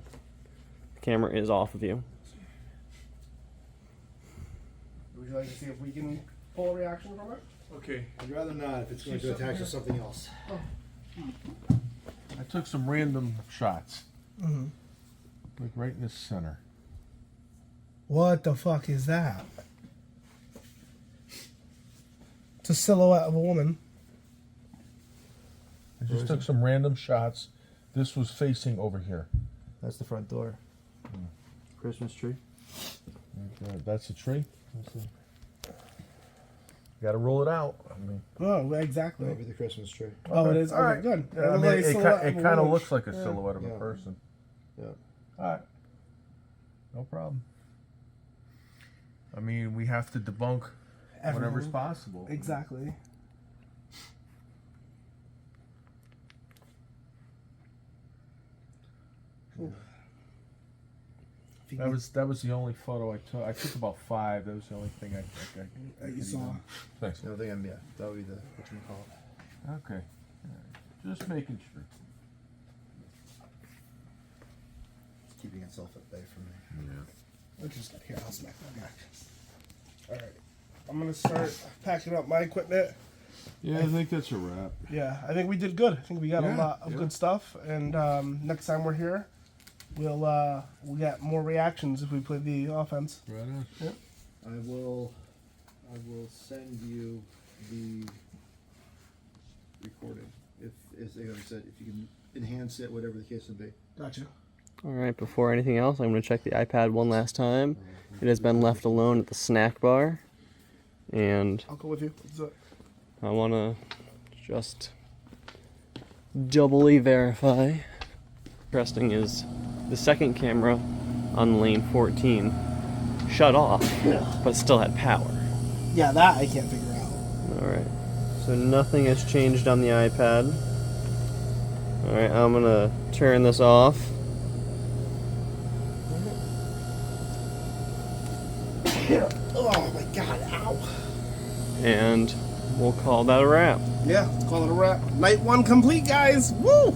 the camera is off of you. Would you like to see if we can pull a reaction from it? Okay. I'd rather not if it's going to attach to something else. I took some random shots. Mm-hmm. Like right in the center. What the fuck is that? It's a silhouette of a woman. I just took some random shots. This was facing over here. That's the front door. Christmas tree. Okay, that's a tree. Got to roll it out. I mean, Oh, exactly. Over the Christmas tree. Oh, it is? All Okay, right. good. Yeah, I It mean, looks like a silhouette of a it kind of woman. looks like a Yeah. silhouette of Yeah. a person. Yeah. All right. No problem. I mean, we have to debunk whatever's Everything. possible. Exactly. That was the only photo I took. I took about 5. That was the only thing I You saw. Thanks. The other thing, that would be the whatchamacallit. Okay. All right. Just making sure. It's keeping itself at bay from me. Yeah. I'll just here. I'll smack that back. All right. I'm gonna start packing up my equipment. Yeah, I think that's a wrap. Yeah, I think we did good. I think we got a Yeah, lot of yeah. good stuff. And next time we're here, we'll get more reactions if we play the offense. Right on. Yep. I will I will send you the recording. If, as I said, if you can enhance it, whatever the case may be. Gotcha. All right, before anything else, I'm going to check the iPad one last time. It has been left alone at the snack bar, and I'll go with you. Let's do it. I want to just doubly verify. Interesting is the second camera on lane 14 shut off, but it still had power. Yeah, that I can't figure out. All right, so nothing has changed on the iPad. All right, I'm gonna turn this off. Oh my god, ow. And we'll call that a wrap. Yeah, let's call it a wrap. Night 1 complete, guys. Woo!